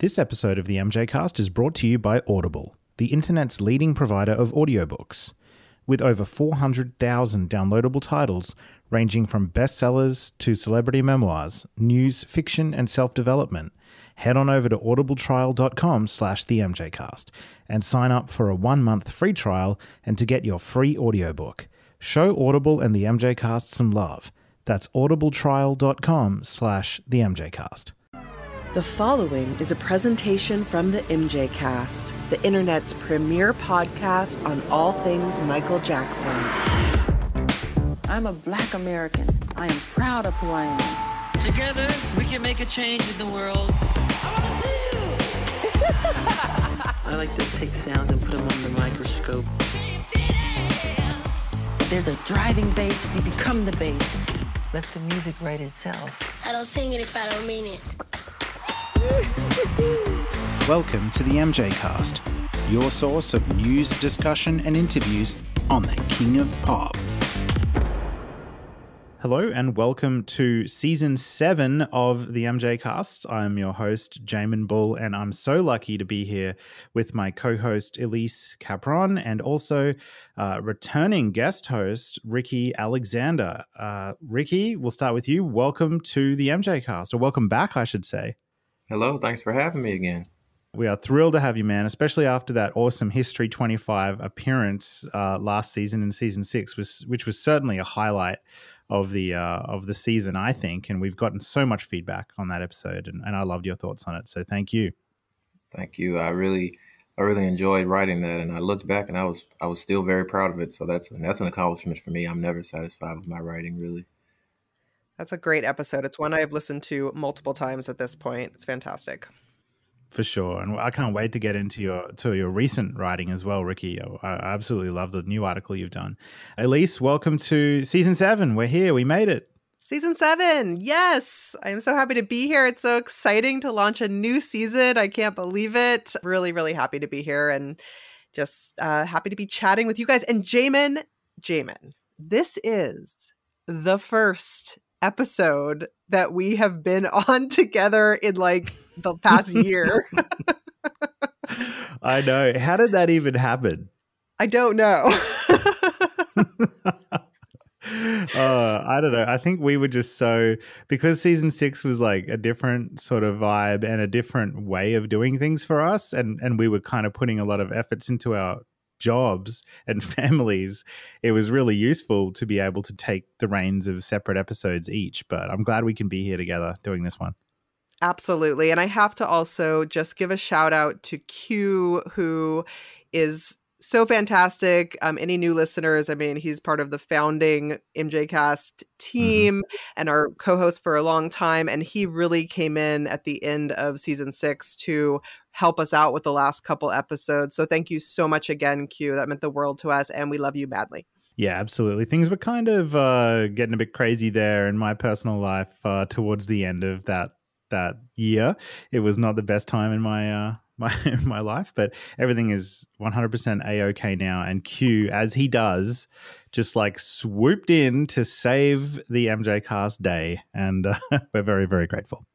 This episode of the MJCast is brought to you by Audible, the internet's leading provider of audiobooks. With over 400,000 downloadable titles ranging from bestsellers to celebrity memoirs, news, fiction, and self-development, head on over to audibletrial.com/themjcast and sign up for a 1-month free trial and to get your free audiobook. Show Audible and the MJCast some love. That's audibletrial.com/themjcast. The following is a presentation from the MJCast, the internet's premier podcast on all things Michael Jackson. I'm a Black American. I am proud of who I am. Together, we can make a change in the world. I want to see you! I like to take sounds and put them on the microscope. There's a driving bass, you become the bass. Let the music write itself. I don't sing it if I don't mean it. Welcome to the MJCast, your source of news, discussion, and interviews on the King of Pop. Hello and welcome to Season 7 of the MJCast. I'm your host, Jamon Bull, and I'm so lucky to be here with my co-host, Elise Capron, and also returning guest host, Rickey Alexander. Rickey, we'll start with you. Welcome to the MJCast, or welcome back, I should say. Hello, thanks for having me again. We are thrilled to have you, man, especially after that awesome History 25 appearance last season in Season 6, which was certainly a highlight of the season, I think. And we've gotten so much feedback on that episode, and I loved your thoughts on it. So thank you. Thank you. I really enjoyed writing that, and I looked back and I was still very proud of it. So that's an accomplishment for me. I'm never satisfied with my writing, really. That's a great episode. It's one I've listened to multiple times at this point. It's fantastic. For sure. And I can't wait to get into your recent writing as well, Rickey. I absolutely love the new article you've done. Elise, welcome to Season 7. We're here. We made it. Season 7. Yes. I'm so happy to be here. It's so exciting to launch a new season. I can't believe it. Really, really happy to be here and just happy to be chatting with you guys. And Jamon, this is the first episode that we have been on together in like the past year. I know. How did that even happen? I don't know. I don't know. I think we were just because Season 6 was like a different sort of vibe and a different way of doing things for us. And we were kind of putting a lot of efforts into our jobs and families. It was really useful to be able to take the reins of separate episodes each, but I'm glad we can be here together doing this one. Absolutely. And I have to also just give a shout out to Q, who is so fantastic. Any new listeners, I mean, he's part of the founding MJCast team and our co-host for a long time. And he really came in at the end of Season 6 to help us out with the last couple episodes. So thank you so much again, Q. That meant the world to us, and we love you madly. Yeah, absolutely. Things were kind of getting a bit crazy there in my personal life towards the end of that year. It was not the best time in my my life, but everything is 100% A-OK now. And Q, as he does, just like swooped in to save the MJCast day. And we're very, very grateful.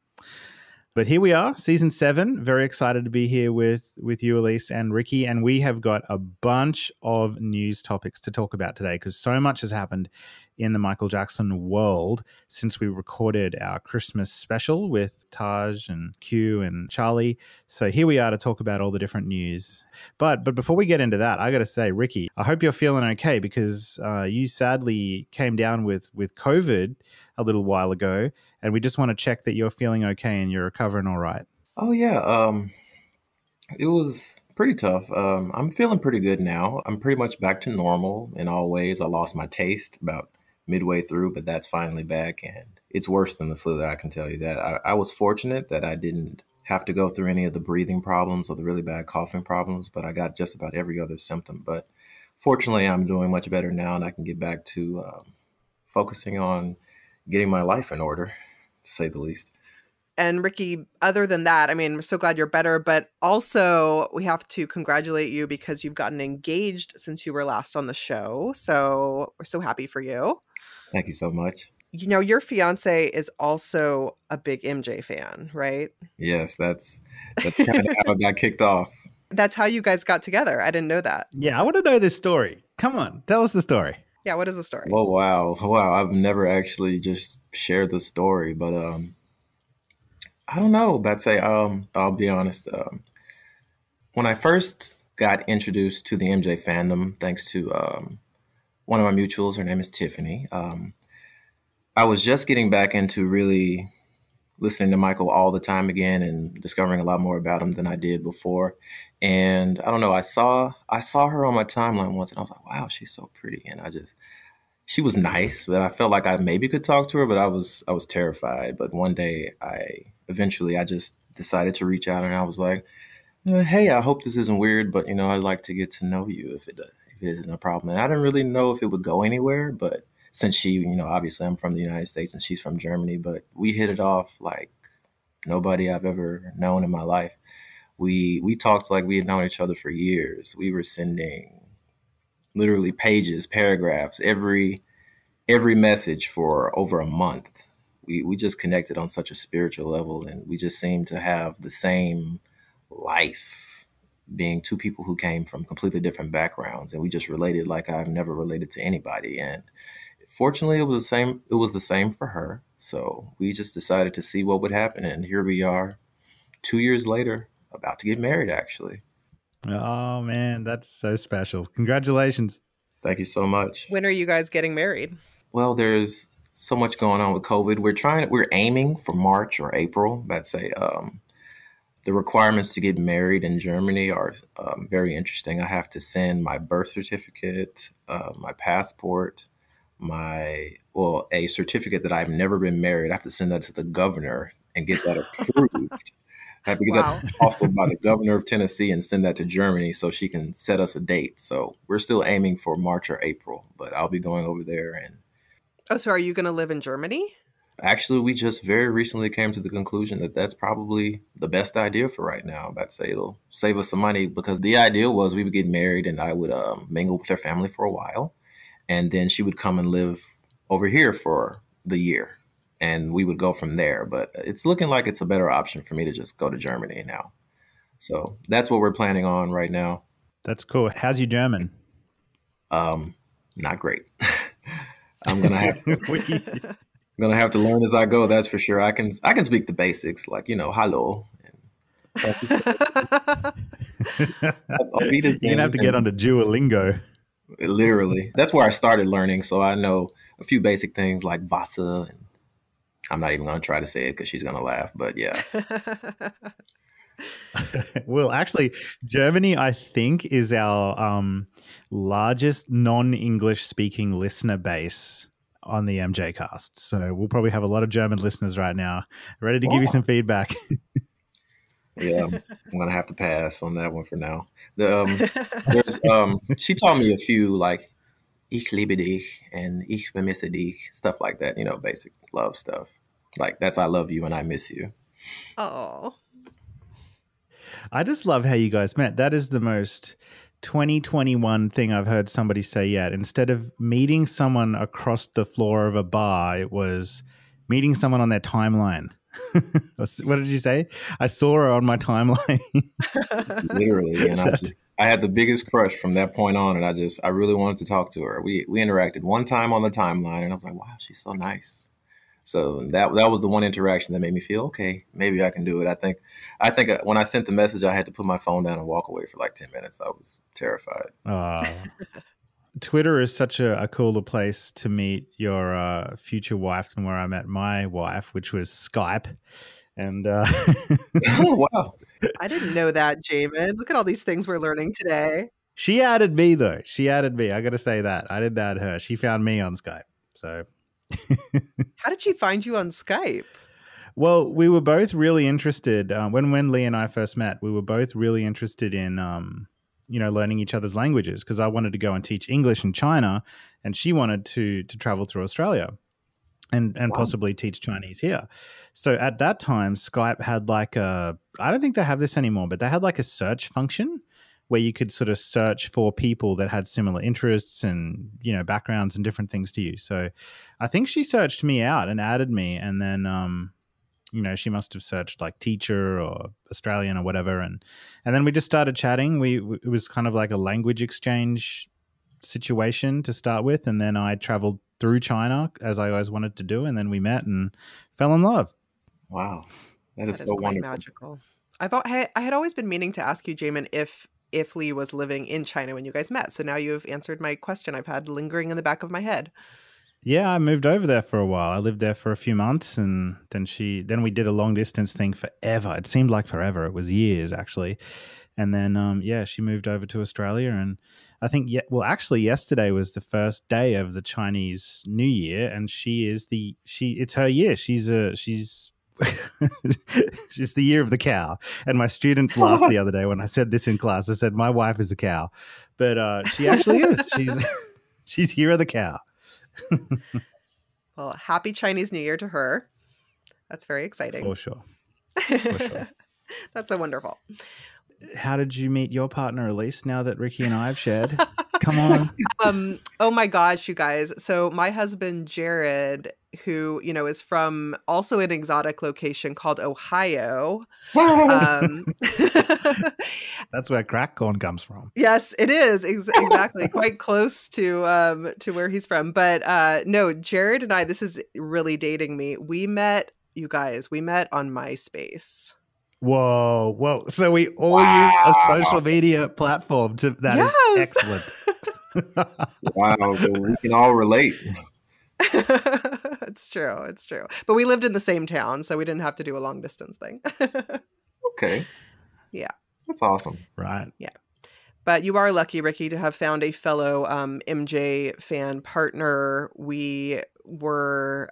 But here we are, Season 7. Very excited to be here with you, Elise and Rickey. And we have got a bunch of news topics to talk about today because so much has happened in the Michael Jackson world since we recorded our Christmas special with Taj and Q and Charlie. So here we are to talk about all the different news. But before we get into that, I got to say, Rickey, I hope you're feeling okay because you sadly came down with COVID a little while ago, and we just want to check that you're feeling okay and you're recovering all right. Oh, yeah. It was pretty tough. I'm feeling pretty good now. I'm pretty much back to normal in all ways. I lost my taste about midway through, but that's finally back, and it's worse than the flu, I can tell you that. I was fortunate that I didn't have to go through any of the breathing problems or the really bad coughing problems, but I got just about every other symptom. But fortunately, I'm doing much better now, and I can get back to focusing on getting my life in order, to say the least. And Rickey, other than that, I mean, we're so glad you're better, but also we have to congratulate you because you've gotten engaged since you were last on the show. So we're so happy for you. Thank you so much. You know, your fiance is also a big MJ fan, right? Yes, that's kind of how it got kicked off. That's how you guys got together. I didn't know that. Yeah, I want to know this story. Come on, tell us the story. Yeah, what is the story? Oh wow, wow! I've never actually just shared the story, but I don't know. But say I'll be honest. When I first got introduced to the MJ fandom, thanks to one of my mutuals, her name is Tiffany. I was just getting back into really listening to Michael all the time again and discovering a lot more about him than I did before. And I don't know, I saw her on my timeline once and I was like, wow, she's so pretty. And she was nice, but I felt like I maybe could talk to her, but I was terrified. But one day I just decided to reach out and I was like, hey, I hope this isn't weird, but I'd like to get to know you if it isn't a problem. And I didn't really know if it would go anywhere, but since she, obviously I'm from the United States and she's from Germany, but we hit it off like nobody I've ever known in my life. We talked like we had known each other for years. We were sending literally pages, paragraphs, every message for over a month. We just connected on such a spiritual level, and we just seemed to have the same life, being two people who came from completely different backgrounds, and we just related like I've never related to anybody. And fortunately, it was the same for her. So we just decided to see what would happen. And here we are 2 years later, about to get married, actually. Oh, man, that's so special. Congratulations. Thank you so much. When are you guys getting married? Well, there's so much going on with COVID. We're aiming for March or April. I'd say the requirements to get married in Germany are very interesting. I have to send my birth certificate, my passport, a certificate that I've never been married. I have to send that to the governor and get that approved. I have to get that apostilled by the governor of Tennessee and send that to Germany so she can set us a date. So we're still aiming for March or April, but I'll be going over there. And so are you going to live in Germany? Actually, we just very recently came to the conclusion that that's probably the best idea for right now. I'd say it'll save us some money, because the idea was we would get married and I would mingle with her family for a while. And then she would come and live over here for the year and we would go from there. But it's looking like it's a better option for me to just go to Germany now. So that's what we're planning on right now. That's cool. How's your German? Not great. I'm going to have to learn as I go. That's for sure. I can speak the basics like, hello. You're going to have to get onto Duolingo. Literally. That's where I started learning. So I know a few basic things like Wasser. And I'm not even going to try to say it because she's going to laugh. But yeah. Well, actually, Germany, I think, is our largest non-English speaking listener base on the MJCast. So we'll probably have a lot of German listeners right now ready to give you some feedback. Yeah, I'm going to have to pass on that one for now. She taught me a few like Ich liebe dich and Ich vermisse dich, stuff like that, basic love stuff. Like that's I love you and I miss you. Oh. I just love how you guys met. That is the most 2021 thing I've heard somebody say yet. Instead of meeting someone across the floor of a bar, it was meeting someone on their timeline. What did you say? I saw her on my timeline. Literally. And I had the biggest crush from that point on. And I really wanted to talk to her. We interacted one time on the timeline and I was like, wow, she's so nice. So that was the one interaction that made me feel, okay, maybe I can do it. I think when I sent the message, I had to put my phone down and walk away for like 10 minutes. I was terrified. Twitter is such a cooler place to meet your future wife than where I met my wife, which was Skype. And oh, wow. I didn't know that, Jamon. Look at all these things we're learning today. She added me, though. She added me. I got to say that. I didn't add her. She found me on Skype. So how did she find you on Skype? Well, we were both really interested. When Lee and I first met, we were both really interested in, learning each other's languages, because I wanted to go and teach English in China and she wanted to travel through Australia and possibly teach Chinese here. So at that time, Skype had like I don't think they have this anymore, but they had like a search function where you could sort of search for people that had similar interests and, you know, backgrounds and different things to you. So I think she searched me out and added me, and then you know, she must have searched like teacher or Australian or whatever, and then we just started chatting. It was kind of like a language exchange situation to start with, and then I traveled through China as I always wanted to do, and then we met and fell in love. Wow, that is so quite wonderful. magical. I had always been meaning to ask you, Jamon, if Lee was living in China when you guys met. So now you've answered my question I've had lingering in the back of my head. Yeah, I moved over there for a while. I lived there for a few months, and then we did a long distance thing forever. It seemed like forever. It was years actually. And then she moved over to Australia, and I think actually yesterday was the first day of the Chinese New Year, and it's her year. She's she's the year of the cow. And my students laughed the other day when I said this in class. I said my wife is a cow, but she actually is. She's year of the cow. Well, happy Chinese New Year to her. That's very exciting. For sure. That's so wonderful. How did you meet your partner, Elise, now that Rickey and I have shared? Come on. Oh my gosh, you guys. So my husband, Jared, who, you know, is from also an exotic location called Ohio. That's where crack corn comes from. Yes, it is. Exactly. Quite close to where he's from. But no, Jared and I, this is really dating me. We met on MySpace. Whoa. So we all used a social media platform that is excellent. Wow. So we can all relate. It's true. But we lived in the same town, so we didn't have to do a long distance thing. Okay. Yeah. That's awesome. Right. Yeah. But you are lucky, Rickey, to have found a fellow MJ fan partner. We were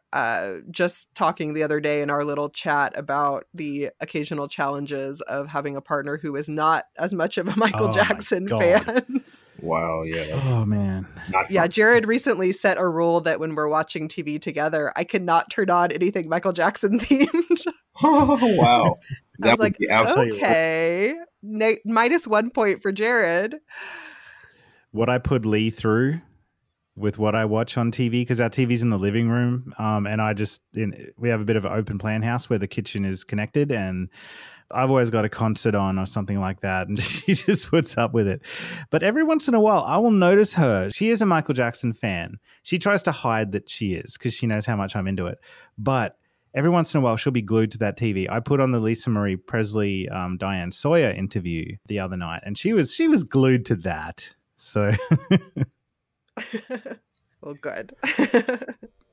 just talking the other day in our little chat about the occasional challenges of having a partner who is not as much of a Michael Jackson fan. Wow, yeah. Oh, man. Yeah, Jared recently set a rule that when we're watching TV together, I cannot turn on anything Michael Jackson themed. Oh, wow. I was like, okay. -1 point for Jared. What I put Lee through with what I watch on TV, because our TV's in the living room, and we have a bit of an open plan house where the kitchen is connected, and I've always got a concert on or something like that, and she just puts up with it. But every once in a while, I will notice her. She is a Michael Jackson fan. She tries to hide that she is because she knows how much I'm into it. But every once in a while, she'll be glued to that TV. I put on the Lisa Marie Presley, Diane Sawyer interview the other night, and she was glued to that. So, well, good.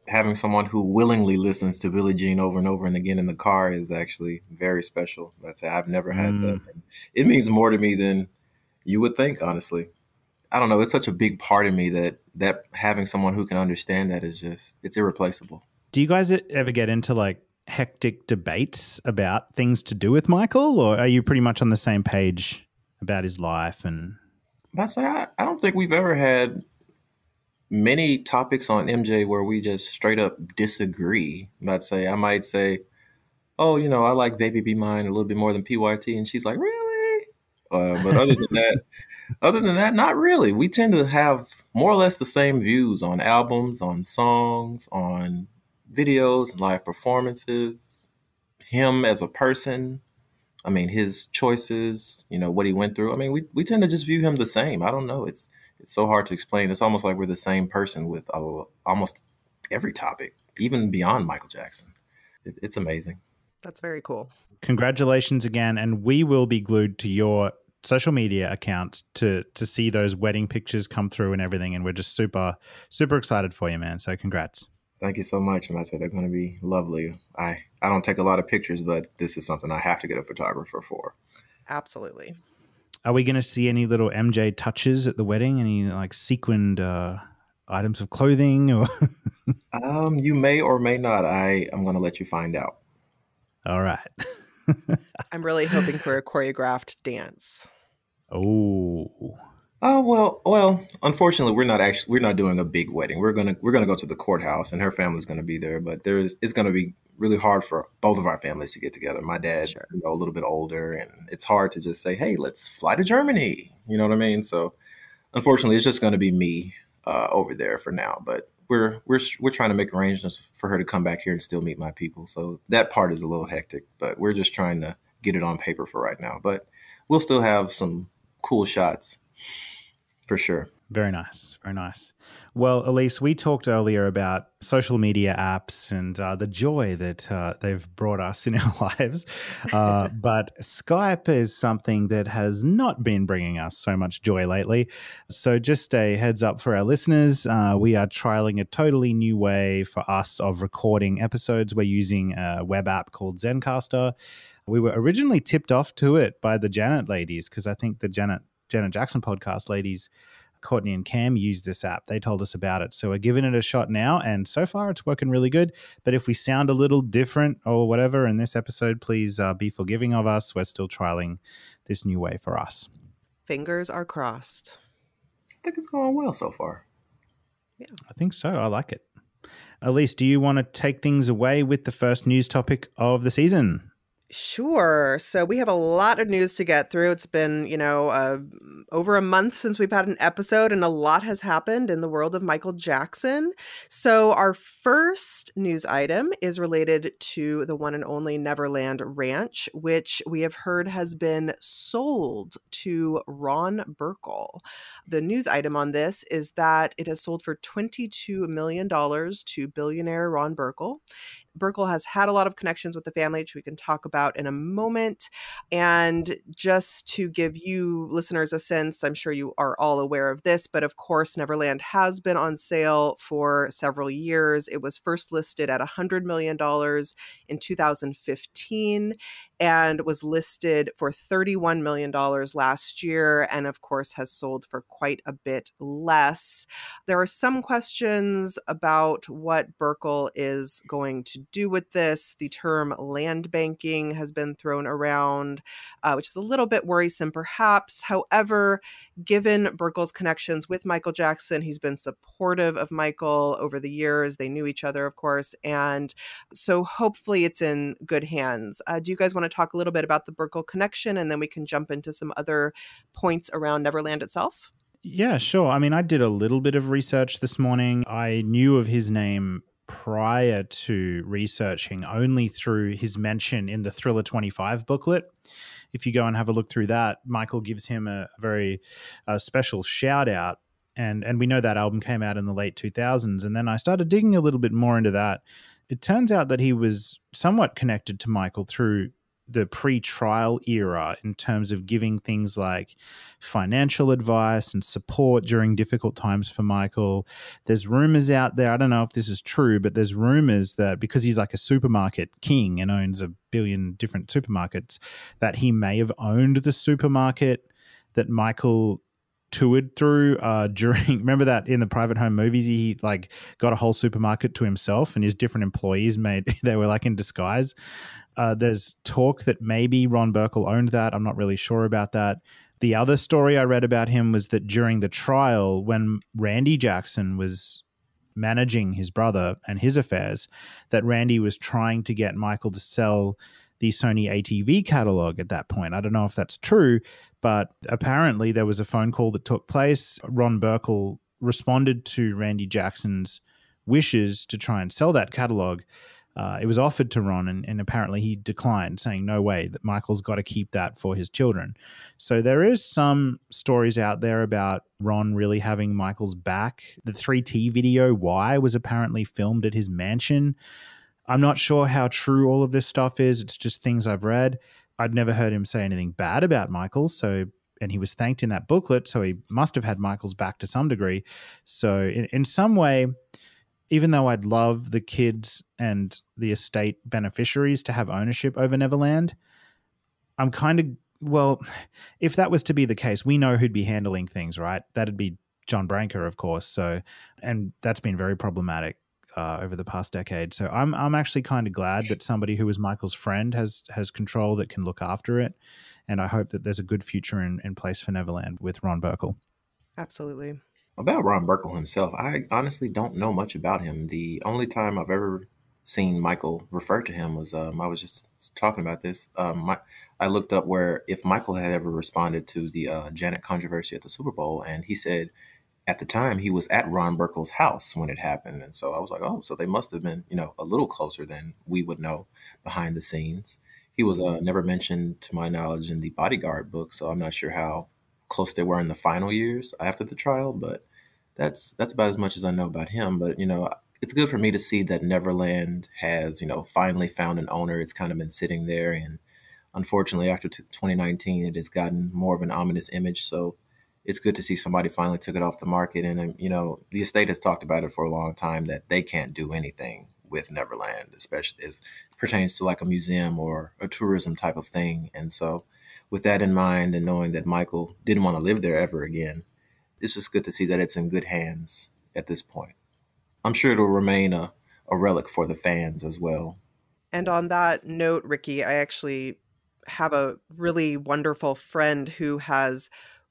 Having someone who willingly listens to Billie Jean over and over and again in the car is actually very special. I've never had that. It means more to me than you would think, honestly. I don't know. It's such a big part of me that having someone who can understand that is it's irreplaceable. Do you guys ever get into like hectic debates about things to do with Michael, or are you pretty much on the same page about his life? And I don't think we've ever had many topics on MJ where we just straight up disagree. I might say, oh, you know, I like Baby Be Mine a little bit more than PYT. And she's like, really? But other than that, not really. We tend to have more or less the same views on albums, on songs, on videos, and live performances, him as a person. I mean, his choices, you know, what he went through. I mean, we tend to just view him the same. I don't know. It's so hard to explain. It's almost like we're the same person with almost every topic, even beyond Michael Jackson. It's amazing. That's very cool. Congratulations again. And we will be glued to your social media accounts to see those wedding pictures come through and everything. And we're just super, super excited for you, man. So congrats. Thank you so much. And I say they're going to be lovely. I don't take a lot of pictures, but this is something I have to get a photographer for. Absolutely. Are we going to see any little MJ touches at the wedding? Any like sequined items of clothing? Or you may or may not. I'm going to let you find out. All right. I'm really hoping for a choreographed dance. Oh, Oh well. Unfortunately, we're not doing a big wedding. We're gonna go to the courthouse, and her family's gonna be there. But it's gonna be really hard for both of our families to get together. My dad's Sure. a little bit older, and it's hard to just say, "Hey, let's fly to Germany." You know what I mean? So unfortunately, it's just gonna be me over there for now. But we're trying to make arrangements for her to come back here and still meet my people. So that part is a little hectic, but we're just trying to get it on paper for right now. But we'll still have some cool shots. For sure. Very nice. Very nice. Well, Elise, we talked earlier about social media apps and the joy that they've brought us in our lives. But Skype is something that has not been bringing us so much joy lately. So just a heads up for our listeners, we are trialing a totally new way for us of recording episodes. We're using a web app called Zencastr. We were originally tipped off to it by the Janet ladies because I think the Janet Jackson podcast ladies, Courtney and Cam, used this app. They told us about it. So we're giving it a shot now. And so far it's working really good. But if we sound a little different or whatever in this episode, please be forgiving of us. We're still trialing this new way for us. Fingers are crossed. I think it's going well so far. Yeah, I think so. I like it. Elise, do you want to take things away with the first news topic of the season? Sure. So we have a lot of news to get through. It's been, over a month since we've had an episode, and a lot has happened in the world of Michael Jackson. So our first news item is related to the one and only Neverland Ranch, which we have heard has been sold to Ron Berkel. The news item on this is that it has sold for $22 million to billionaire Ron Berkel. Berkel has had a lot of connections with the family, which we can talk about in a moment. And just to give you listeners a sense, I'm sure you are all aware of this, but of course, Neverland has been on sale for several years. It was first listed at $100 million in 2015 and was listed for $31 million last year, and of course has sold for quite a bit less. There are some questions about what Berkel is going to do with this. The term land banking has been thrown around, which is a little bit worrisome perhaps. However, given Berkel's connections with Michael Jackson, he's been supportive of Michael over the years. They knew each other, of course, and so hopefully it's in good hands. Do you guys want to talk a little bit about the Berkel Connection, and then we can jump into some other points around Neverland itself? Yeah, sure. I mean, I did a little bit of research this morning. I knew of his name prior to researching only through his mention in the Thriller 25 booklet. If you go and have a look through that, Michael gives him a very special shout out. And we know that album came out in the late 2000s. And then I started digging a little bit more into that. It turns out that he was somewhat connected to Michael through the pre-trial era in terms of giving things like financial advice and support during difficult times for Michael. There's rumors out there, I don't know if this is true, but there's rumors that because he's like a supermarket king and owns a billion different supermarkets, that he may have owned the supermarket that Michael toured through during, remember that in the Private Home movies, he like got a whole supermarket to himself and his different employees they were like in disguise. There's talk that maybe Ron Berkel owned that. I'm not really sure about that. The other story I read about him was that during the trial, when Randy Jackson was managing his brother and his affairs, that Randy was trying to get Michael to sell the Sony ATV catalog at that point. I don't know if that's true, but apparently there was a phone call that took place. Ron Berkel responded to Randy Jackson's wishes to try and sell that catalog. It was offered to Ron, and apparently he declined, saying no way, that Michael's got to keep that for his children. So there is some stories out there about Ron really having Michael's back. The 3T video, Why, was apparently filmed at his mansion. I'm not sure how true all of this stuff is. It's just things I've read. I'd never heard him say anything bad about Michael, and he was thanked in that booklet, so he must have had Michael's back to some degree. So in some way, even though I'd love the kids and the estate beneficiaries to have ownership over Neverland, I'm kind of, well, if that was to be the case, we know who'd be handling things, right? That'd be John Branca, of course. So, and that's been very problematic over the past decade. So I'm actually kind of glad that somebody who was Michael's friend has control that can look after it. And I hope that there's a good future in place for Neverland with Ron Berkel. Absolutely. About Ron Burkle himself, I honestly don't know much about him. The only time I've ever seen Michael refer to him was I was just talking about this. I looked up where if Michael had ever responded to the Janet controversy at the Super Bowl, and he said at the time he was at Ron Burkle's house when it happened, and so I was like, oh, so they must have been, a little closer than we would know behind the scenes. He was never mentioned, to my knowledge, in the Bodyguard book, so I'm not sure how close they were in the final years after the trial, but that's about as much as I know about him. But it's good for me to see that Neverland has finally found an owner. It's kind of been sitting there, and unfortunately, after 2019, it has gotten more of an ominous image. So it's good to see somebody finally took it off the market. And the estate has talked about it for a long time that they can't do anything with Neverland, especially as pertains to like a museum or a tourism type of thing. And so with that in mind, and knowing that Michael didn't want to live there ever again, it's just good to see that it's in good hands at this point. I'm sure it'll remain a relic for the fans as well. And on that note, Rickey, I actually have a really wonderful friend who has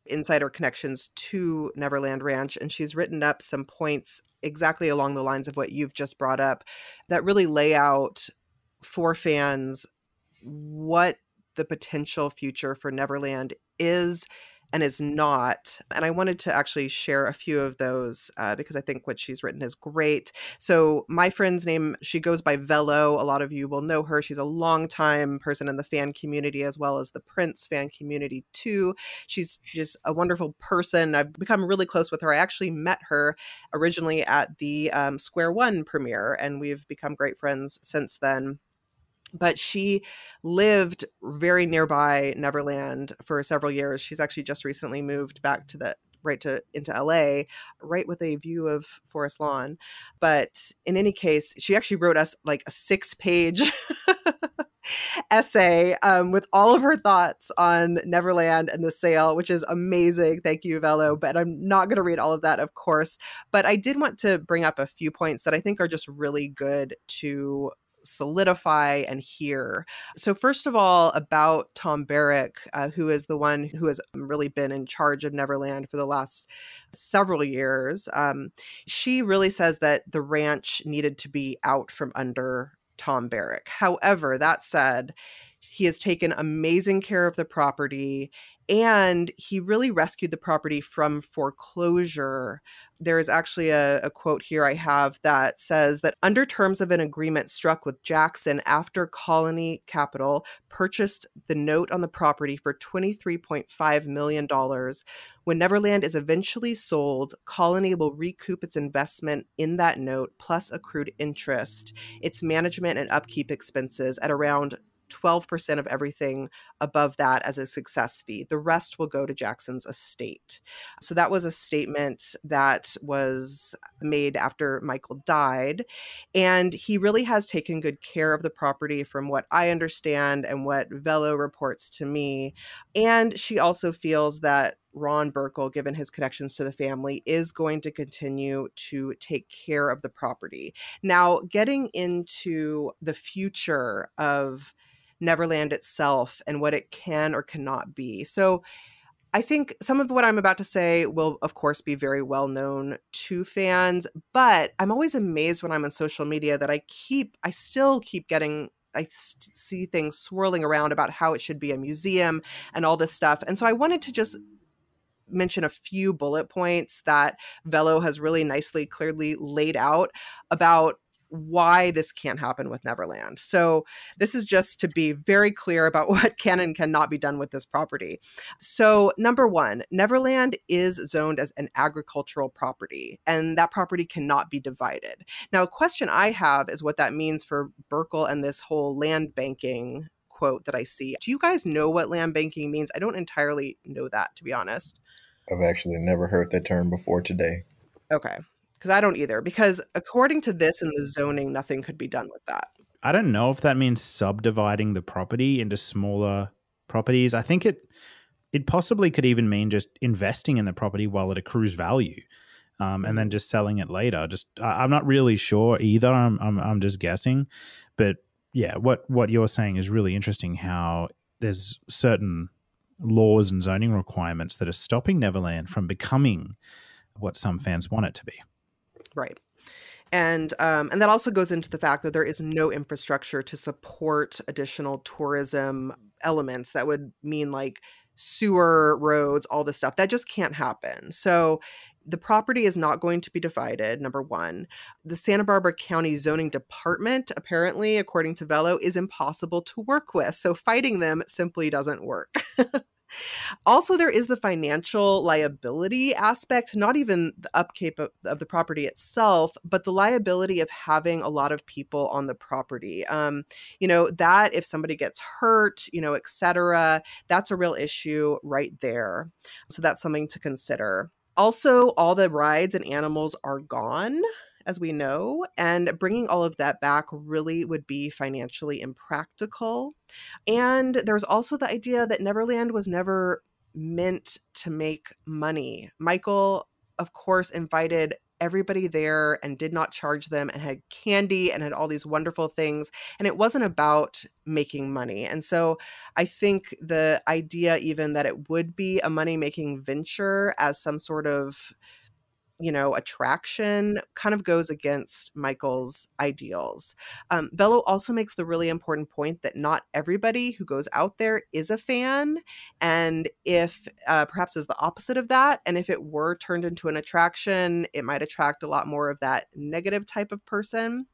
insider connections to Neverland Ranch, and she's written up some points exactly along the lines of what you've just brought up that really lay out for fans what the potential future for Neverland is and is not. And I wanted to actually share a few of those because I think what she's written is great. So my friend's name, she goes by Velo. A lot of you will know her. She's a longtime person in the fan community as well as the Prince fan community too. She's just a wonderful person. I've become really close with her. I actually met her originally at the Square One premiere, and we've become great friends since then. But she lived very nearby Neverland for several years. She's actually just recently moved back to into LA, right with a view of Forest Lawn. But in any case, she actually wrote us like a 6-page essay with all of her thoughts on Neverland and the sale, which is amazing. Thank you, Velo. But I'm not going to read all of that, of course. But I did want to bring up a few points that I think are just really good to solidify and hear. So first of all, about Tom Barrick, who is the one who has really been in charge of Neverland for the last several years. She really says that the ranch needed to be out from under Tom Barrick. However, that said, he has taken amazing care of the property, and he really rescued the property from foreclosure. There is actually a quote here I have that says that under terms of an agreement struck with Jackson after Colony Capital purchased the note on the property for $23.5 million, when Neverland is eventually sold, Colony will recoup its investment in that note plus accrued interest, its management and upkeep expenses at around 12% of everything above that as a success fee. The rest will go to Jackson's estate. So that was a statement that was made after Michael died. And he really has taken good care of the property from what I understand and what Velo reports to me. And she also feels that Ron Burkle, given his connections to the family, is going to continue to take care of the property. Now, getting into the future of Neverland itself and what it can or cannot be. So I think some of what I'm about to say will, of course, be very well known to fans, but I'm always amazed when I'm on social media that I still keep getting, I see things swirling around about how it should be a museum and all this stuff. And so I wanted to just mention a few bullet points that Velo has really nicely, clearly laid out about why this can't happen with Neverland. So this is just to be very clear about what can and cannot be done with this property. So number one, Neverland is zoned as an agricultural property, and that property cannot be divided. Now, the question I have is what that means for Berkel and this whole land banking quote that I see. Do you guys know what land banking means? I don't entirely know that, to be honest. I've actually never heard that term before today. Okay. Because I don't either. Because according to this and the zoning, nothing could be done with that. I don't know if that means subdividing the property into smaller properties. I think it possibly could even mean just investing in the property while it accrues value, and then just selling it later. I'm not really sure either. I'm just guessing, but yeah, what you're saying is really interesting. How there's certain laws and zoning requirements that are stopping Neverland from becoming what some fans want it to be. Right. And that also goes into the fact that there is no infrastructure to support additional tourism elements. That would mean like sewer, roads, all this stuff. That just can't happen. So the property is not going to be divided, number one. The Santa Barbara County Zoning Department, apparently, according to Velo, is impossible to work with. So fighting them simply doesn't work. Also, there is the financial liability aspect, not even the upkeep of the property itself, but the liability of having a lot of people on the property. That if somebody gets hurt, et cetera, that's a real issue right there. So that's something to consider. Also, all the rides and animals are gone, as we know, and bringing all of that back really would be financially impractical. And there's also the idea that Neverland was never meant to make money. Michael, of course, invited everybody there and did not charge them and had candy and had all these wonderful things. And it wasn't about making money. And so I think the idea even that it would be a money-making venture as some sort of attraction kind of goes against Michael's ideals. Velo also makes the really important point that not everybody who goes out there is a fan. And if perhaps is the opposite of that, and if it were turned into an attraction, it might attract a lot more of that negative type of person.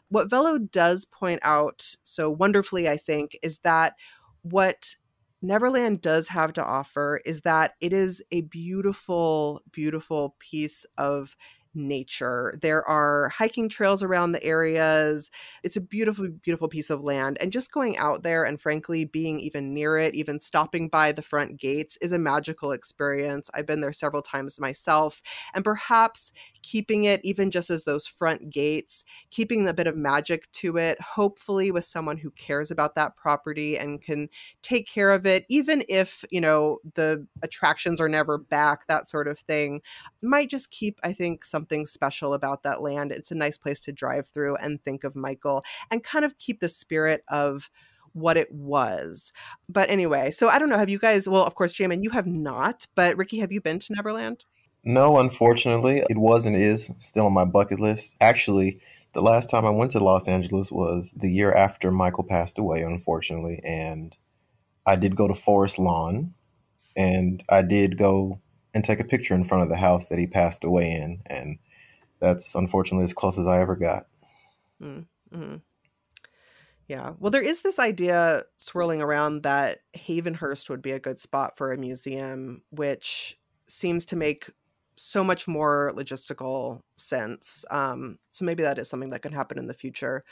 What Velo does point out so wonderfully, I think, is that what Neverland does have to offer is that it is a beautiful, beautiful piece of nature. There are hiking trails around the areas. It's a beautiful, beautiful piece of land. And just going out there and frankly, being even near it, even stopping by the front gates is a magical experience. I've been there several times myself, and perhaps keeping it even just as those front gates, keeping a bit of magic to it, hopefully with someone who cares about that property and can take care of it, even if, the attractions are never back, that sort of thing, might just keep, I think, something special about that land. It's a nice place to drive through and think of Michael and kind of keep the spirit of what it was. But anyway, so I don't know, have you guys, well, of course, Jamon, you have not, but Rickey, have you been to Neverland? No, unfortunately. It was and is still on my bucket list. Actually, the last time I went to Los Angeles was the year after Michael passed away, unfortunately. And I did go to Forest Lawn, and I did go and take a picture in front of the house that he passed away in. And that's unfortunately as close as I ever got. Mm-hmm. Yeah. Well, there is this idea swirling around that Havenhurst would be a good spot for a museum, which seems to make so much more logistical sense. So maybe that is something that can happen in the future.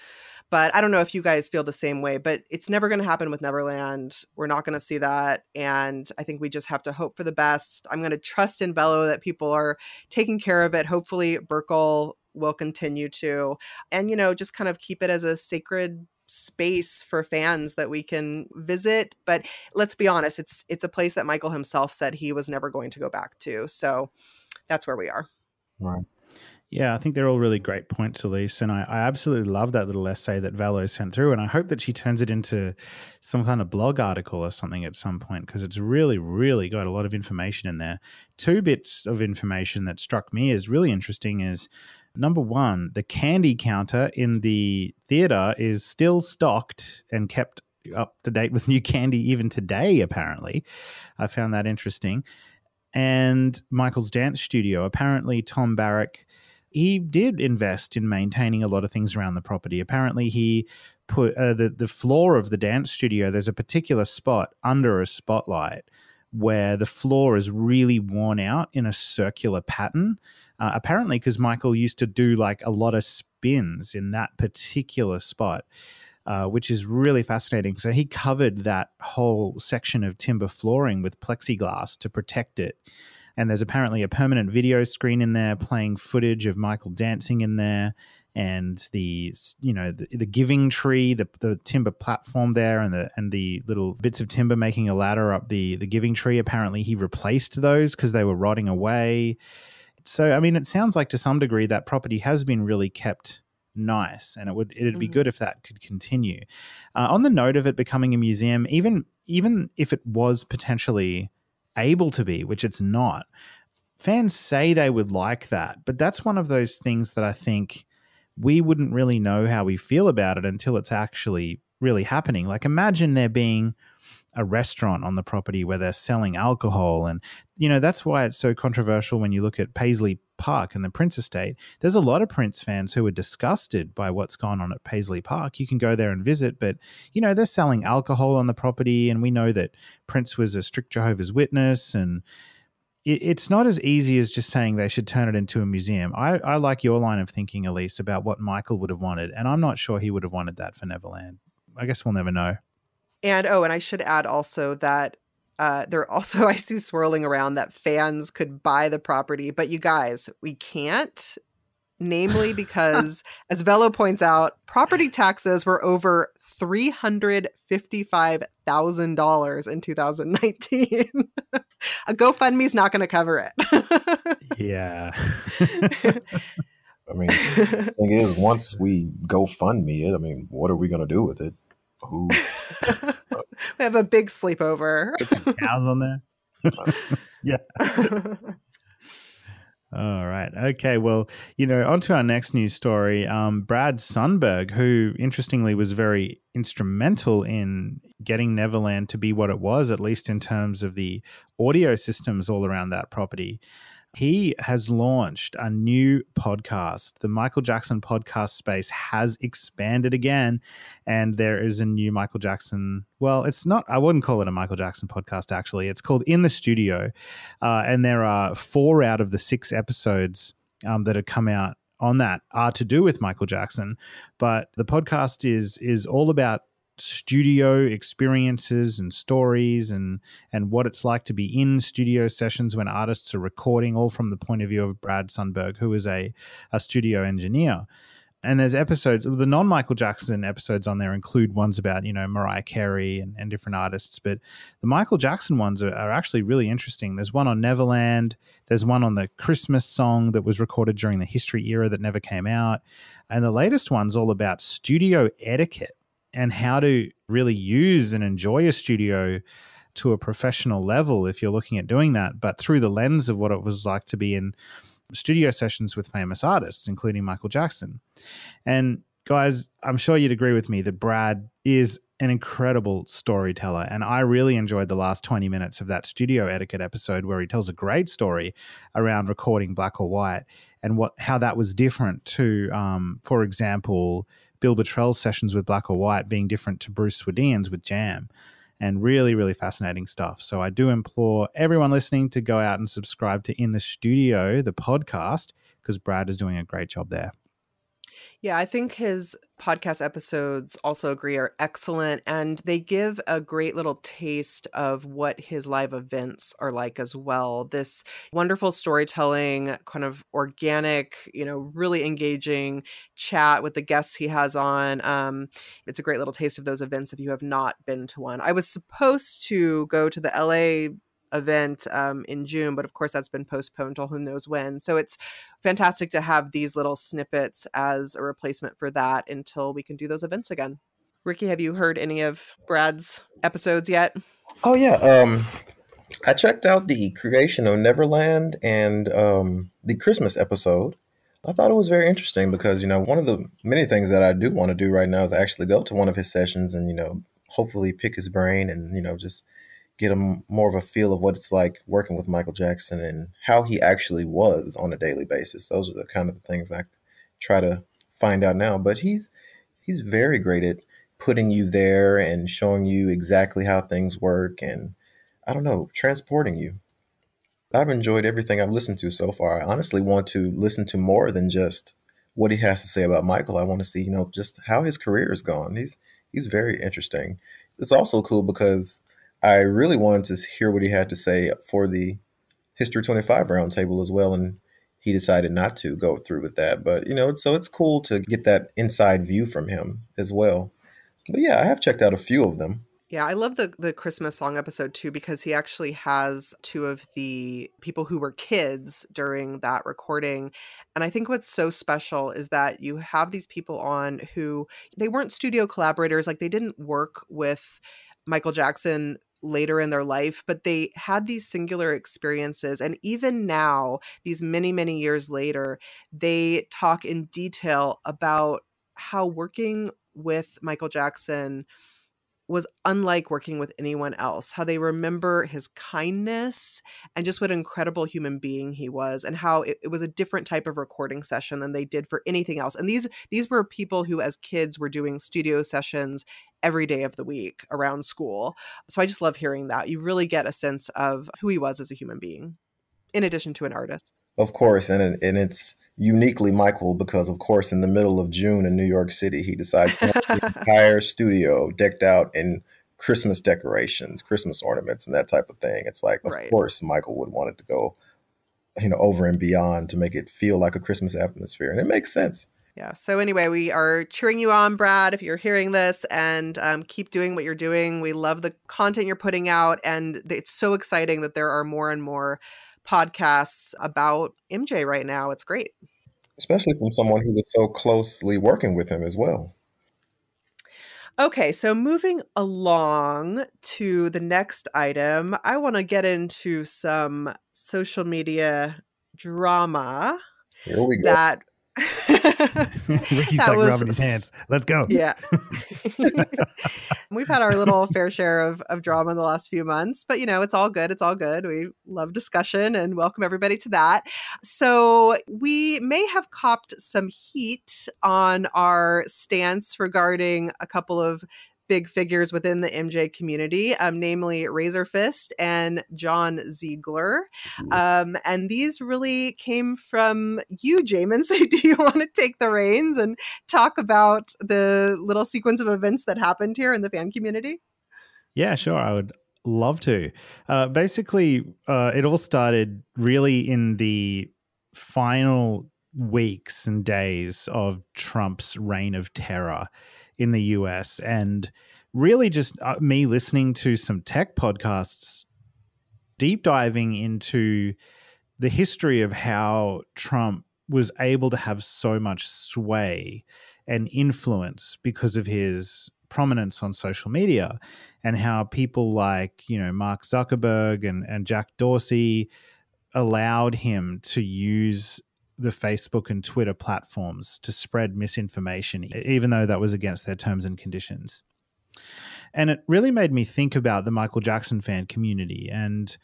But I don't know if you guys feel the same way, but it's never going to happen with Neverland. We're not going to see that. And I think we just have to hope for the best. I'm going to trust in Velo that people are taking care of it. Hopefully Berkel will continue to, and, just kind of keep it as a sacred space for fans that we can visit. But let's be honest, it's a place that Michael himself said he was never going to go back to. So that's where we are. Right. Yeah, I think they're all really great points, Elise. And I absolutely love that little essay that Velo sent through. And I hope that she turns it into some kind of blog article or something at some point, because it's really, really got a lot of information in there. 2 bits of information that struck me as really interesting is, number one, the candy counter in the theater is still stocked and kept up to date with new candy even today, apparently. I found that interesting. And Michael's dance studio, apparently Tom Barrack, he did invest in maintaining a lot of things around the property. Apparently he put the floor of the dance studio, there's a particular spot under a spotlight where the floor is really worn out in a circular pattern. Apparently because Michael used to do like a lot of spins in that particular spot, which is really fascinating. So he covered that whole section of timber flooring with plexiglass to protect it. And there's apparently a permanent video screen in there playing footage of Michael dancing in there, and the giving tree, the timber platform there, and the little bits of timber making a ladder up the giving tree. Apparently he replaced those because they were rotting away. So, I mean, it sounds like to some degree that property has been really kept nice, and it'd be good if that could continue. On the note of it becoming a museum, even if it was potentially able to be, which it's not, fans say they would like that, but that's one of those things that I think we wouldn't really know how we feel about it until it's actually really happening. Like, imagine there being a restaurant on the property where they're selling alcohol, and that's why it's so controversial when you look at Paisley Park and the Prince estate. There's a lot of Prince fans who are disgusted by what's gone on at Paisley Park. You can go there and visit, but they're selling alcohol on the property, and we know that Prince was a strict Jehovah's Witness, and it's not as easy as just saying they should turn it into a museum. I like your line of thinking, Elise, about what Michael would have wanted, and I'm not sure he would have wanted that for Neverland. I guess we'll never know. And I should add also that there also, I see swirling around that fans could buy the property, but you guys, we can't. Namely because, as Velo points out, property taxes were over $355,000 in 2019. A GoFundMe's not going to cover it. Yeah. I mean, the thing is, once we GoFundMe it, I mean, what are we going to do with it? Who? We have a big sleepover. Put some cows on there. Yeah. All right. Okay. Well, on to our next news story. Brad Sundberg, who interestingly was very instrumental in getting Neverland to be what it was, at least in terms of the audio systems all around that property. He has launched a new podcast. The Michael Jackson podcast space has expanded again, and there is a new Michael Jackson. Well, it's not, I wouldn't call it a Michael Jackson podcast, actually. It's called In the Studio, and there are 4 out of the 6 episodes that have come out on that are to do with Michael Jackson. But the podcast is all about studio experiences and stories and what it's like to be in studio sessions when artists are recording, all from the point of view of Brad Sundberg, who is a studio engineer. And there's episodes, the non-Michael Jackson episodes on there include ones about, Mariah Carey and different artists, but the Michael Jackson ones are actually really interesting. There's one on Neverland. There's one on the Christmas song that was recorded during the History era that never came out. And the latest one's all about studio etiquette and how to really use and enjoy a studio to a professional level if you're looking at doing that, but through the lens of what it was like to be in studio sessions with famous artists, including Michael Jackson. And guys, I'm sure you'd agree with me that Brad is an incredible storyteller, and I really enjoyed the last 20 minutes of that studio etiquette episode where he tells a great story around recording Black or White and how that was different to, for example, Bill Bottrell's sessions with Black or White being different to Bruce Swedeen's with Jam, and really, really fascinating stuff. So I do implore everyone listening to go out and subscribe to In the Studio, the podcast, because Brad is doing a great job there. Yeah, I think his podcast episodes also agree are excellent, and they give a great little taste of what his live events are like as well. This wonderful storytelling, kind of organic, really engaging chat with the guests he has on. It's a great little taste of those events if you have not been to one. I was supposed to go to the LA event in June, but of course that's been postponed till who knows when. So it's fantastic to have these little snippets as a replacement for that until we can do those events again. Rickey, have you heard any of Brad's episodes yet? Oh yeah, I checked out the creation of Neverland and the Christmas episode. I thought it was very interesting because one of the many things that I do want to do right now is actually go to one of his sessions and hopefully pick his brain and just get more of a feel of what it's like working with Michael Jackson and how he actually was on a daily basis. Those are the kind of things I try to find out now. But he's very great at putting you there and showing you exactly how things work and, transporting you. I've enjoyed everything I've listened to so far. I honestly want to listen to more than just what he has to say about Michael. I want to see, just how his career has gone. He's very interesting. It's also cool because I really wanted to hear what he had to say for the History 25 Roundtable as well, and he decided not to go through with that. But, so it's cool to get that inside view from him as well. But yeah, I have checked out a few of them. Yeah, I love the Christmas song episode too, because he actually has two of the people who were kids during that recording. And I think what's so special is that you have these people on who they weren't studio collaborators, like they didn't work with Michael Jackson later in their life, but they had these singular experiences. And even now, these many, many years later, they talk in detail about how working with Michael Jackson was unlike working with anyone else, how they remember his kindness and just what an incredible human being he was, and how it was a different type of recording session than they did for anything else. And these were people who as kids were doing studio sessions every day of the week around school. So I just love hearing that. You really get a sense of who he was as a human being, in addition to an artist. Of course, and it's uniquely Michael because, of course, in the middle of June in New York City, he decides to have the entire studio decked out in Christmas decorations, Christmas ornaments, and that type of thing. It's like, of course, Michael would want it to go, over and beyond to make it feel like a Christmas atmosphere, and it makes sense. Yeah. So anyway, we are cheering you on, Brad, if you're hearing this, and keep doing what you're doing. We love the content you're putting out, and it's so exciting that there are more and more podcasts about MJ right now. It's great. Especially from someone who was so closely working with him as well. Okay, so moving along to the next item, I want to get into some social media drama. Here we go. That Ricky's like rubbing his hands. Let's go. Yeah. We've had our little fair share of drama in the last few months, but it's all good. It's all good. We love discussion and welcome everybody to that. So we may have copped some heat on our stance regarding a couple of big figures within the MJ community, namely Razor Fist and John Ziegler. And these really came from you, Jamon. So do you want to take the reins and talk about the little sequence of events that happened here in the fan community? Yeah, sure. I would love to. Basically, it all started really in the final weeks and days of Trump's reign of terror in the US, and really just me listening to some tech podcasts, deep diving into the history of how Trump was able to have so much sway and influence because of his prominence on social media, and how people like, Mark Zuckerberg and Jack Dorsey allowed him to use the Facebook and Twitter platforms to spread misinformation, even though that was against their terms and conditions. And it really made me think about the Michael Jackson fan community. And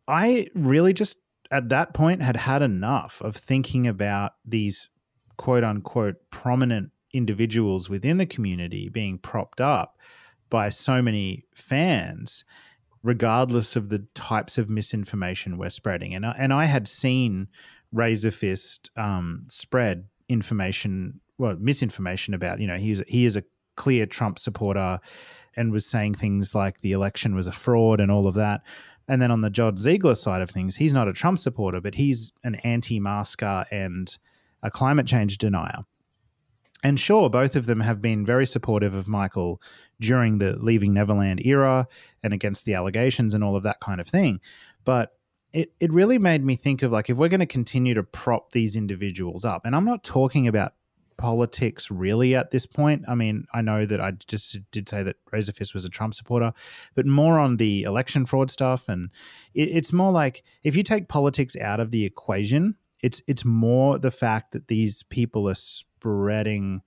I really just, at that point, had enough of thinking about these quote unquote prominent individuals within the community being propped up by so many fans, regardless of the types of misinformation we're spreading. And I had seen Razor Fist spread misinformation about, he is a clear Trump supporter and was saying things like the election was a fraud and all of that. And then on the John Ziegler side of things, he's not a Trump supporter, but he's an anti-masker and a climate change denier. And sure, both of them have been very supportive of Michael during the Leaving Neverland era and against the allegations and all of that kind of thing. But it really made me think of, like, if we're going to continue to prop these individuals up, and I'm not talking about politics really at this point. I mean, I know that I just did say that Razor Fist was a Trump supporter, but more on the election fraud stuff. And it's more like, if you take politics out of the equation, it's more the fact that these people are spreading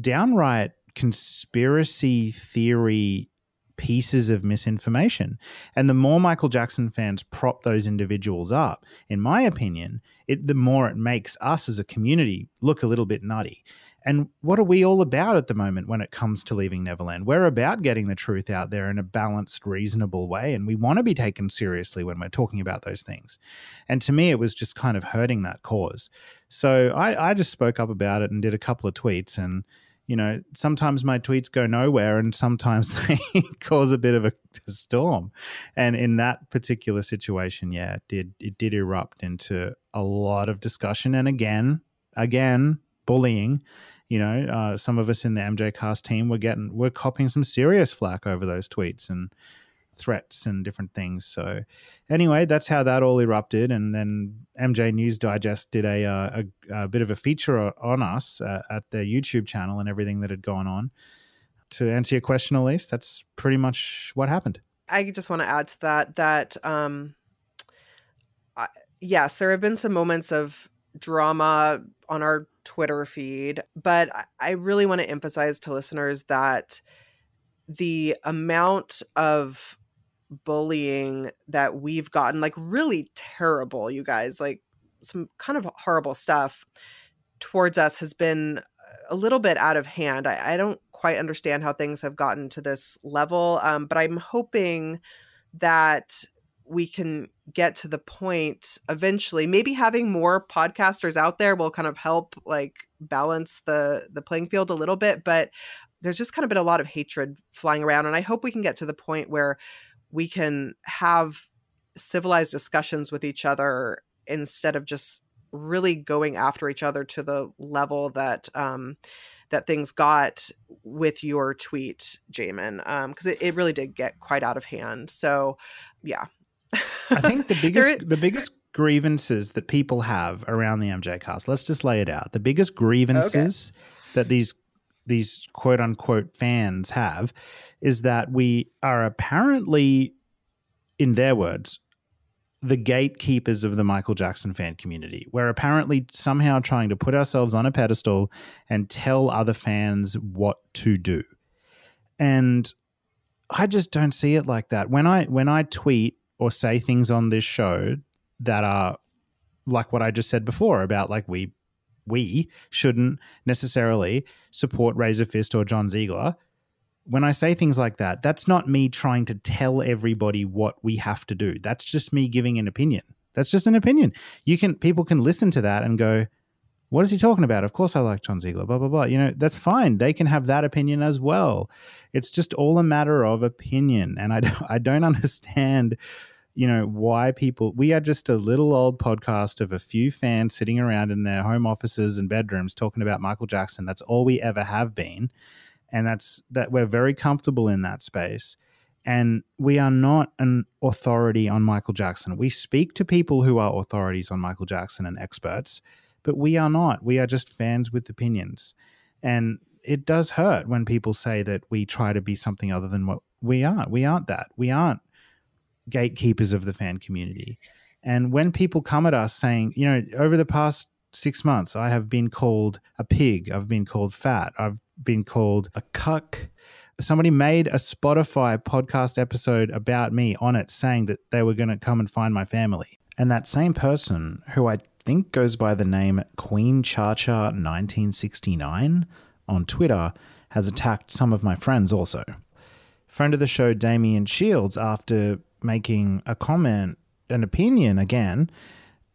downright conspiracy theory pieces of misinformation. And the more Michael Jackson fans prop those individuals up, in my opinion, the more it makes us as a community look a little bit nutty. And what are we all about at the moment when it comes to Leaving Neverland? We're about getting the truth out there in a balanced, reasonable way, and we want to be taken seriously when we're talking about those things. And to me, it was just kind of hurting that cause. So I just spoke up about it and did a couple of tweets, and sometimes my tweets go nowhere and sometimes they cause a bit of a storm. And in that particular situation, it did erupt into a lot of discussion and again, bullying Some of us in the MJCast team we're copying some serious flack over those tweets and threats and different things. So anyway, that's how that all erupted. And then MJ News Digest did a bit of a feature on us at their YouTube channel and everything that had gone on. To answer your question, Elise, that's pretty much what happened. I just want to add to that yes, there have been some moments of drama on our Twitter feed, but I really want to emphasize to listeners that the amount of bullying that we've gotten, like really terrible, you guys, like some kind of horrible stuff towards us, has been a little bit out of hand. I don't quite understand how things have gotten to this level, but I'm hoping that we can get to the point eventually. Maybe having more podcasters out there will kind of help like balance the playing field a little bit, but there's just kind of been a lot of hatred flying around. And I hope we can get to the point where we can have civilized discussions with each other instead of just really going after each other to the level that that things got with your tweet, Jamon, because it really did get quite out of hand. So, yeah. I think the biggest grievances that people have around the MJCast, let's just lay it out. The biggest grievances that these quote unquote fans have is that we are apparently, in their words, the gatekeepers of the Michael Jackson fan community. We're apparently somehow trying to put ourselves on a pedestal and tell other fans what to do. And I just don't see it like that. When I tweet or say things on this show that are like what I just said before about like we shouldn't necessarily support Razor Fist or John Ziegler. When I say things like that, that's not me trying to tell everybody what we have to do. That's just me giving an opinion. That's just an opinion. People can listen to that and go, what is he talking about? Of course I like John Ziegler, blah, blah, blah. That's fine. They can have that opinion as well. It's just all a matter of opinion. And I don't understand, why we are just a little old podcast of a few fans sitting around in their home offices and bedrooms talking about Michael Jackson. That's all we ever have been. And that we're very comfortable in that space. And we are not an authority on Michael Jackson. We speak to people who are authorities on Michael Jackson and experts, but we are not. We are just fans with opinions. And it does hurt when people say that we try to be something other than what we are. We aren't that. We aren't gatekeepers of the fan community. And when people come at us saying, over the past 6 months, I have been called a pig. I've been called fat. I've been called a cuck. Somebody made a Spotify podcast episode about me on it saying that they were going to come and find my family. And that same person, who I think goes by the name Queen Cha-Cha 1969 on Twitter, has attacked some of my friends also. Friend of the show, Damian Shields, after making a comment, an opinion again,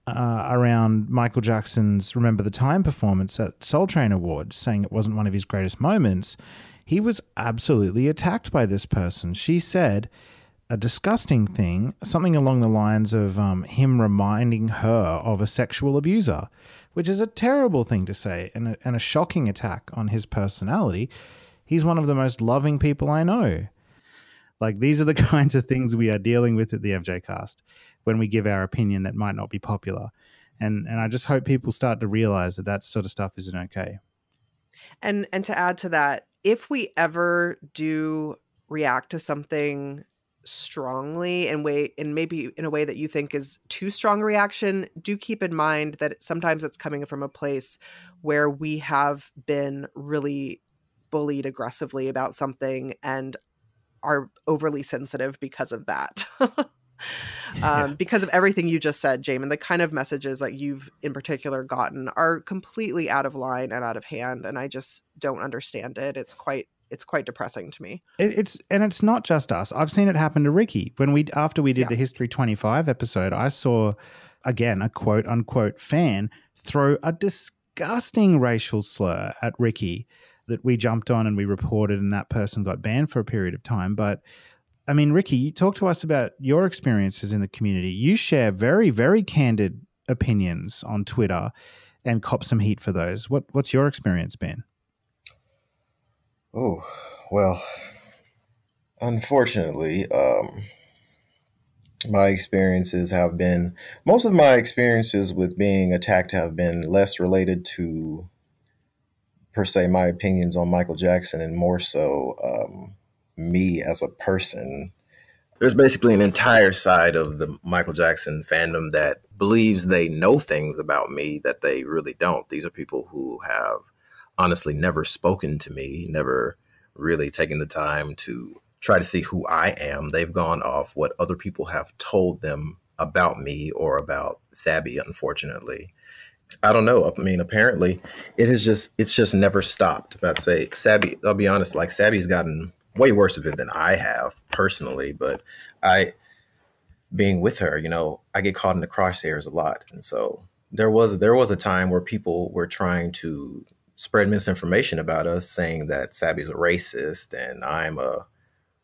around Michael Jackson's Remember the Time performance at Soul Train Awards, saying it wasn't one of his greatest moments, he was absolutely attacked by this person. She said a disgusting thing, something along the lines of him reminding her of a sexual abuser, which is a terrible thing to say and a shocking attack on his personality. He's one of the most loving people I know. Like, these are the kinds of things we are dealing with at the MJCast when we give our opinion that might not be popular. And I just hope people start to realize that sort of stuff isn't okay. And to add to that, if we ever do react to something strongly and maybe in a way that you think is too strong a reaction, do keep in mind that sometimes it's coming from a place where we have been really bullied aggressively about something and are overly sensitive because of that. Because of everything you just said, Jamon, the kind of messages that you've in particular gotten are completely out of line and out of hand. And I just don't understand it. It's quite depressing to me. It's not just us. I've seen it happen to Rickey. After we did the History 25 episode, I saw, again, a quote unquote fan throw a disgusting racial slur at Rickey that we jumped on and we reported, and that person got banned for a period of time. But I mean, Rickey, talk to us about your experiences in the community. You share very, very candid opinions on Twitter and cop some heat for those. What's your experience been? Oh, well, unfortunately, my experiences have been, most of my experiences with being attacked have been less related to, per se, my opinions on Michael Jackson and more so me as a person. There's basically an entire side of the Michael Jackson fandom that believes they know things about me that they really don't. These are people who have honestly never spoken to me, never really taken the time to try to see who I am. They've gone off what other people have told them about me or about Sabby, unfortunately. I don't know. I mean, apparently it's just never stopped. I'd say Sabby, I'll be honest, like Sabby's gotten way worse of it than I have personally, but I, being with her, I get caught in the crosshairs a lot. And so there was a time where people were trying to spread misinformation about us, saying that Sabby's a racist and I'm a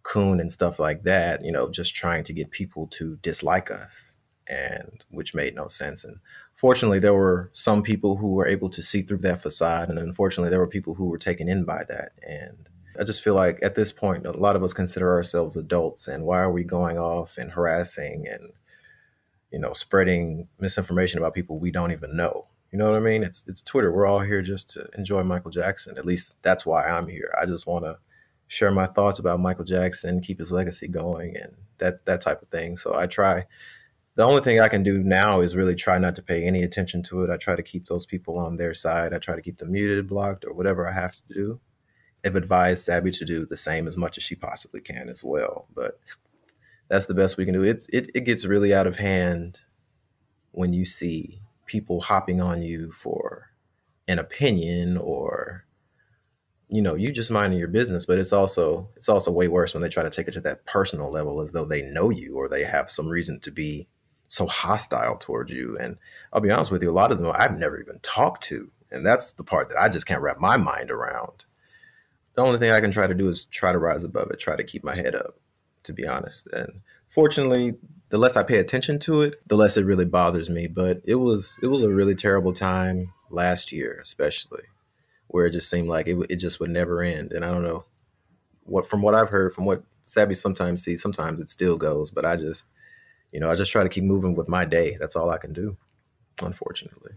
coon and stuff like that, just trying to get people to dislike us, and which made no sense. And fortunately, there were some people who were able to see through that facade. And unfortunately, there were people who were taken in by that. And I just feel like at this point, a lot of us consider ourselves adults. And why are we going off and harassing and, spreading misinformation about people we don't even know? You know what I mean? It's Twitter. We're all here just to enjoy Michael Jackson. At least that's why I'm here. I just want to share my thoughts about Michael Jackson, keep his legacy going, and that type of thing. So I try. The only thing I can do now is really try not to pay any attention to it. I try to keep those people on their side. I try to keep them muted, blocked, or whatever I have to do. I've advised Sabby to do the same as much as she possibly can as well. But that's the best we can do. It gets really out of hand when you see people hopping on you for an opinion, or you just minding your business. But it's also way worse when they try to take it to that personal level, as though they know you or they have some reason to be so hostile towards you. And I'll be honest with you, a lot of them I've never even talked to. And that's the part that I just can't wrap my mind around. The only thing I can try to do is try to rise above it, try to keep my head up, to be honest. And fortunately, the less I pay attention to it, the less it really bothers me. But it was a really terrible time last year, especially, where it just seemed like it just would never end. And I don't know from what I've heard, from what Sabby sometimes sees, sometimes it still goes. But I just try to keep moving with my day. That's all I can do, unfortunately.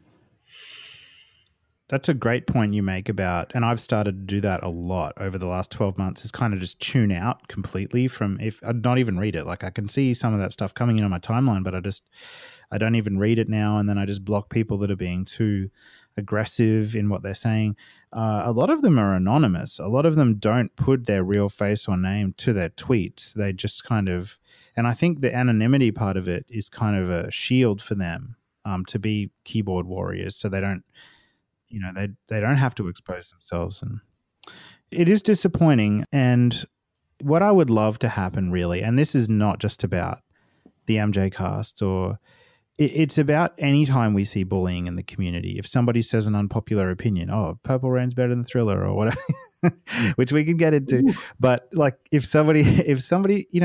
That's a great point you make about, and I've started to do that a lot over the last 12 months, is kind of just tune out completely from, if I'd not even read it. Like, I can see some of that stuff coming in on my timeline, but I don't even read it now. And then I just block people that are being too aggressive in what they're saying. A lot of them are anonymous. A lot of them don't put their real face or name to their tweets. They just kind of, and I think the anonymity part of it is kind of a shield for them to be keyboard warriors, so they don't, they don't have to expose themselves. And it is disappointing. And what I would love to happen, really, and this is not just about the MJCast, or it's about any time we see bullying in the community. If somebody says an unpopular opinion, Purple Rain's better than Thriller or whatever, which we can get into. Ooh. But like, if somebody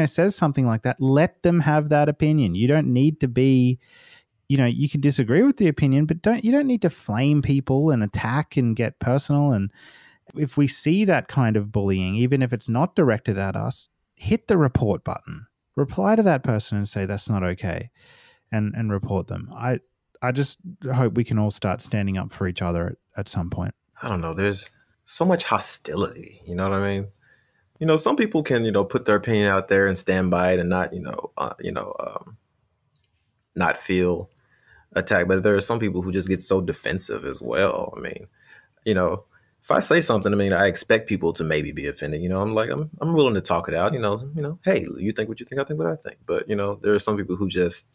says something like that, let them have that opinion. You don't need to be, you can disagree with the opinion, but you don't need to flame people and attack and get personal. And if we see that kind of bullying, even if it's not directed at us, hit the report button. Reply to that person and say that's not okay, and report them. I just hope we can all start standing up for each other at some point. I don't know. There's so much hostility. You know what I mean? Some people can, put their opinion out there and stand by it and not, not feel attacked. But there are some people who just get so defensive as well. I mean, if I say something, I expect people to maybe be offended. I'm like, I'm willing to talk it out. Hey, you think what you think, I think what I think. But there are some people who just,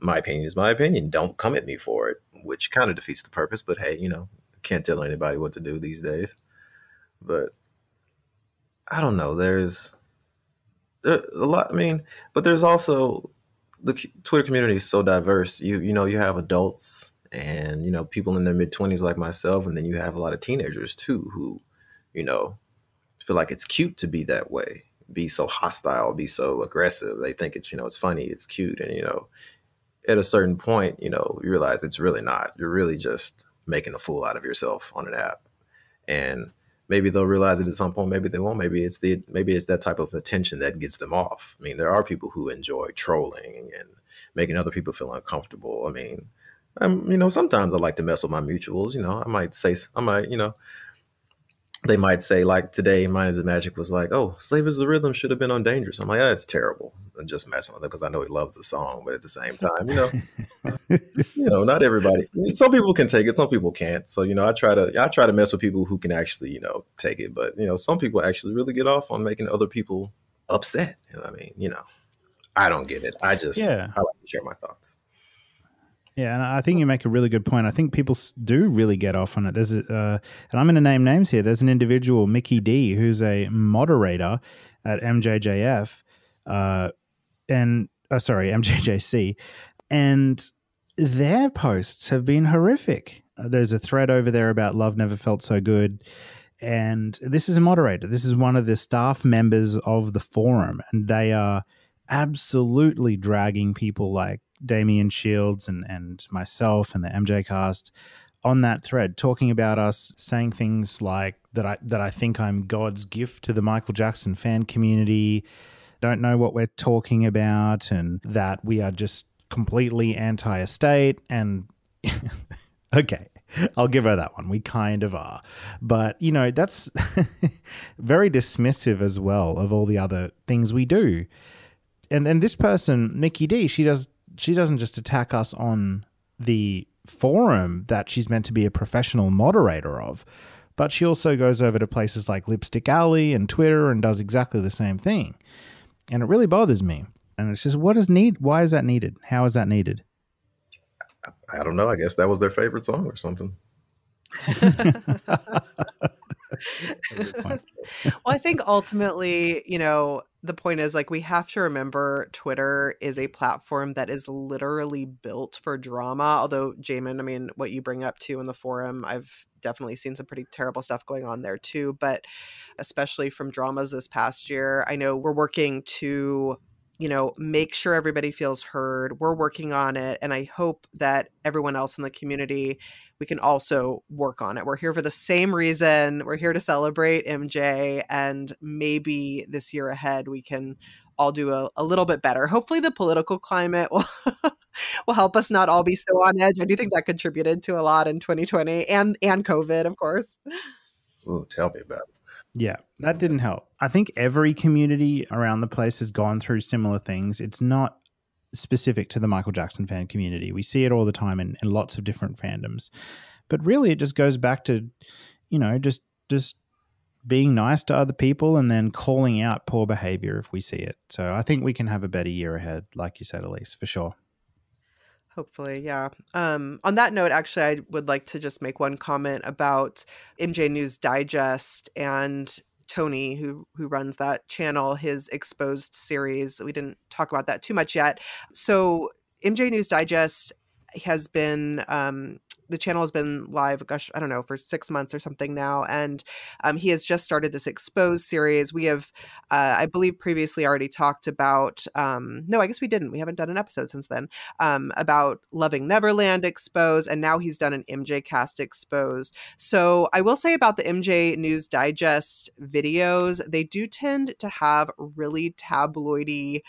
my opinion is my opinion. Don't come at me for it, which kind of defeats the purpose. But hey, can't tell anybody what to do these days. But I don't know. There's a lot. But there's also, the Twitter community is so diverse. You have adults and, people in their mid-20s like myself. And then you have a lot of teenagers too, who, feel like it's cute to be that way, be so hostile, be so aggressive. They think it's, it's funny, it's cute. And, at a certain point, you realize it's really not. You're really just making a fool out of yourself on an app. And maybe they'll realize it at some point. Maybe they won't. Maybe it's that type of attention that gets them off. I mean, there are people who enjoy trolling and making other people feel uncomfortable. I mean, sometimes I like to mess with my mutuals. They might say, like today, Mine is the Magic was like, "Oh, Slave is the Rhythm should have been on Dangerous." I'm like, "That's terrible." And just messing with it because I know he loves the song, but at the same time, not everybody. Some people can take it, some people can't. So I try to mess with people who can actually take it. But some people actually really get off on making other people upset. I don't get it. I like to share my thoughts. Yeah, and I think you make a really good point. I think people do really get off on it. There's and I'm going to name names here. There's an individual, Mickey D, who's a moderator at MJJF, MJJC, and their posts have been horrific. There's a thread over there about Love Never Felt So Good, and this is a moderator. This is one of the staff members of the forum, and they are absolutely dragging people like Damian Shields and myself and the MJCast on that thread, talking about us, saying things like that I think I'm God's gift to the Michael Jackson fan community, don't know what we're talking about, and that we are just completely anti-estate. And okay, I'll give her that one. We kind of are. But, that's very dismissive as well of all the other things we do. And this person, Mickey D, she doesn't just attack us on the forum that she's meant to be a professional moderator of, but she also goes over to places like Lipstick Alley and Twitter and does exactly the same thing. And it really bothers me. And it's just, why is that needed? How is that needed? I don't know. I guess that was their favorite song or something. Well, I think ultimately, the point is, like, we have to remember Twitter is a platform that is literally built for drama. Although, Jamon, what you bring up too in the forum, I've definitely seen some pretty terrible stuff going on there too. But especially from dramas this past year, I know we're working to make sure everybody feels heard. We're working on it. And I hope that everyone else in the community, we can also work on it. We're here for the same reason. We're here to celebrate MJ. And maybe this year ahead, we can all do a little bit better. Hopefully the political climate will help us not all be so on edge. I do think that contributed to a lot in 2020 and COVID, of course. Ooh, tell me about it. Yeah, that didn't help. I think every community around the place has gone through similar things. It's not specific to the Michael Jackson fan community. We see it all the time in lots of different fandoms. But really, it just goes back to, just being nice to other people and then calling out poor behavior if we see it. So I think we can have a better year ahead, like you said, Elise, for sure. Hopefully, yeah. On that note, actually, I would like to just make one comment about MJ News Digest and Tony, who runs that channel, his Exposed series. We didn't talk about that too much yet. So MJ News Digest has been the channel has been live, I don't know, for 6 months or something now. And he has just started this Exposed series. We have, I believe, previously already talked about, no, I guess we didn't. We haven't done an episode since then, about Loving Neverland Exposed. And now he's done an MJCast Exposed. So I will say about the MJ News Digest videos, they do tend to have really tabloidy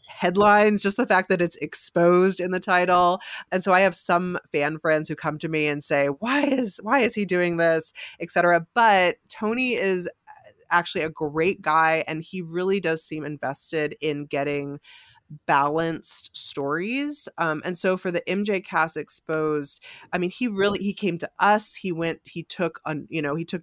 headlines, just the fact that it's exposed in the title. And so I have some fan friends who come to me and say, why is he doing this, etc. But Tony is actually a great guy, and he really does seem invested in getting balanced stories. And so for the MJCast Exposed, he came to us. He took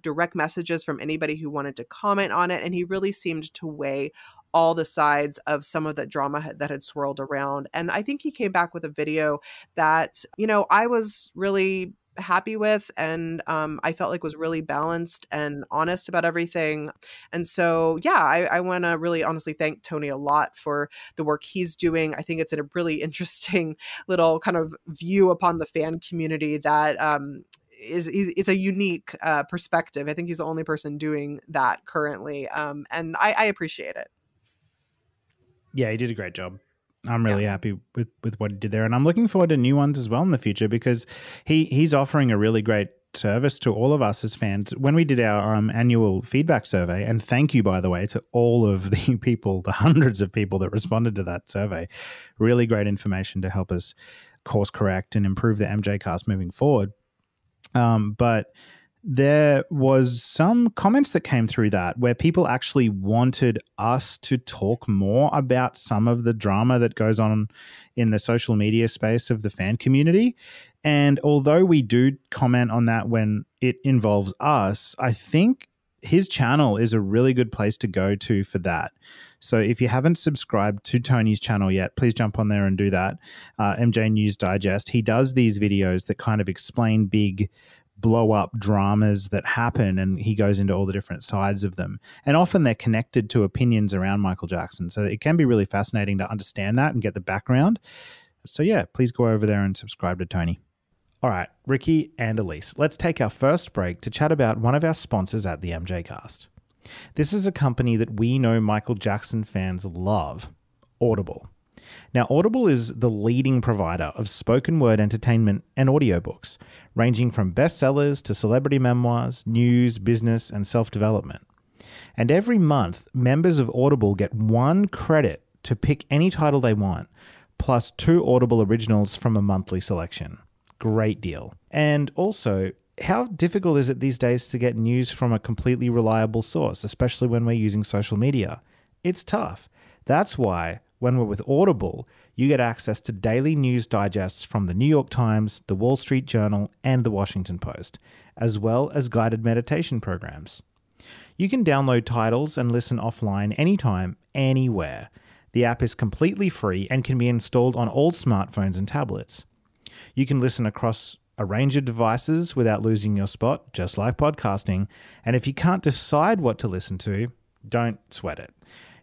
direct messages from anybody who wanted to comment on it, and he really seemed to weigh all the sides of some of the drama that had swirled around. And I think he came back with a video that, I was really happy with, and I felt like was really balanced and honest about everything. And so, yeah, I want to really honestly thank Tony a lot for the work he's doing. I think it's a really interesting little kind of view upon the fan community that it's a unique perspective. I think he's the only person doing that currently. And I appreciate it. Yeah, he did a great job. I'm really happy with what he did there. And I'm looking forward to new ones as well in the future, because he's offering a really great service to all of us as fans when we did our annual feedback survey. And thank you, by the way, to all of the people, the hundreds of people that responded to that survey. Really great information to help us course correct and improve the MJCast moving forward. But there was some comments that came through that where people actually wanted us to talk more about some of the drama that goes on in the social media space of the fan community. And although we do comment on that when it involves us, I think his channel is a really good place to go to for that. So if you haven't subscribed to Tony's channel yet, please jump on there and do that. MJ News Digest. He does these videos that kind of explain big blow up dramas that happen, and he goes into all the different sides of them. And often they're connected to opinions around Michael Jackson. So it can be really fascinating to understand that and get the background. So yeah, please go over there and subscribe to Tony. All right, Rickey and Elise, let's take our first break to chat about one of our sponsors at the MJCast. This is a company that we know Michael Jackson fans love, Audible. Now, Audible is the leading provider of spoken word entertainment and audiobooks, ranging from bestsellers to celebrity memoirs, news, business, and self-development. And every month, members of Audible get 1 credit to pick any title they want, plus 2 Audible originals from a monthly selection. Great deal. And also, how difficult is it these days to get news from a completely reliable source, especially when we're using social media? It's tough. That's why when we're with Audible, you get access to daily news digests from the New York Times, the Wall Street Journal, and the Washington Post, as well as guided meditation programs. You can download titles and listen offline anytime, anywhere. The app is completely free and can be installed on all smartphones and tablets. You can listen across a range of devices without losing your spot, just like podcasting. And if you can't decide what to listen to, don't sweat it.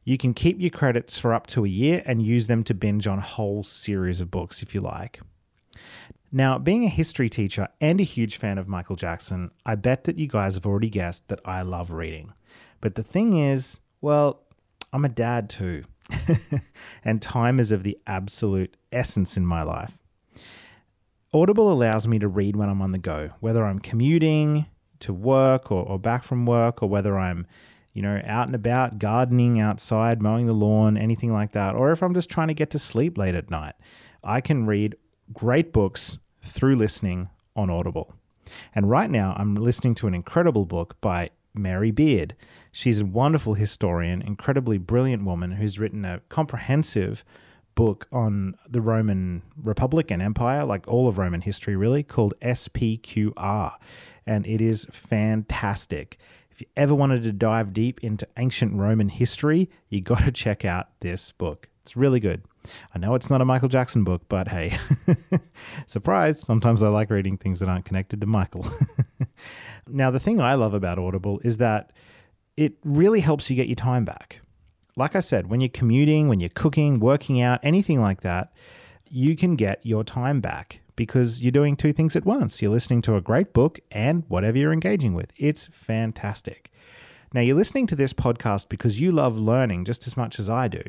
You can keep your credits for up to a year and use them to binge on a whole series of books if you like. Now, being a history teacher and a huge fan of Michael Jackson, I bet that you guys have already guessed that I love reading. But the thing is, well, I'm a dad too. And time is of the absolute essence in my life. Audible allows me to read when I'm on the go, whether I'm commuting to work or back from work, or whether I'm out and about, gardening outside, mowing the lawn, anything like that. Or if I'm just trying to get to sleep late at night, I can read great books through listening on Audible. And right now I'm listening to an incredible book by Mary Beard. She's a wonderful historian, incredibly brilliant woman who's written a comprehensive book on the Roman Republic and Empire, like all of Roman history really, called SPQR. And it is fantastic. If you ever wanted to dive deep into ancient Roman history, you got to check out this book. It's really good. I know it's not a Michael Jackson book, but hey, surprise, sometimes I like reading things that aren't connected to Michael. Now, the thing I love about Audible is that it really helps you get your time back. Like I said, when you're commuting, when you're cooking, working out, anything like that, you can get your time back because you're doing 2 things at once. You're listening to a great book and whatever you're engaging with. It's fantastic. Now, you're listening to this podcast because you love learning just as much as I do,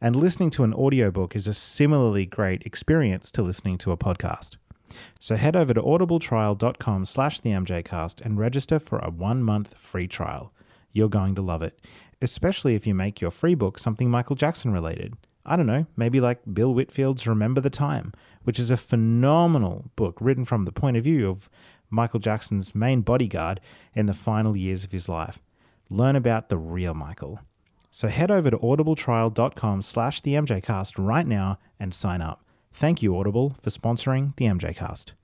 and listening to an audiobook is a similarly great experience to listening to a podcast. So head over to audibletrial.com/themjcast and register for a 1-month free trial. You're going to love it, especially if you make your free book something Michael Jackson related. I don't know, maybe like Bill Whitfield's Remember the Time, which is a phenomenal book written from the point of view of Michael Jackson's main bodyguard in the final years of his life. Learn about the real Michael. So head over to audibletrial.com/themjcast right now and sign up. Thank you, Audible, for sponsoring the MJCast.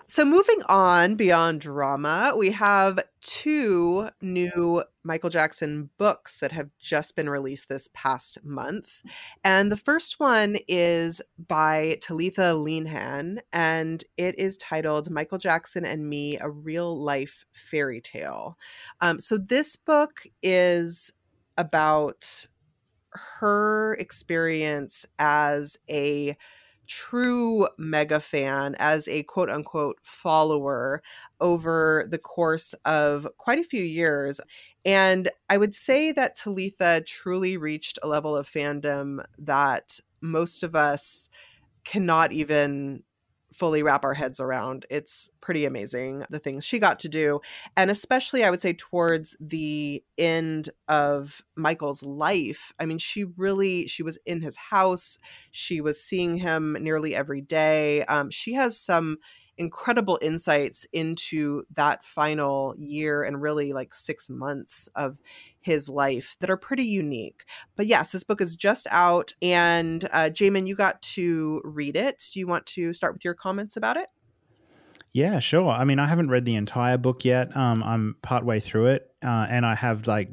So moving on beyond drama, we have 2 new Michael Jackson books that have just been released this past month. And the first one is by Talitha Leanhan, and it is titled Michael Jackson and Me, A Real Life Fairy Tale. So this book is about her experience as a true mega fan, as a quote unquote follower over the course of quite a few years. And I would say that Talitha truly reached a level of fandom that most of us cannot even fully wrap our heads around. It's pretty amazing, the things she got to do. And especially, I would say, towards the end of Michael's life. I mean, she was in his house. She was seeing him nearly every day. She has some incredible insights into that final year and really like 6 months of his life that are pretty unique. But yes, this book is just out, and Jamon, you got to read it. Do you want to start with your comments about it? Yeah, sure. I mean, I haven't read the entire book yet. I'm partway through it, and I have like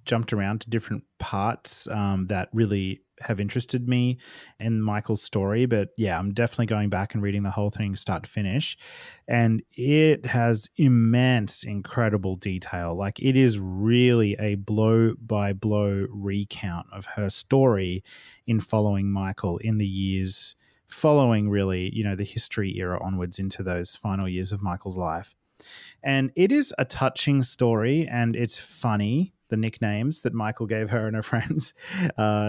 jumped around to different parts that really have interested me in Michael's story. But yeah, I'm definitely going back and reading the whole thing start to finish. And it has immense, incredible detail. Like, it is really a blow by blow recount of her story in following Michael in the years following, really, the history era onwards into those final years of Michael's life. And it is a touching story, and it's funny, the nicknames that Michael gave her and her friends,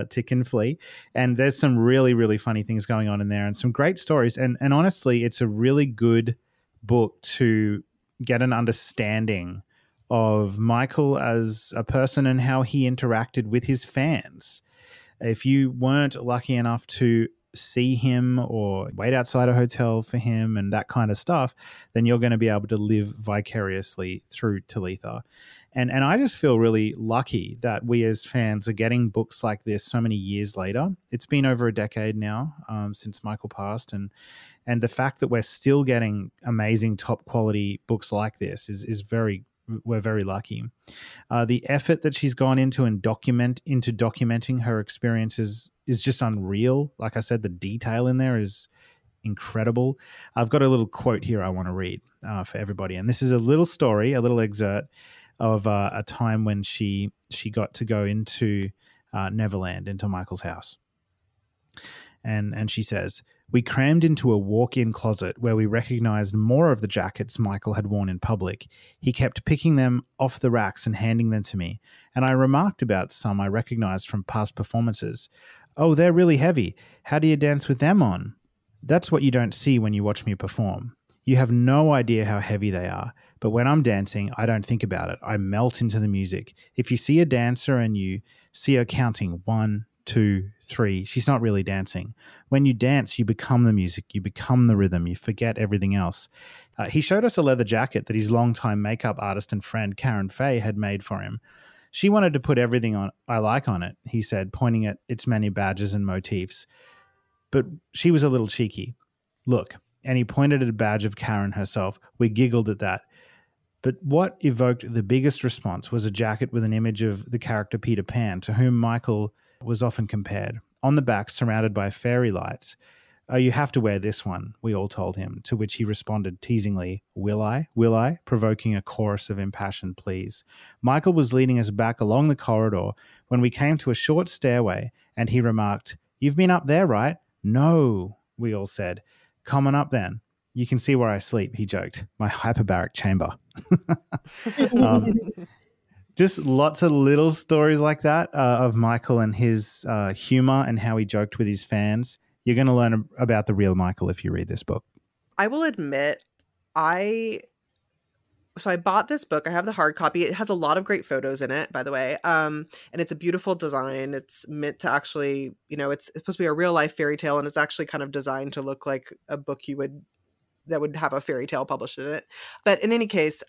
Tick and Flea. And there's some really, really funny things going on in there and some great stories. And honestly, it's a really good book to get an understanding of Michael as a person and how he interacted with his fans. If you weren't lucky enough to see him or wait outside a hotel for him and that kind of stuff, then you're going to be able to live vicariously through Talitha. And I just feel really lucky that we as fans are getting books like this so many years later. It's been over a decade now since Michael passed, and the fact that we're still getting amazing top quality books like this we're very lucky. The effort that she's gone into documenting her experiences is just unreal. Like I said, the detail in there is incredible. I've got a little quote here I want to read for everybody. And this is a little story, a little excerpt of a time when she got to go into Neverland, into Michael's house. And she says, "We crammed into a walk-in closet where we recognized more of the jackets Michael had worn in public. He kept picking them off the racks and handing them to me, and I remarked about some I recognized from past performances. 'Oh, they're really heavy. How do you dance with them on?' That's what you don't see when you watch me perform. You have no idea how heavy they are, but when I'm dancing, I don't think about it. I melt into the music. If you see a dancer and you see her counting 1, 2, 3, she's not really dancing. When you dance, you become the music, you become the rhythm, you forget everything else." He showed us a leather jacket that his longtime makeup artist and friend Karen Fay had made for him. "She wanted to put everything I like on it," he said, pointing at its many badges and motifs. "But she was a little cheeky. Look," and he pointed at a badge of Karen herself. We giggled at that. But what evoked the biggest response was a jacket with an image of the character Peter Pan, to whom Michael was often compared. On the back, surrounded by fairy lights. "Oh, you have to wear this one," we all told him, to which he responded teasingly, "Will I? Will I?" provoking a chorus of impassioned pleas. Michael was leading us back along the corridor when we came to a short stairway, and he remarked, "You've been up there, right?" "No," we all said. "Come on up then. You can see where I sleep," he joked. "My hyperbaric chamber." Just lots of little stories like that of Michael and his humor and how he joked with his fans. You're going to learn about the real Michael if you read this book. I will admit, I bought this book. I have the hard copy. It has a lot of great photos in it, by the way. And it's a beautiful design. It's meant to actually, it's supposed to be a real life fairy tale, and it's actually kind of designed to look like a book that would have a fairy tale published in it. But in any case,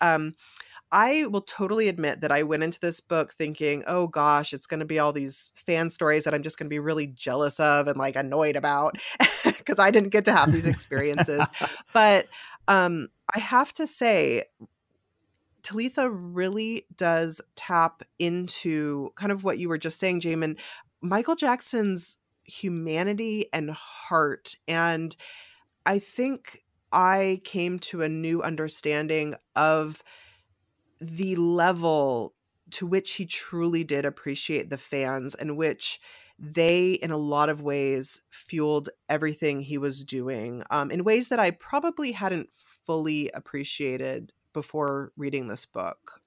I will totally admit that I went into this book thinking, oh gosh, it's going to be all these fan stories that I'm just going to be really jealous of and like annoyed about because I didn't get to have these experiences. But I have to say, Talitha really does tap into kind of what you were just saying, Jamon, Michael Jackson's humanity and heart. And I think I came to a new understanding of the level to which he truly did appreciate the fans, and which they, in a lot of ways, fueled everything he was doing in ways that I probably hadn't fully appreciated before reading this book.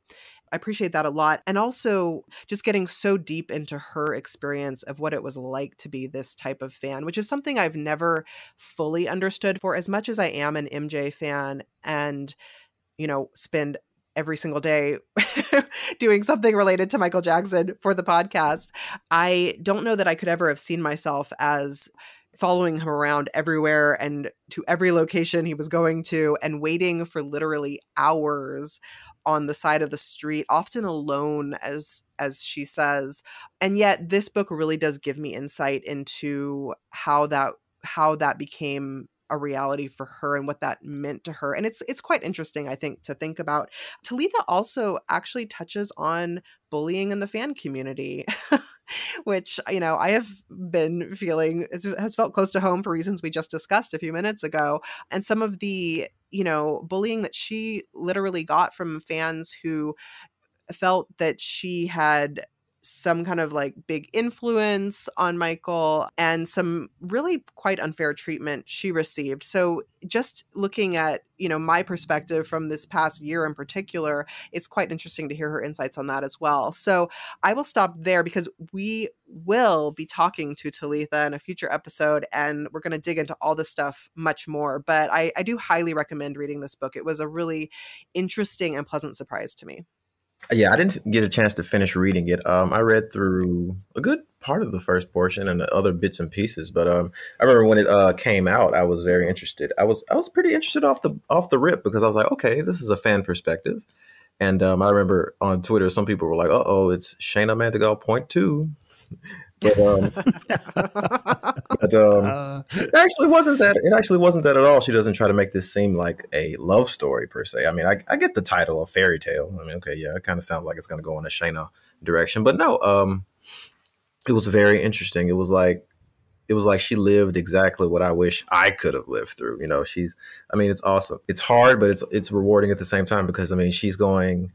I appreciate that a lot. And also just getting so deep into her experience of what it was like to be this type of fan, which is something I've never fully understood. For as much as I am an MJ fan and, spend every single day doing something related to Michael Jackson for the podcast, I don't know that I could ever have seen myself as following him around everywhere and to every location he was going to and waiting for literally hours on the side of the street, often alone, as she says. And yet this book really does give me insight into how that became a reality for her and what that meant to her. And it's quite interesting, I think, to think about. Talitha also actually touches on bullying in the fan community, which, I have been feeling has felt close to home for reasons we just discussed a few minutes ago. And some of the, bullying that she literally got from fans who felt that she had some kind of like big influence on Michael and some really quite unfair treatment she received. So just looking at, my perspective from this past year in particular, it's quite interesting to hear her insights on that as well. So I will stop there because we will be talking to Talitha in a future episode and we're going to dig into all this stuff much more. But I do highly recommend reading this book. It was a really interesting and pleasant surprise to me. Yeah, I didn't get a chance to finish reading it. I read through a good part of the first portion and the other bits and pieces. But I remember when it came out, I was very interested. I was pretty interested off the rip because I was like, okay, this is a fan perspective. And I remember on Twitter, some people were like, it's Shayna Madrigal .2. But it actually wasn't that. It actually wasn't that at all. She doesn't try to make this seem like a love story per se. I mean, I get the title of fairy tale. I mean, okay, yeah, it kind of sounds like it's going to go in a Shayna direction, but no. It was very interesting. It was like she lived exactly what I wish I could have lived through. It's awesome. It's hard, but it's rewarding at the same time because she's going,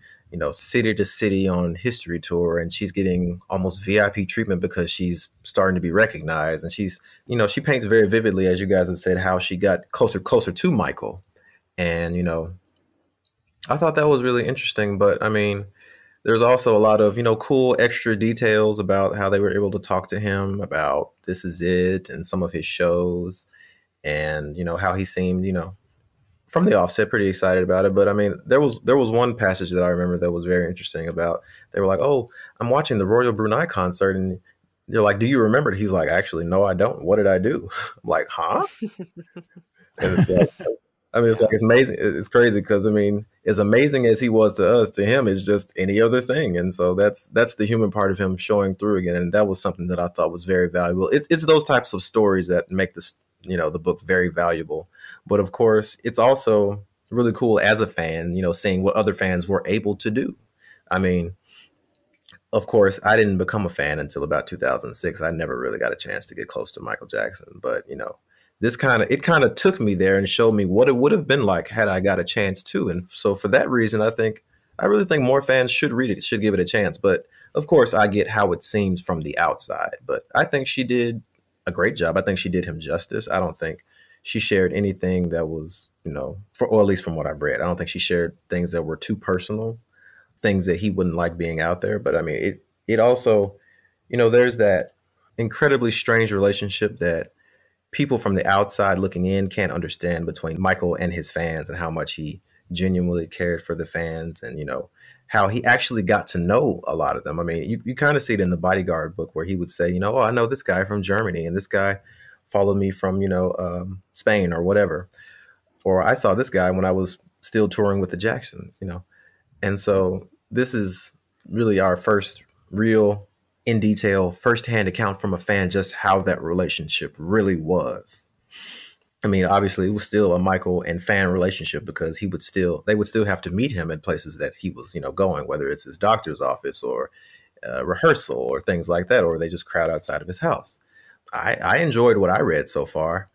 city to city on history tour, and she's getting almost VIP treatment because she's starting to be recognized. And she's, she paints very vividly, as you guys have said, how she got closer to Michael. And, I thought that was really interesting. But there's also a lot of, cool extra details about how they were able to talk to him about This Is It and some of his shows and, how he seemed, from the offset, pretty excited about it. But there was one passage that I remember that was very interesting about, they were like, oh, I'm watching the Royal Brunei concert. And they're like, do you remember it? He's like, actually, no, I don't. What did I do? I'm like, huh? And it's like, it's amazing. It's crazy because, as amazing as he was to us, to him, it's just any other thing. And so that's the human part of him showing through again. And that was something that I thought was very valuable. It's those types of stories that make this, the book very valuable. But of course, it's also really cool as a fan, seeing what other fans were able to do. Of course, I didn't become a fan until about 2006. I never really got a chance to get close to Michael Jackson. But, it kind of took me there and showed me what it would have been like had I got a chance to. And so for that reason, I really think more fans should read it, should give it a chance. But of course, I get how it seems from the outside. But I think she did a great job. I think she did him justice. I don't think she shared anything that was, or at least from what I've read, I don't think she shared things that were too personal, things that he wouldn't like being out there. But it also, there's that incredibly strange relationship that people from the outside looking in can't understand between Michael and his fans and how much he genuinely cared for the fans and, how he actually got to know a lot of them. You kind of see it in the Bodyguard book where he would say, oh, I know this guy from Germany and this guy followed me from, Spain or whatever. Or I saw this guy when I was still touring with the Jacksons, And so this is really our first real in detail, firsthand account from a fan, just how that relationship really was. Obviously it was still a Michael and fan relationship because they would still have to meet him at places that he was, going, whether it's his doctor's office or rehearsal or things like that, or they just crowd outside of his house. I enjoyed what I read so far.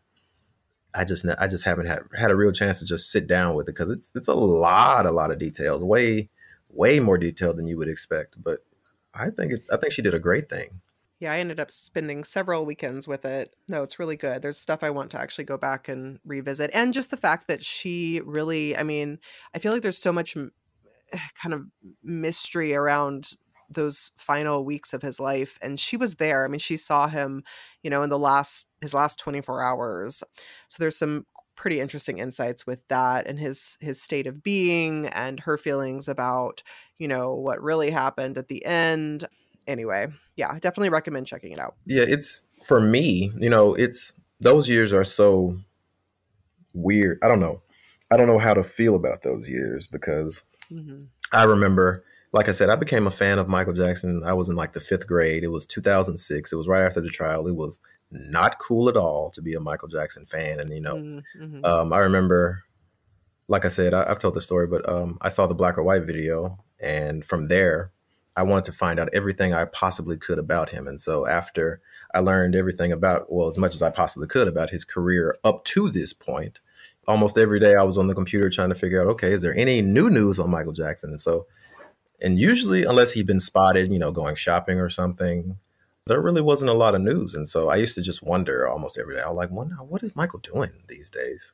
I just haven't had a real chance to just sit down with it because it's a lot of details, way more detailed than you would expect. But I think she did a great thing. Yeah, I ended up spending several weekends with it. No, it's really good. There's stuff I want to actually go back and revisit. And just the fact that she really, I feel like there's so much kind of mystery around those final weeks of his life. And she was there. I mean, she saw him, in his last 24 hours. So there's some pretty interesting insights with that and his state of being and her feelings about, what really happened at the end. Anyway, yeah, definitely recommend checking it out. Yeah, it's for me, it's those years are so weird. I don't know how to feel about those years because I remember, like I said, I became a fan of Michael Jackson. I was in like the 5th grade. It was 2006. It was right after the trial. It was not cool at all to be a Michael Jackson fan. And, I remember, like I said, I've told the story, but I saw the black or white video. And from there, I wanted to find out everything I possibly could about him. And so after I learned everything as much as I possibly could about his career up to this point, almost every day I was on the computer trying to figure out, okay, is there any new news on Michael Jackson? And usually, unless he'd been spotted, going shopping or something, there really wasn't a lot of news. And so I used to just wonder almost every day. I was like, what is Michael doing these days?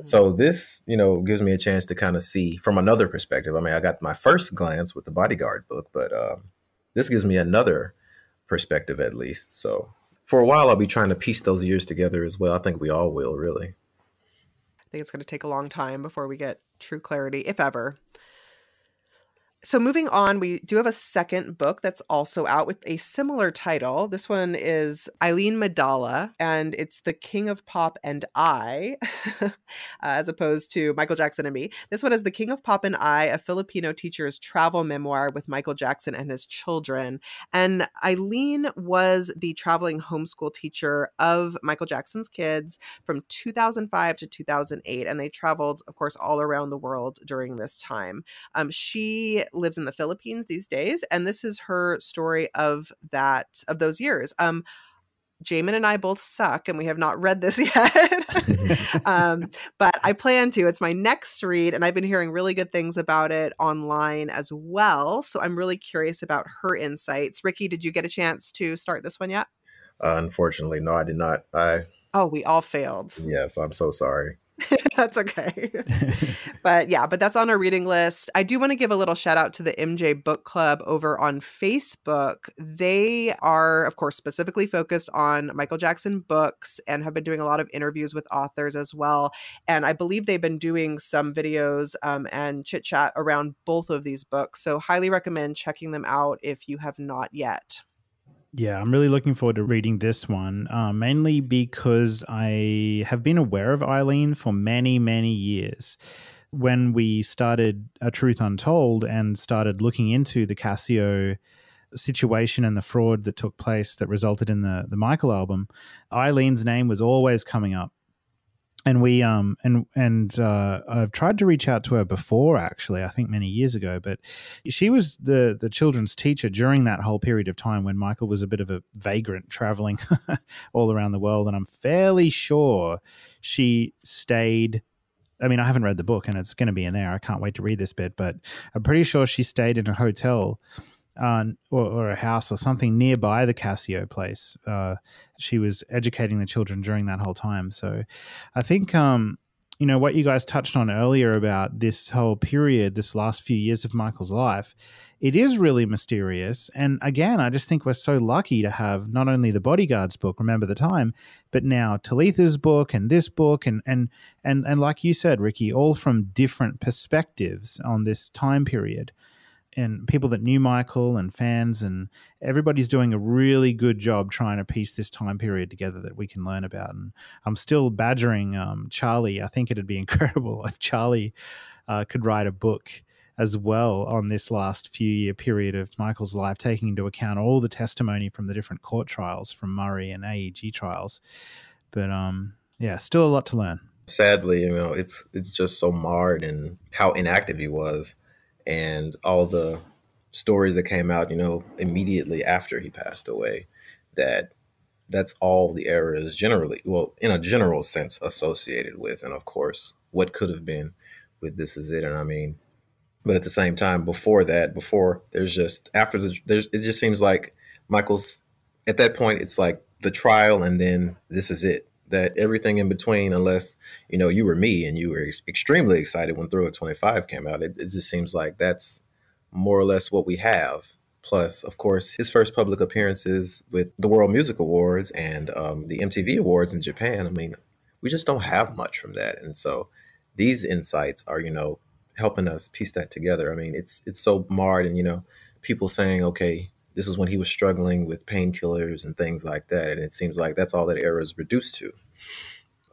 So this, gives me a chance to kind of see from another perspective. I mean, I got my first glance with the Bodyguard book, but this gives me another perspective at least. So for a while, I'll be trying to piece those years together as well. I think we all will, really. I think it's going to take a long time before we get true clarity, if ever. So moving on, we do have a second book that's also out with a similar title. This one is Eileen Medalla, and it's The King of Pop and I, as opposed to Michael Jackson and Me. This one is The King of Pop and I, a Filipino teacher's travel memoir with Michael Jackson and his children. And Eileen was the traveling homeschool teacher of Michael Jackson's kids from 2005 to 2008, and they traveled, of course, all around the world during this time. She lives in the Philippines these days, and this is her story of those years. Jamon and I both suck, and we have not read this yet, but I plan to. It's my next read, and I've been hearing really good things about it online as well. So I'm really curious about her insights. Rickey, did you get a chance to start this one yet? Unfortunately, no, I did not. Oh, we all failed. Yes, I'm so sorry. That's okay. But that's on our reading list. I do want to give a little shout out to the MJ Book Club over on Facebook. They are, of course, specifically focused on Michael Jackson books and have been doing a lot of interviews with authors as well. And I believe they've been doing some videos and chit chat around both of these books. So highly recommend checking them out if you have not yet. Yeah, I'm really looking forward to reading this one, mainly because I have been aware of Eileen for many, many years. When we started A Truth Untold and started looking into the Cascio situation and the fraud that took place that resulted in the Michael album, Eileen's name was always coming up. And we I've tried to reach out to her before, actually, I think many years ago, but she was the children's teacher during that whole period of time when Michael was a bit of a vagrant traveling all around the world. And I'm fairly sure she stayed. I mean, I haven't read the book and it's going to be in there. I can't wait to read this bit, but I'm pretty sure she stayed in a hotel or a house or something nearby the Cascio place. She was educating the children during that whole time. So I think, what you guys touched on earlier about this whole period, this last few years of Michael's life, it is really mysterious. And again, I just think we're so lucky to have not only the Bodyguards book, Remember the Time, but now Talitha's book and this book and like you said, Rickey, all from different perspectives on this time period. And people that knew Michael and fans, and everybody's doing a really good job trying to piece this time period together that we can learn about. And I'm still badgering Charlie. I think it'd be incredible if Charlie could write a book as well on this last few year period of Michael's life, taking into account all the testimony from the different court trials from Murray and AEG trials. But still a lot to learn. Sadly, it's just so marred in how inactive he was. And all the stories that came out, immediately after he passed away, that's all the era is generally, well, in a general sense, associated with. And of course, what could have been with This Is It. And but at the same time, it just seems like Michael's, at that point, it's like the trial and then This Is It. that everything in between, unless, you were me and you were extremely excited when Throw at 25 came out, it just seems like that's more or less what we have. Plus, of course, his first public appearances with the World Music Awards and the MTV Awards in Japan. I mean, we just don't have much from that. And so these insights are, helping us piece that together. I mean, it's so marred and, people saying, okay, this is when he was struggling with painkillers and things like that. And it seems like that's all that era is reduced to.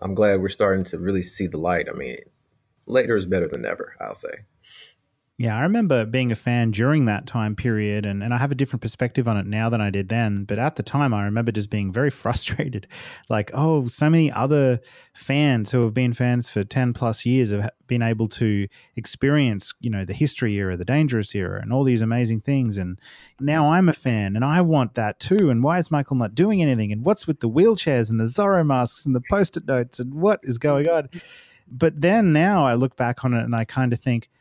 I'm glad we're starting to really see the light. I mean, later is better than never, I'll say. Yeah, I remember being a fan during that time period, and I have a different perspective on it now than I did then. But at the time, I remember just being very frustrated. Like, oh, so many other fans who have been fans for 10 plus years have been able to experience, the history era, the dangerous era, and all these amazing things. And now I'm a fan, and I want that too. And why is Michael not doing anything? And what's with the wheelchairs and the Zorro masks and the Post-it notes? And what is going on? But then now I look back on it and I kind of think,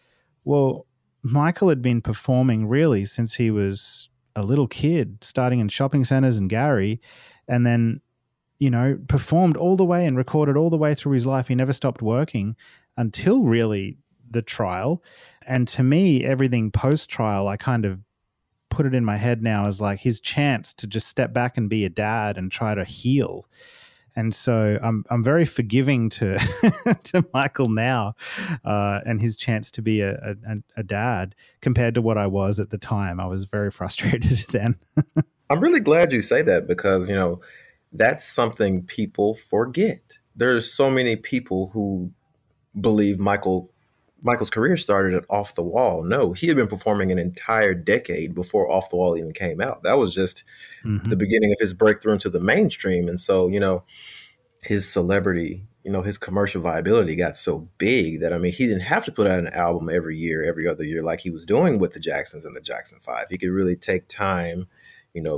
well, Michael had been performing really since he was a little kid, starting in shopping centers in Gary, and then, performed all the way and recorded all the way through his life. He never stopped working until really the trial. And to me, everything post-trial, I kind of put it in my head now as like his chance to just step back and be a dad and try to heal. And so I'm very forgiving to to Michael now and his chance to be a dad compared to what I was at the time. I was very frustrated then. I'm really glad you say that because, that's something people forget. There's so many people who believe Michael's career started at Off the Wall. No, he had been performing an entire decade before Off the Wall even came out. That was just the beginning of his breakthrough into the mainstream. And so, his celebrity, his commercial viability got so big that, he didn't have to put out an album every year, every other year, like he was doing with the Jacksons and the Jackson 5. He could really take time,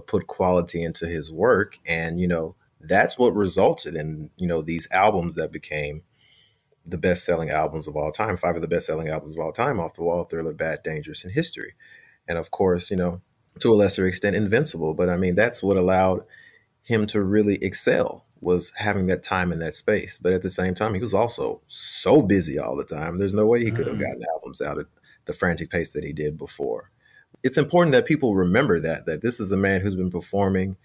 put quality into his work. And, that's what resulted in, these albums that became the best-selling albums of all time, 5 of the best-selling albums of all time: Off the Wall, Thriller, Bad, Dangerous, and History. And of course, to a lesser extent, Invincible. But that's what allowed him to really excel, was having that time in that space. But at the same time, he was also so busy all the time. There's no way he could have gotten albums out at the frantic pace that he did before. It's important that people remember that this is a man who's been performing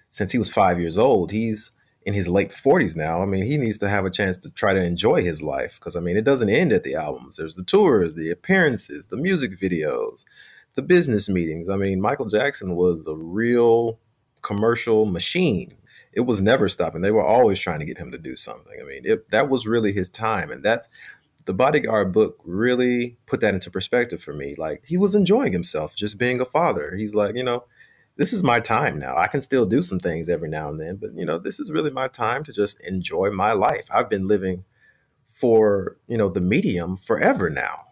since he was 5 years old. He's in his late 40s now. He needs to have a chance to try to enjoy his life because, it doesn't end at the albums. There's the tours, the appearances, the music videos, the business meetings. Michael Jackson was a real commercial machine. It was never stopping. They were always trying to get him to do something. That was really his time. And that's the Bodyguard book really put that into perspective for me. Like, he was enjoying himself just being a father. He's like, this is my time now. I can still do some things every now and then, but, this is really my time to just enjoy my life. I've been living for, the medium forever now.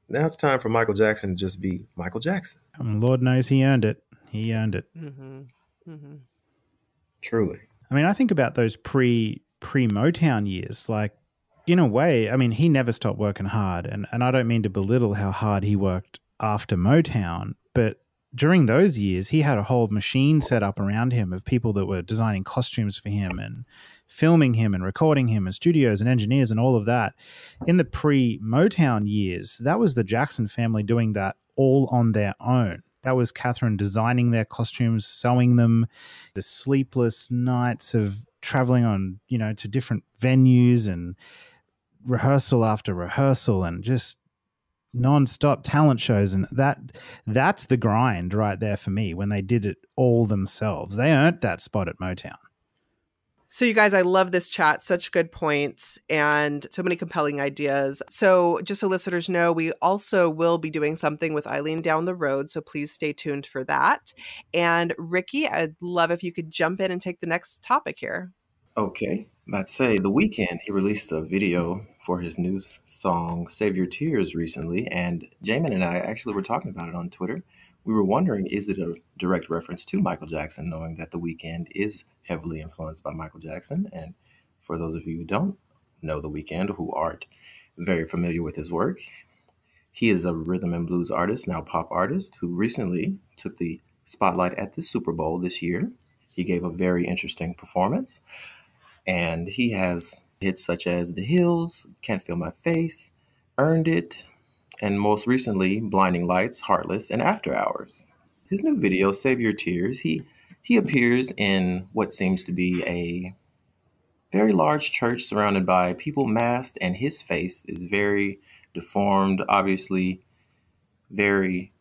Now it's time for Michael Jackson to just be Michael Jackson. And Lord knows he earned it. He earned it. Mm-hmm. Mm-hmm. Truly. I think about those pre-Motown years. Like, in a way, he never stopped working hard. And I don't mean to belittle how hard he worked after Motown, but during those years, he had a whole machine set up around him of people that were designing costumes for him and filming him and recording him, and studios and engineers and all of that. In the pre-Motown years, that was the Jackson family doing that all on their own. That was Catherine designing their costumes, sewing them, the sleepless nights of traveling on, to different venues and rehearsal after rehearsal and just non-stop talent shows. And that's the grind right there for me when they did it all themselves. They earned that spot at Motown. So you guys, I love this chat. Such good points and so many compelling ideas. So just so listeners know, we also will be doing something with Eileen down the road. So please stay tuned for that. And Rickey, I'd love if you could jump in and take the next topic here. Okay. Let's say The Weeknd, he released a video for his new song, Save Your Tears, recently. And Jamon and I actually were talking about it on Twitter. We were wondering, is it a direct reference to Michael Jackson, knowing that The Weeknd is heavily influenced by Michael Jackson? And for those of you who don't know The Weeknd, who aren't very familiar with his work, he is a rhythm and blues artist, now pop artist, who recently took the spotlight at the Super Bowl this year. He gave a very interesting performance. And he has hits such as The Hills, Can't Feel My Face, Earned It, and most recently, Blinding Lights, Heartless, and After Hours. His new video, Save Your Tears, he appears in what seems to be a very large church surrounded by people masked, and his face is very deformed, obviously very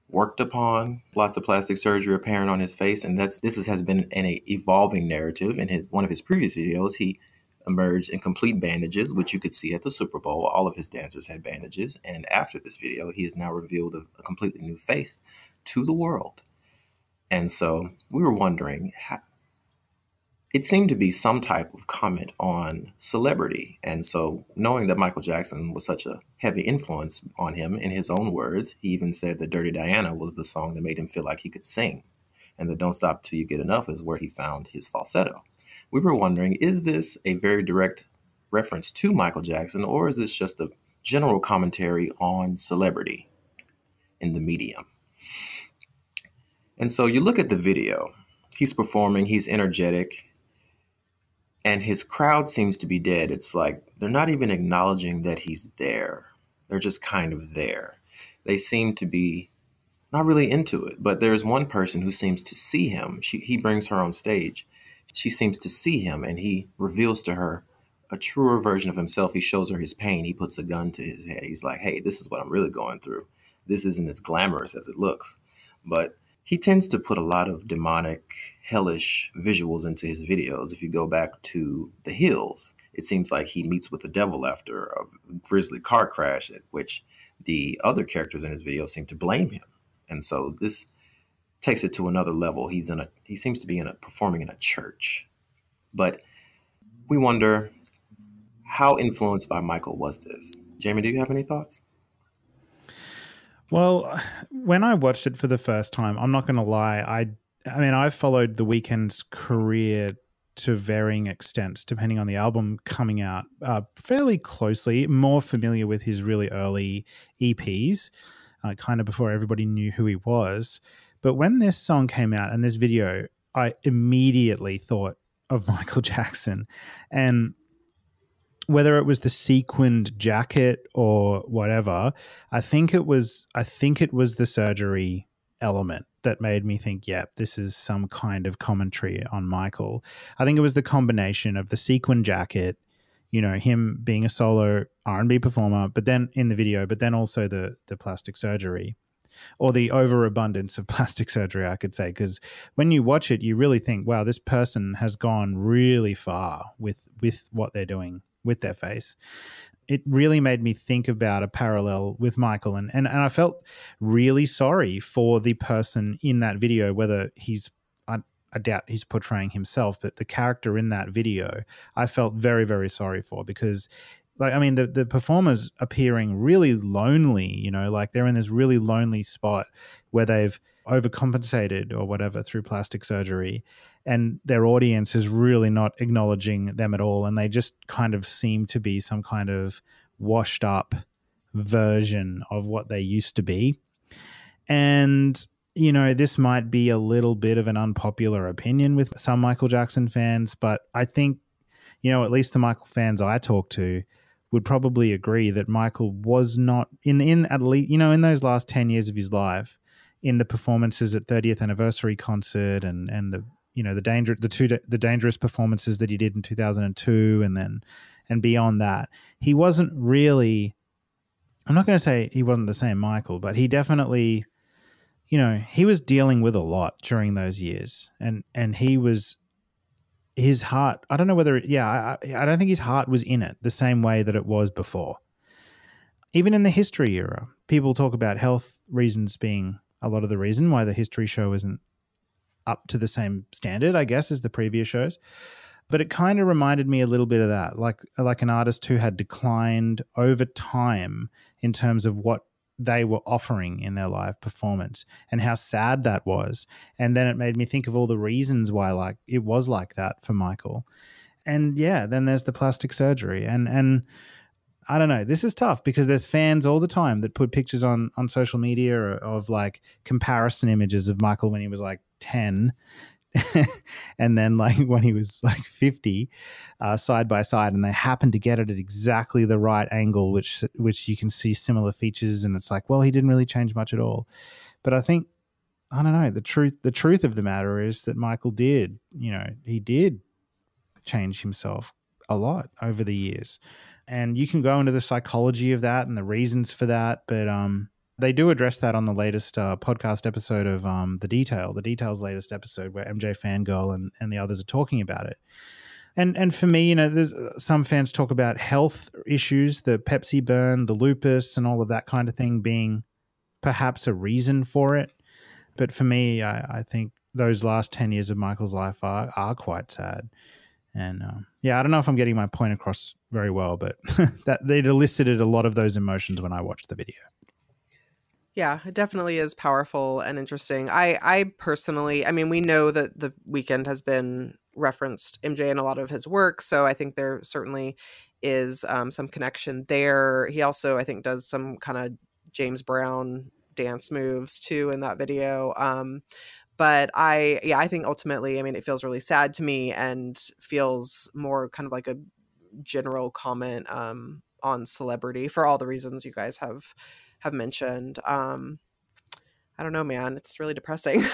worked upon. Lots of plastic surgery apparent on his face, and this has been an evolving narrative. In one of his previous videos, he emerged in complete bandages, which you could see at the Super Bowl. All of his dancers had bandages, and after this video, he has now revealed a completely new face to the world. And so we were wondering, it seemed to be some type of comment on celebrity. And so knowing that Michael Jackson was such a heavy influence on him, in his own words, he even said that Dirty Diana was the song that made him feel like he could sing. And the Don't Stop Till You Get Enough is where he found his falsetto. We were wondering, is this a very direct reference to Michael Jackson, or is this just a general commentary on celebrity in the medium? And so you look at the video, he's performing, he's energetic, and his crowd seems to be dead. It's like they're not even acknowledging that he's there. They're just kind of there. They seem to be not really into it, but there's one person who seems to see him. He brings her on stage. She seems to see him, and he reveals to her a truer version of himself. He shows her his pain. He puts a gun to his head. He's like, hey, this is what I'm really going through. This isn't as glamorous as it looks. But he tends to put a lot of demonic, hellish visuals into his videos. If you go back to The Hills, it seems like he meets with the devil after a grisly car crash, at which the other characters in his videos seem to blame him. And so this takes it to another level. He seems to be performing in a church. But we wonder, how influenced by Michael was this? Jamie, do you have any thoughts? Well, when I watched it for the first time, I'm not going to lie, I mean, I've followed The Weeknd's career to varying extents, depending on the album coming out, fairly closely, more familiar with his really early EPs, kind of before everybody knew who he was. But when this song came out and this video, I immediately thought of Michael Jackson. And whether it was the sequined jacket or whatever, I think it was the surgery element that made me think, yeah, this is some kind of commentary on Michael. I think it was the combination of the sequin jacket, you know, him being a solo R&B performer, but then in the video, but then also the plastic surgery, or the overabundance of plastic surgery, I could say, because when you watch it, you really think, wow, this person has gone really far with what they're doing with their face. It really made me think about a parallel with Michael. And I felt really sorry for the person in that video, whether I doubt he's portraying himself, but the character in that video, I felt very, very sorry for, because the performers appearing really lonely, you know, like they're in this really lonely spot where they've overcompensated or whatever through plastic surgery, and their audience is really not acknowledging them at all, and they just kind of seem to be some kind of washed up version of what they used to be. And, you know, this might be a little bit of an unpopular opinion with some Michael Jackson fans, but I think, you know, at least the Michael fans I talk to would probably agree that Michael was not in at least, you know, in those last 10 years of his life, in the performances at 30th anniversary concert and the, you know, the dangerous performances that he did in 2002 and beyond that, he wasn't really, I'm not going to say he wasn't the same Michael, but he definitely, you know, he was dealing with a lot during those years, and his heart, I don't know whether, I don't think his heart was in it the same way that it was before. Even in the history era, people talk about health reasons being a lot of the reason why the history show isn't up to the same standard, I guess, as the previous shows. But it kind of reminded me a little bit of that, like an artist who had declined over time in terms of what they were offering in their live performance and how sad that was. And then it made me think of all the reasons why it was like that for Michael. And yeah, then there's the plastic surgery. And I don't know, this is tough because there's fans all the time that put pictures on social media of like comparison images of Michael when he was like 10 and then like when he was like 50, side by side, and they happened to get it at exactly the right angle, which you can see similar features, and it's like, well, he didn't really change much at all. But I think, I don't know, the truth of the matter is that Michael did, he did change himself a lot over the years. And you can go into the psychology of that and the reasons for that, but they do address that on the latest podcast episode of The Detail's latest episode, where MJ Fangirl and the others are talking about it. And for me, there's some fans talk about health issues, the Pepsi burn, the lupus, and all of that kind of thing being perhaps a reason for it. But for me, I think those last 10 years of Michael's life are quite sad. And I don't know if I'm getting my point across very well, but that it elicited a lot of those emotions when I watched the video. Yeah, it definitely is powerful and interesting. I personally, I mean, we know that The Weeknd has been referenced MJ in a lot of his work, so I think there certainly is some connection there. He also, I think, does some kind of James Brown dance moves too in that video. But I think ultimately, I mean, it feels really sad to me and feels more kind of like a general comment on celebrity for all the reasons you guys have mentioned. I don't know, man. It's really depressing.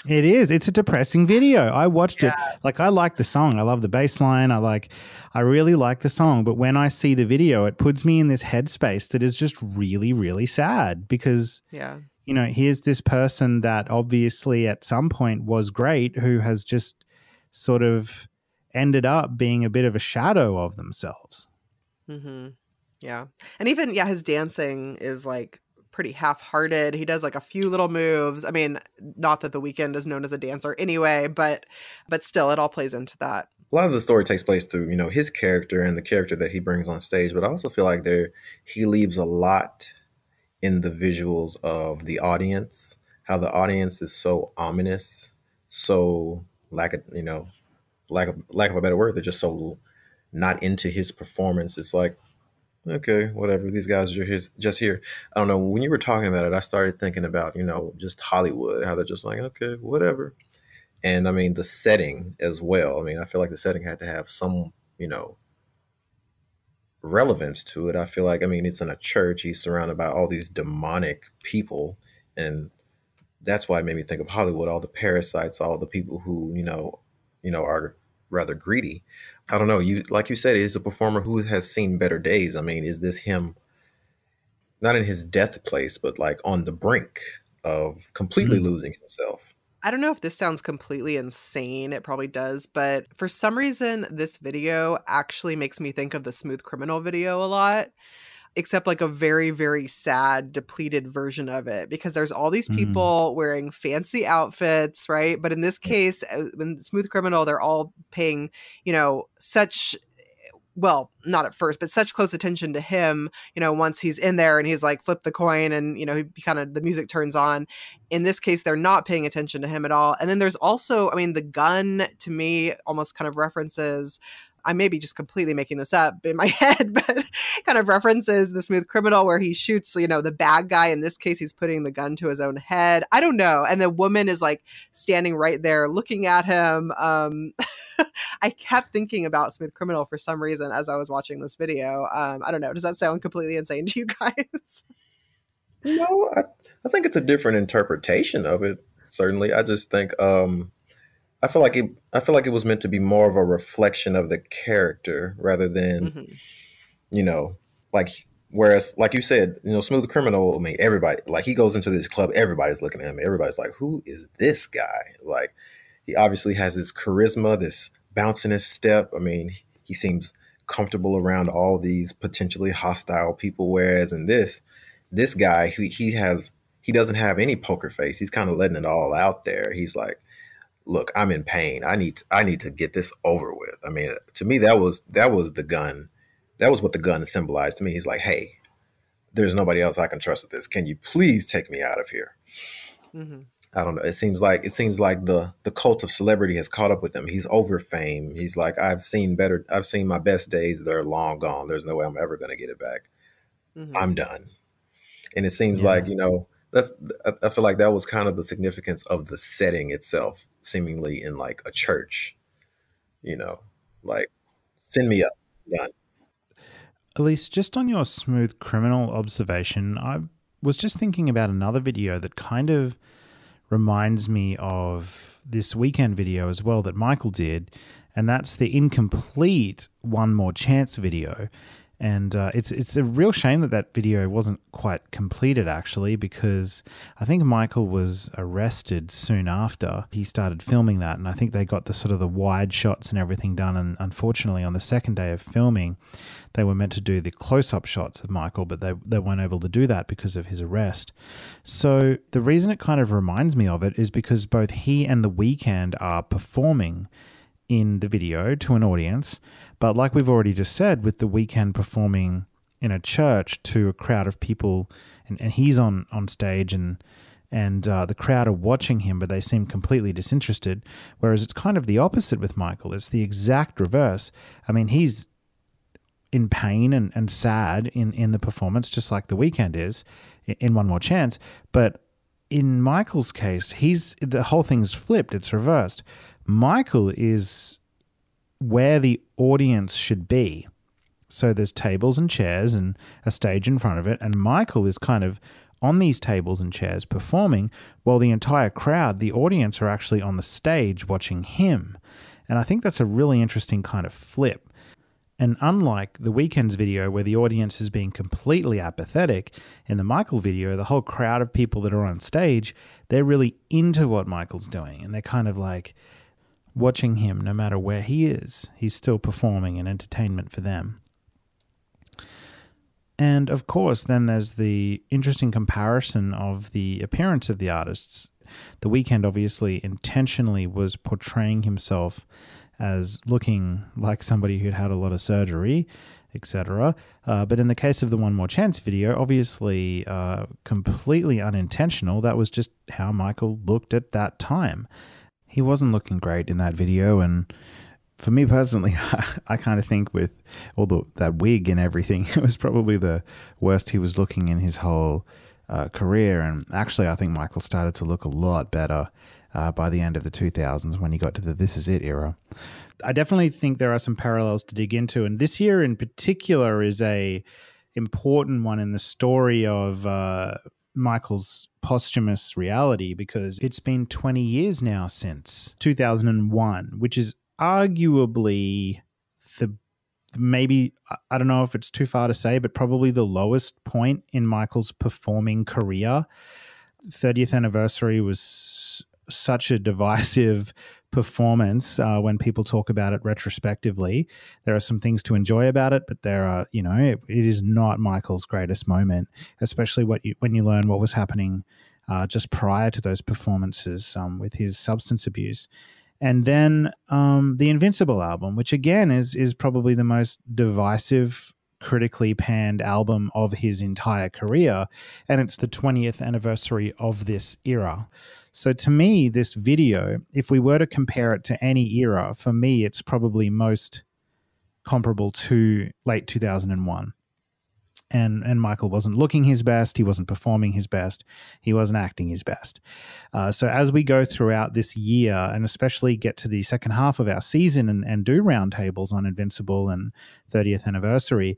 It is. It's a depressing video. I watched it. Like, I like the song. I love the bass line. I really like the song. But when I see the video, it puts me in this headspace that is just really, really sad because, here's this person that obviously at some point was great who has just sort of ended up being a bit of a shadow of themselves. Mm-hmm. Yeah. And even, his dancing is like pretty half-hearted. He does like a few little moves. I mean, not that The Weeknd is known as a dancer anyway, but still it all plays into that. A lot of the story takes place through, his character and the character that he brings on stage. But I also feel like he leaves a lot in the visuals of the audience, how the audience is so ominous, so lack of a better word, they're just so not into his performance. It's like, okay, whatever. These guys are just here. I don't know. When you were talking about it, I started thinking about, just Hollywood, how they're just like, okay, whatever. And I mean, the setting as well. I mean, I feel like the setting had to have some, relevance to it. I feel like, I mean, it's in a church. He's surrounded by all these demonic people. And that's why it made me think of Hollywood, all the parasites, all the people who, are rather greedy. I don't know. Like you said, he's a performer who has seen better days. I mean, is this him not in his death place, but like on the brink of completely losing himself? I don't know if this sounds completely insane. It probably does. But for some reason, this video actually makes me think of the Smooth Criminal video a lot, except like a very, very sad, depleted version of it, because there's all these people wearing fancy outfits, right? But in this case, in Smooth Criminal, they're all paying, such, well, not at first, but such close attention to him, once he's in there and he's like, flip the coin and, he kind of, the music turns on. In this case, they're not paying attention to him at all. And then there's also, I mean, the gun to me almost kind of references, I may be just completely making this up in my head, but kind of references the Smooth Criminal where he shoots, the bad guy. In this case, he's putting the gun to his own head. I don't know. And the woman is like standing right there looking at him. I kept thinking about Smooth Criminal for some reason as I was watching this video. I don't know. Does that sound completely insane to you guys? No, I think it's a different interpretation of it. Certainly. I just think, I feel like it was meant to be more of a reflection of the character rather than, whereas, like you said, Smooth Criminal, I mean, everybody, like he goes into this club, everybody's looking at him. Everybody's like, who is this guy? Like, he obviously has this charisma, this bounce in his step. I mean, he seems comfortable around all these potentially hostile people. Whereas in this guy, he doesn't have any poker face. He's kind of letting it all out there. He's like, look, I'm in pain. I need to get this over with. I mean, to me, that was the gun. That was what the gun symbolized to me. He's like, hey, there's nobody else I can trust with this. Can you please take me out of here? Mm-hmm. I don't know. It seems like the cult of celebrity has caught up with him. He's over fame. He's like, I've seen my best days. They're long gone. There's no way I'm ever going to get it back. Mm-hmm. I'm done. And it seems like, I feel like that was kind of the significance of the setting itself. seemingly in like a church, like send me up. Done. Elise, just on your smooth criminal observation, I was just thinking about another video that kind of reminds me of this weekend video as well that Michael did, and that's the incomplete One More Chance video. And it's a real shame that video wasn't quite completed, actually, because I think Michael was arrested soon after he started filming that, and I think they got the sort of the wide shots and everything done, and unfortunately on the second day of filming they were meant to do the close-up shots of Michael, but they weren't able to do that because of his arrest. So the reason it kind of reminds me of it is because both he and The Weeknd are performing in the video to an audience, but like we've already just said, with The Weeknd performing in a church to a crowd of people, and he's on stage and the crowd are watching him, but they seem completely disinterested, whereas it's kind of the opposite with Michael. It's the exact reverse. I mean, he's in pain and sad in the performance, just like The Weeknd is in One More Chance, but in Michael's case, the whole thing's flipped, it's reversed. Michael is where the audience should be. So there's tables and chairs and a stage in front of it, and Michael is kind of on these tables and chairs performing, while the entire crowd, the audience, are actually on the stage watching him. And I think that's a really interesting kind of flip. And unlike The Weeknd's video where the audience is being completely apathetic, in the Michael video, the whole crowd of people that are on stage, they're really into what Michael's doing, and they're kind of like watching him no matter where he is. He's still performing and entertainment for them. And of course, then there's the interesting comparison of the appearance of the artists. The Weeknd obviously intentionally was portraying himself as looking like somebody who'd had a lot of surgery, etc. But in the case of the One More Chance video, obviously completely unintentional. That was just how Michael looked at that time. He wasn't looking great in that video, and for me personally, I kind of think with all that wig and everything, it was probably the worst he was looking in his whole career. And actually, I think Michael started to look a lot better by the end of the 2000s when he got to the This Is It era. I definitely think there are some parallels to dig into, and this year in particular is a important one in the story of Michael's posthumous reality, because it's been 20 years now since 2001, which is arguably maybe, I don't know if it's too far to say, but probably the lowest point in Michael's performing career. 30th anniversary was such a divisive performance when people talk about it retrospectively. There are some things to enjoy about it, but there are, it is not Michael's greatest moment, especially when you learn what was happening just prior to those performances with his substance abuse. And then the Invincible album, which again is probably the most divisive, critically panned album of his entire career, and it's the 20th anniversary of this era. So to me, this video, if we were to compare it to any era, for me, it's probably most comparable to late 2001. And Michael wasn't looking his best. He wasn't performing his best. He wasn't acting his best. So as we go throughout this year, and especially get to the second half of our season and do roundtables on Invincible and 30th anniversary,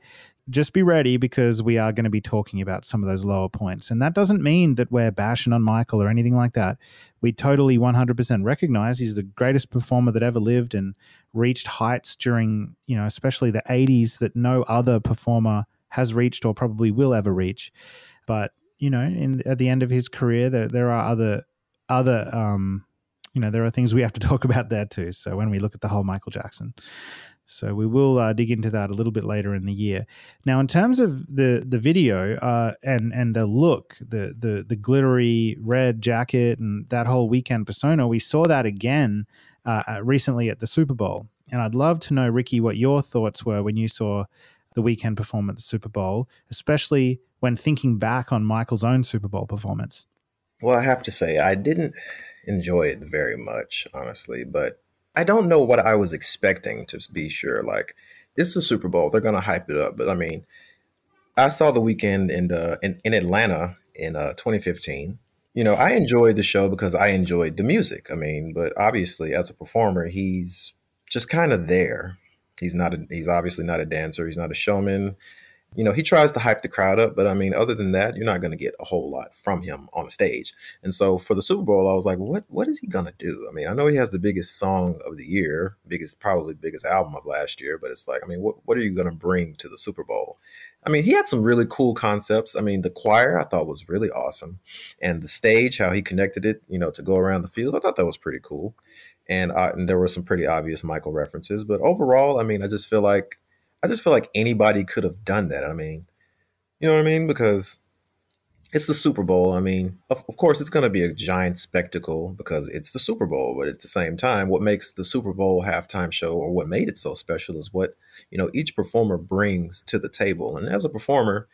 just be ready, because we are going to be talking about some of those lower points. And that doesn't mean that we're bashing on Michael or anything like that. We totally 100% recognize he's the greatest performer that ever lived and reached heights during, especially the 80s that no other performer has reached or probably will ever reach. But, at the end of his career, there are other there are things we have to talk about there too. So when we look at the whole Michael Jackson. So we will dig into that a little bit later in the year. Now, in terms of the video and the look, the glittery red jacket and that whole Weeknd persona, we saw that again recently at the Super Bowl. And I'd love to know, Rickey, what your thoughts were when you saw the Weeknd perform at the Super Bowl, especially when thinking back on Michael's own Super Bowl performance. Well, I have to say, I didn't enjoy it very much, honestly, but I don't know what I was expecting, to be sure. Like, it's the Super Bowl. They're going to hype it up. But I mean, I saw the Weeknd in Atlanta in 2015. I enjoyed the show because I enjoyed the music. I mean, but obviously as a performer, he's just kind of there. He's obviously not a dancer. He's not a showman. He tries to hype the crowd up, but I mean, other than that, you're not going to get a whole lot from him on a stage. And so for the Super Bowl, I was like, what is he going to do? I mean, I know he has the biggest song of the year, probably the biggest album of last year, but it's like, I mean, what are you going to bring to the Super Bowl? I mean, he had some really cool concepts. I mean, the choir I thought was really awesome. And the stage, how he connected it, to go around the field, I thought that was pretty cool. And there were some pretty obvious Michael references. But overall, I mean, I just feel like anybody could have done that. I mean, you know what I mean? Because it's the Super Bowl. I mean, of course, it's going to be a giant spectacle because it's the Super Bowl. But at the same time, what makes the Super Bowl halftime show, or what made it so special, is what, each performer brings to the table. And as a performer,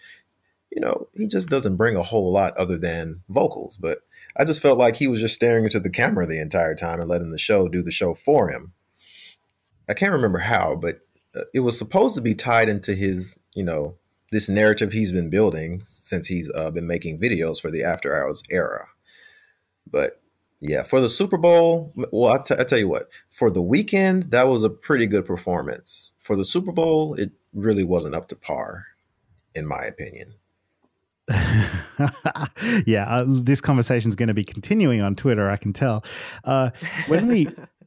he just doesn't bring a whole lot other than vocals. But I just felt like he was just staring into the camera the entire time and letting the show do the show for him. I can't remember how, but it was supposed to be tied into his, this narrative he's been building since he's been making videos for the After Hours era. But yeah, for the Super Bowl, well, I tell you what, for the weekend, that was a pretty good performance. For the Super Bowl, it really wasn't up to par, in my opinion. Yeah, this conversation is going to be continuing on Twitter, I can tell.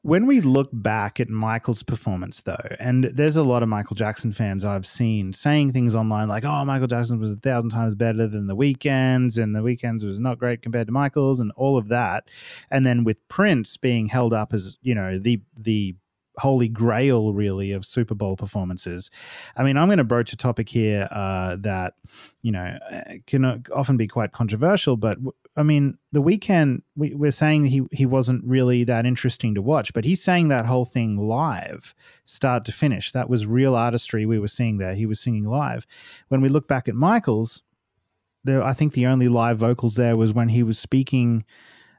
When we look back at Michael's performance, though, and there's a lot of Michael Jackson fans I've seen saying things online like, oh, Michael Jackson was 1,000 times better than The Weeknd's, and The Weeknd's was not great compared to Michael's, and all of that. And then with Prince being held up as, the holy grail, really, of Super Bowl performances. I mean, I'm going to broach a topic here that, can often be quite controversial, but I mean, The Weeknd, we're saying he wasn't really that interesting to watch, but he's saying that whole thing live, start to finish. That was real artistry we were seeing there. He was singing live. When we look back at Michael's, I think the only live vocals there was when he was speaking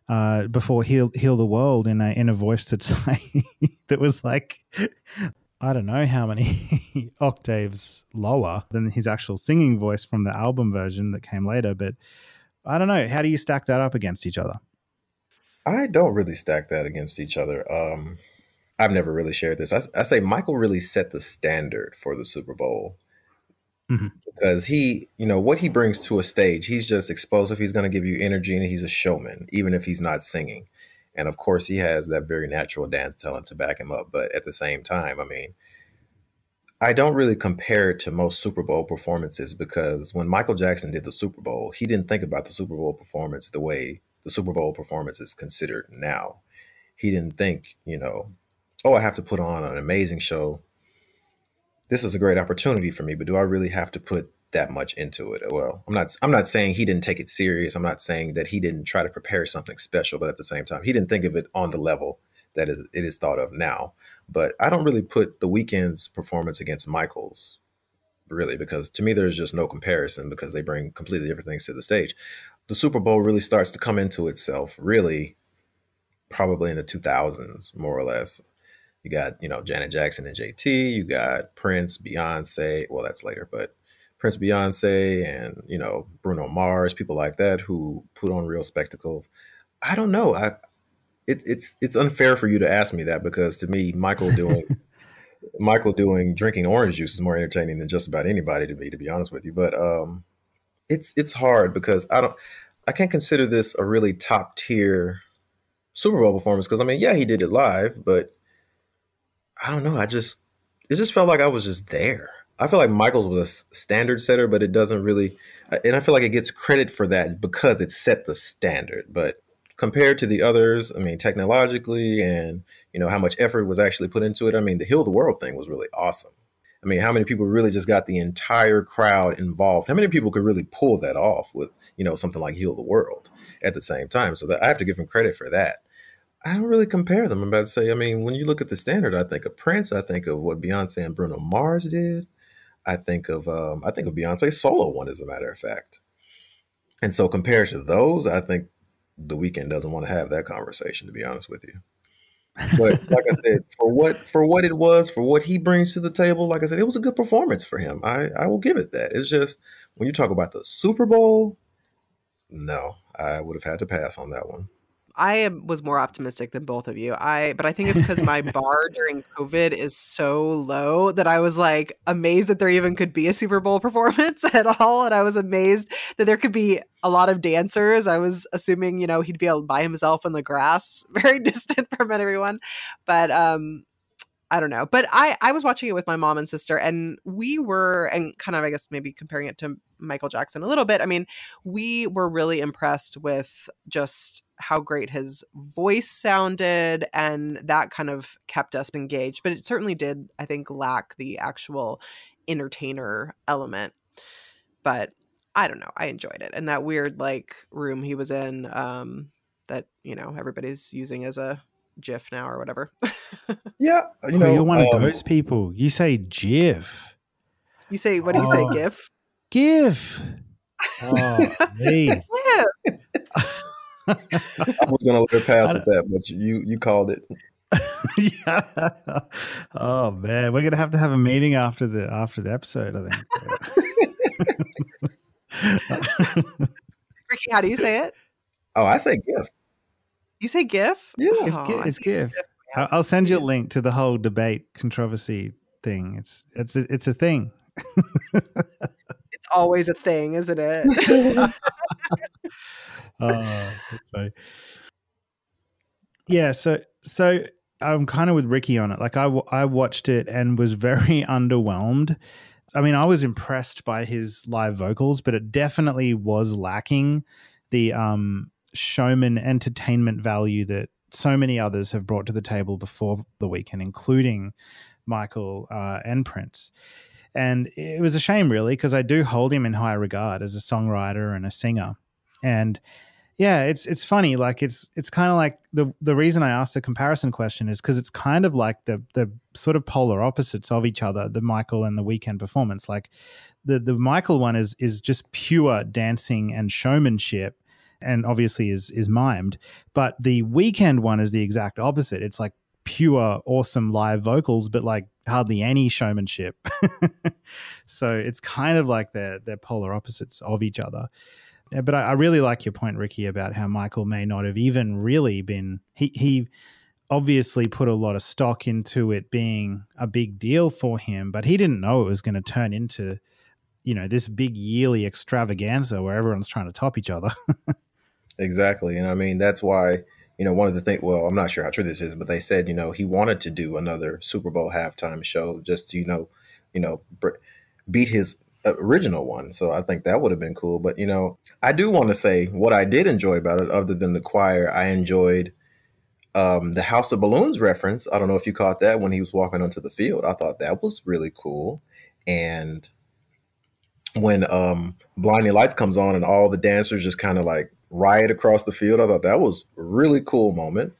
before Heal the World in a voice that was like, I don't know how many octaves lower than his actual singing voice from the album version that came later. But I don't know. How do you stack that up against each other? I don't really stack that against each other. I've never really shared this. I say Michael really set the standard for the Super Bowl. Mm-hmm. Because he, what he brings to a stage, he's just explosive. He's going to give you energy, and he's a showman, even if he's not singing. And of course, he has that very natural dance talent to back him up. But at the same time, I mean, I don't really compare it to most Super Bowl performances, because when Michael Jackson did the Super Bowl, he didn't think about the Super Bowl performance the way the Super Bowl performance is considered now. He didn't think, oh, I have to put on an amazing show. This is a great opportunity for me, but do I really have to put that much into it? Well, I'm not saying he didn't take it serious. I'm not saying that he didn't try to prepare something special, but at the same time, he didn't think of it on the level that it is thought of now. But I don't really put The Weeknd's performance against Michael's, really, because to me, there's just no comparison, because they bring completely different things to the stage. The Super Bowl really starts to come into itself, really, probably in the 2000s, more or less. You got, Janet Jackson and JT. You got Prince, Beyonce. Well, that's later, but Prince, Beyonce, and, Bruno Mars, people like that who put on real spectacles. I don't know. It's unfair for you to ask me that, because to me, Michael doing drinking orange juice is more entertaining than just about anybody to me, to be honest with you. But it's hard, because I can't consider this a really top tier Super Bowl performance, because I mean, yeah, he did it live, but I don't know. It just felt like I was just there. I feel like Michael's was a standard setter, but it doesn't really, and I feel like it gets credit for that because it set the standard. But compared to the others, I mean, technologically and, how much effort was actually put into it. I mean, the Heal the World thing was really awesome. I mean, how many people really just got the entire crowd involved? How many people could really pull that off with, something like Heal the World at the same time? So I have to give him credit for that. I don't really compare them. I'm about to say, I mean, when you look at the standard, I think of Prince. I think of what Beyonce and Bruno Mars did. I think of Beyonce's solo one, as a matter of fact. And so compared to those, I think The Weeknd doesn't want to have that conversation, to be honest with you. But like I said, for what it was, for what he brings to the table, like I said, it was a good performance for him. I will give it that. It's just when you talk about the Super Bowl, No, I would have had to pass on that one. Was more optimistic than both of you. But I think it's because my bar during COVID is so low that I was like amazed that there even could be a Super Bowl performance at all. And I was amazed that there could be a lot of dancers. I was assuming, he'd be able by himself in the grass, very distant from everyone. But I don't know. But I was watching it with my mom and sister, and we were, and kind of, I guess, maybe comparing it to Michael Jackson a little bit. I mean, we were really impressed with just how great his voice sounded, and that kind of kept us engaged. But it certainly did, I think, lack the actual entertainer element. But I don't know. I enjoyed it. And that weird, room he was in that, everybody's using as a GIF now or whatever. Yeah, you're one of those people. You say GIF. You say, what do you say, GIF? GIF. Oh, me. I was gonna let her pass with that, but you called it. Yeah. Oh man, we're gonna have to have a meeting after the episode, I think. Rickey, how do you say it? Oh, I say GIF. You say GIF? Yeah, it's GIF. I'll send you a link to the whole debate controversy thing. It's a thing. It's always a thing, isn't it? Oh, that's funny. Yeah, so I'm kind of with Rickey on it. I watched it and was very underwhelmed. I mean, I was impressed by his live vocals, but it definitely was lacking the showman entertainment value that so many others have brought to the table before the weekend, including Michael and Prince. And it was a shame, really, because I do hold him in high regard as a songwriter and a singer. And yeah, it's funny. It's kind of like the reason I asked the comparison question is because it's kind of like the sort of polar opposites of each other, the Michael and the Weeknd performance. Like the Michael one is just pure dancing and showmanship, and obviously is mimed. But the Weeknd one is the exact opposite. It's like pure awesome live vocals, but like hardly any showmanship. So it's kind of like they're polar opposites of each other. Yeah, but I really like your point, Rickey, about how Michael may not have even really been – he obviously put a lot of stock into it being a big deal for him, but he didn't know it was going to turn into, this big yearly extravaganza where everyone's trying to top each other. Exactly. And I mean, that's why, one of the things – well, I'm not sure how true this is, but they said, he wanted to do another Super Bowl halftime show just to, beat his – original one. So I think that would have been cool. But, I do want to say what I did enjoy about it, other than the choir. I enjoyed the House of Balloons reference. I don't know if you caught that when he was walking onto the field. I thought that was really cool. And when Blinding Lights comes on and all the dancers just kind of like riot across the field, I thought that was a really cool moment.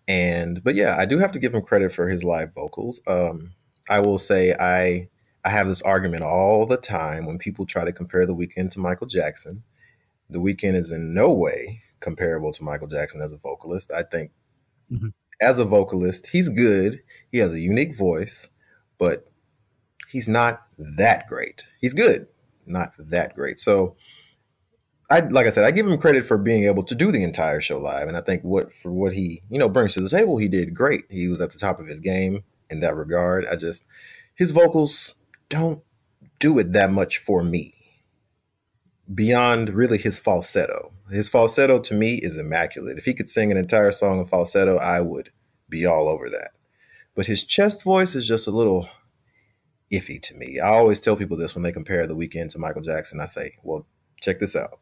But yeah, I do have to give him credit for his live vocals. I will say I have this argument all the time when people try to compare The Weeknd to Michael Jackson. The Weeknd is in no way comparable to Michael Jackson as a vocalist. I think as a vocalist, he's good. He has a unique voice, but he's not that great. He's good, not that great. So like I said, I give him credit for being able to do the entire show live. And I think what he, brings to the table, he did great. He was at the top of his game in that regard. His vocals don't do it that much for me beyond really his falsetto. His falsetto to me is immaculate. If he could sing an entire song in falsetto, I would be all over that. But his chest voice is just a little iffy to me. I always tell people this when they compare The Weeknd to Michael Jackson. I say, well, check this out.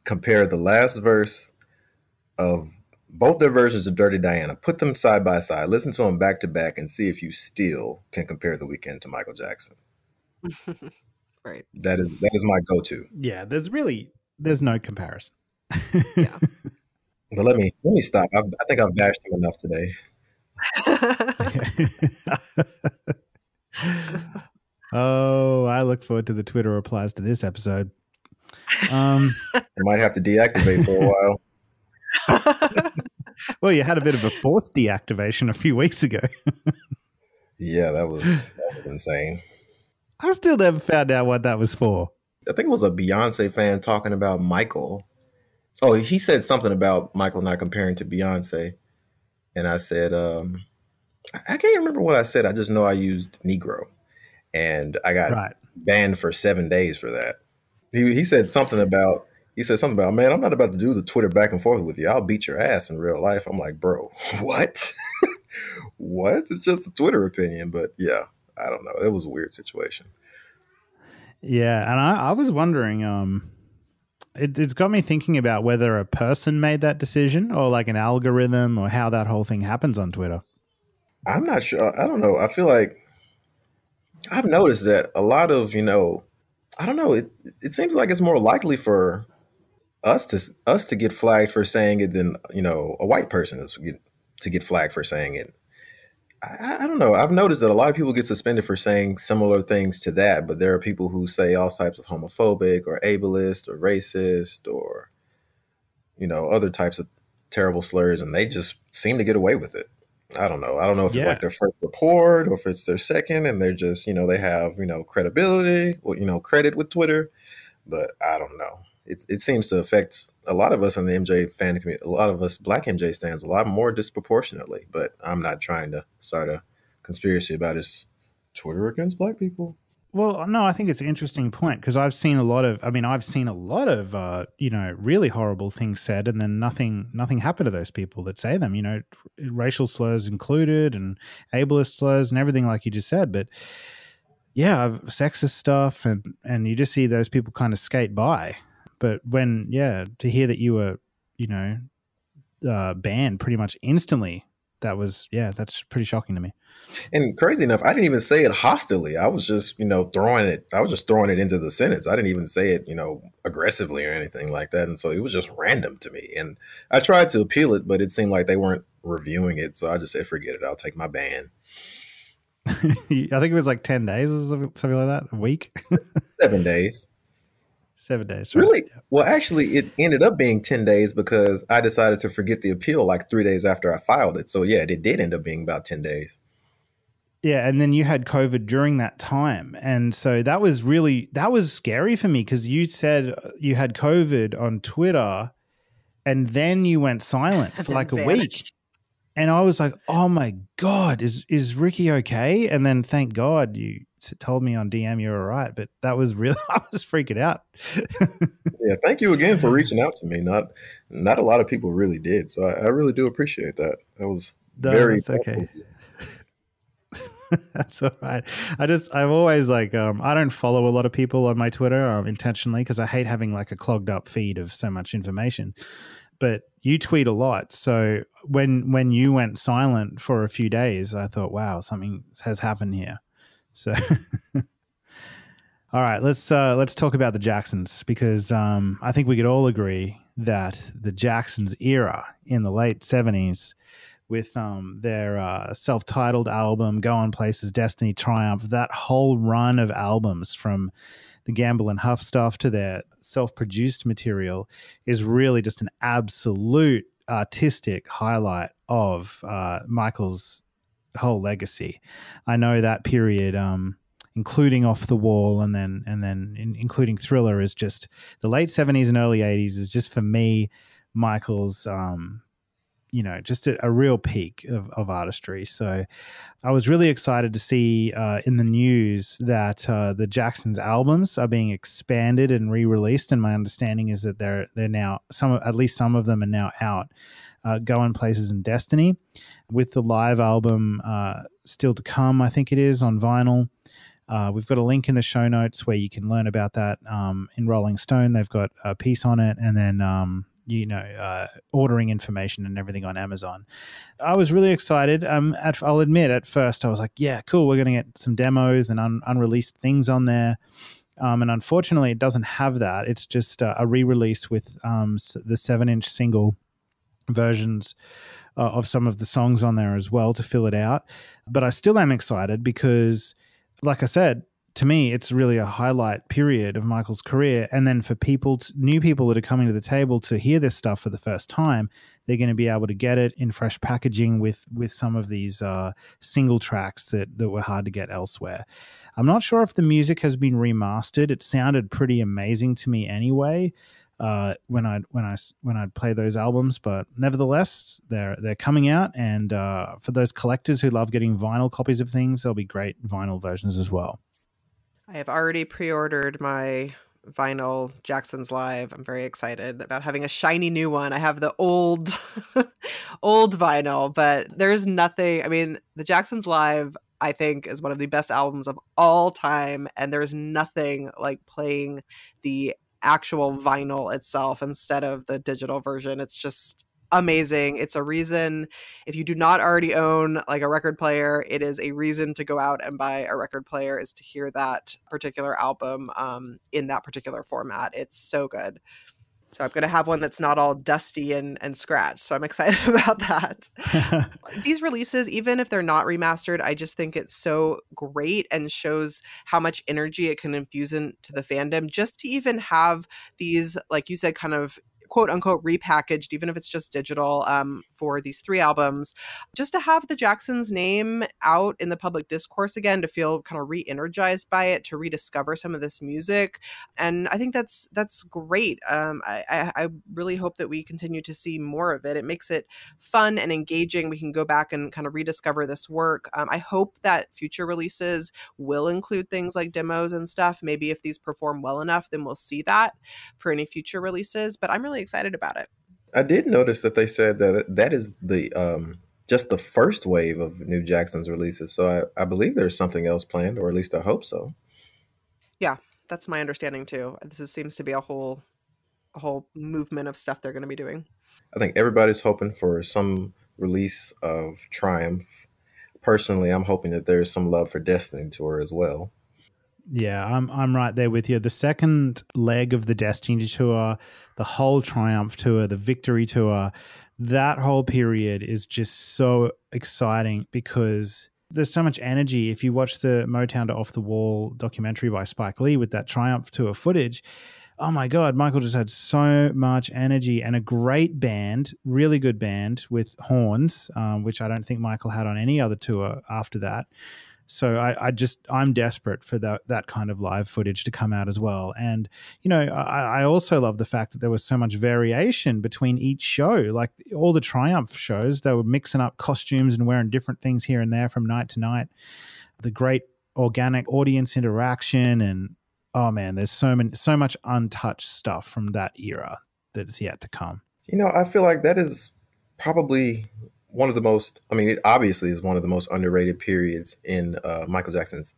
Compare the last verse of both their versions of Dirty Diana. Put them side by side. Listen to them back to back and see if you still can compare The Weeknd to Michael Jackson. Right. That is my go-to. Yeah, there's no comparison. Yeah. But let me stop. I think I've bashed him enough today. Oh, I look forward to the Twitter replies to this episode. I might have to deactivate for a while. Well, you had a bit of a forced deactivation a few weeks ago. Yeah, that was insane. I still never found out what that was for. I think it was a Beyonce fan talking about Michael. Oh, he said something about Michael not comparing to Beyonce. And I said, I can't remember what I said. I just know I used Negro. And I got banned for 7 days for that. He said something about, man, I'm not about to do the Twitter back and forth with you. I'll beat your ass in real life. I'm like, bro, what? What? It's just a Twitter opinion. But yeah, I don't know. It was a weird situation. Yeah, and I was wondering, it's got me thinking about whether a person made that decision or like an algorithm or how that whole thing happens on Twitter. I'm not sure. I don't know. I feel like I've noticed that a lot of, I don't know. It seems like it's more likely for us to get flagged for saying it than, a white person to get flagged for saying it. I don't know. I've noticed that a lot of people get suspended for saying similar things to that, but there are people who say all types of homophobic or ableist or racist or, other types of terrible slurs, and they just seem to get away with it. I don't know. I don't know if it's like their first report or if it's their second and they're just, they have, credibility or, credit with Twitter, but I don't know. It seems to affect a lot of us in the MJ fan community, a lot of us Black MJ stands a lot more disproportionately, but I'm not trying to start a conspiracy about his Twitter against Black people. Well, no, I think it's an interesting point because I've seen a lot of really horrible things said, and then nothing happened to those people that say them, racial slurs included and ableist slurs and everything like you just said. But yeah, sexist stuff and you just see those people kind of skate by. But when, to hear that you were, banned pretty much instantly, that's pretty shocking to me. And crazy enough, I didn't even say it hostilely. I was just, throwing it into the sentence. I didn't even say it, aggressively or anything like that. And so it was just random to me. And I tried to appeal it, but it seemed like they weren't reviewing it. So I just said, forget it. I'll take my ban. I think it was like 10 days or something like that, a week. 7 days. 7 days. Right? Really? Yeah. Well, actually, it ended up being 10 days because I decided to forget the appeal like 3 days after I filed it. So, yeah, it did end up being about 10 days. Yeah, and then you had COVID during that time. And so that was scary for me because you said you had COVID on Twitter and then you went silent for like a week. And I was like, oh, my God, is Rickey okay? And then thank God you told me on DM you're all right. But that was really – I was freaking out. Yeah, thank you again for reaching out to me. Not a lot of people really did. So I really do appreciate that. That was very – That's okay. That's all right. I'm always like, I don't follow a lot of people on my Twitter intentionally because I hate having like a clogged up feed of so much information. But you tweet a lot. So when you went silent for a few days, I thought, wow, something has happened here. So, all right, let's talk about the Jacksons because I think we could all agree that the Jacksons era in the late 70s with their self-titled album, Going Places, Destiny, Triumph, that whole run of albums from the Gamble and Huff stuff to their self-produced material is really just an absolute artistic highlight of Michael's whole legacy. I know that period, including Off the Wall and then including Thriller, is just the late 70s and early 80s is just for me Michael's just a real peak of artistry. So I was really excited to see in the news that the Jacksons albums are being expanded and re-released. And my understanding is that they're now, at least some of them are now out, Going Places and Destiny, with the live album still to come, I think it is, on vinyl. We've got a link in the show notes where you can learn about that. In Rolling Stone, they've got a piece on it, and then ordering information and everything on Amazon. I was really excited. I'll admit at first I was like, yeah, cool. We're going to get some demos and unreleased things on there. And unfortunately it doesn't have that. It's just a re-release with the 7-inch single versions of some of the songs on there as well to fill it out. But I still am excited because, like I said, to me, it's really a highlight period of Michael's career. And then for people, new people that are coming to the table to hear this stuff for the first time, they're going to be able to get it in fresh packaging with some of these single tracks that were hard to get elsewhere. I'm not sure if the music has been remastered. It sounded pretty amazing to me anyway when I'd play those albums, but nevertheless, they're coming out. And for those collectors who love getting vinyl copies of things, there'll be great vinyl versions as well. I have already pre-ordered my vinyl Jackson's Live. I'm very excited about having a shiny new one. I have the old old vinyl, but there's nothing. I mean, the Jackson's Live, I think, is one of the best albums of all time, and there's nothing like playing the actual vinyl itself instead of the digital version. It's just amazing. It's a reason, if you do not already own like a record player, it is a reason to go out and buy a record player, is to hear that particular album in that particular format. It's so good. So I'm going to have one that's not all dusty and scratched. So I'm excited about that. These releases, even if they're not remastered, I just think it's so great and shows how much energy it can infuse into the fandom. Just to even have these, like you said, kind of quote unquote repackaged, even if it's just digital, for these 3 albums, just to have the Jacksons' name out in the public discourse again, to feel kind of re-energized by it, to rediscover some of this music. And I think that's great. I really hope that we continue to see more of it. It makes it fun and engaging. We can go back and kind of rediscover this work. I hope that future releases will include things like demos and stuff. Maybe if these perform well enough, then we'll see that for any future releases. But I'm really excited about it. I did notice that they said that is the just the first wave of new Jackson's releases. So I believe there's something else planned, or at least I hope so. Yeah, that's my understanding too. This seems to be a whole movement of stuff they're going to be doing. I think everybody's hoping for some release of Triumph. Personally, I'm hoping that there's some love for Destiny Tour as well. Yeah, I'm right there with you. The second leg of the Destiny Tour, the whole Triumph Tour, the Victory Tour, that whole period is just so exciting because there's so much energy. If you watch the Motown to Off the Wall documentary by Spike Lee with that Triumph Tour footage, oh my God, Michael just had so much energy and a great band, really good band with horns, which I don't think Michael had on any other tour after that. So I'm desperate for that kind of live footage to come out as well. And, you know, I also love the fact that there was so much variation between each show. Like all the Triumph shows, they were mixing up costumes and wearing different things here and there from night to night. The great organic audience interaction, and oh man, there's so much untouched stuff from that era that's yet to come. You know, I feel like that is probably one of the most, I mean, it obviously is one of the most underrated periods in Michael Jackson's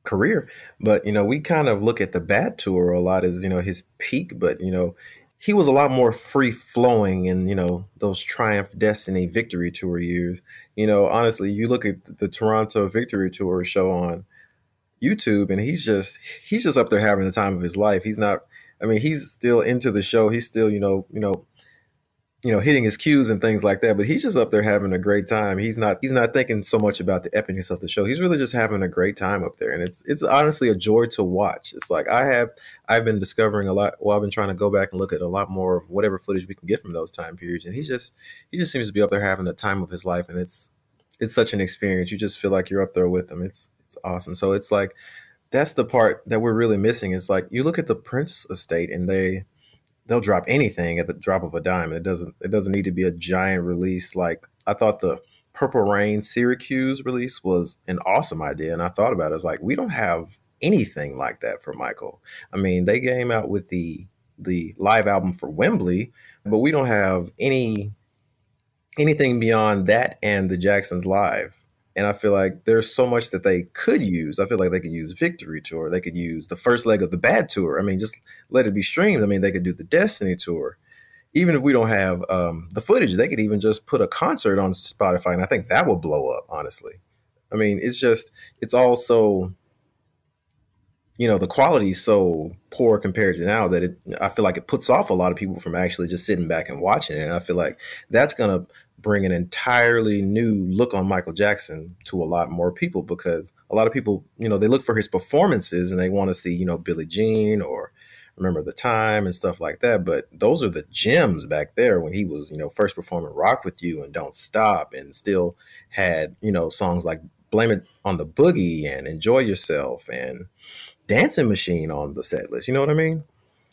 career. But, you know, we kind of look at the Bad Tour a lot as, you know, his peak. But, you know, he was a lot more free flowing in, you know, those Triumph, Destiny, Victory Tour years. You know, honestly, you look at the Toronto Victory Tour show on YouTube and he's just up there having the time of his life. He's not, I mean, he's still into the show. He's still, you know, hitting his cues and things like that, but he's just up there having a great time. He's not thinking so much about the epicness of the show. He's really just having a great time up there. And it's honestly a joy to watch. It's like I've been discovering a lot. Well, I've been trying to go back and look at a lot more of whatever footage we can get from those time periods. And he just seems to be up there having the time of his life. And it's such an experience. You just feel like you're up there with him. It's awesome. So it's like, that's the part that we're really missing. It's like, you look at the Prince estate and they'll drop anything at the drop of a dime. It doesn't need to be a giant release. Like I thought the Purple Rain Syracuse release was an awesome idea. And I thought about it. I was like, we don't have anything like that for Michael. I mean, they came out with the live album for Wembley, but we don't have anything beyond that and the Jacksons Live. And I feel like there's so much that they could use. I feel like they could use Victory Tour. They could use the first leg of the Bad Tour. I mean, just let it be streamed. I mean, they could do the Destiny Tour. Even if we don't have the footage, they could even just put a concert on Spotify. And I think that would blow up, honestly. I mean, it's all so, you know, the quality is so poor compared to now that I feel like it puts off a lot of people from actually just sitting back and watching it. And I feel like that's going to bring an entirely new look on Michael Jackson to a lot more people, because a lot of people, they look for his performances and they want to see, Billie Jean or Remember the Time and stuff like that. But those are the gems back there when he was, first performing Rock With You and Don't Stop, and still had, songs like Blame It on the Boogie and Enjoy Yourself and Dancing Machine on the set list. You know what I mean?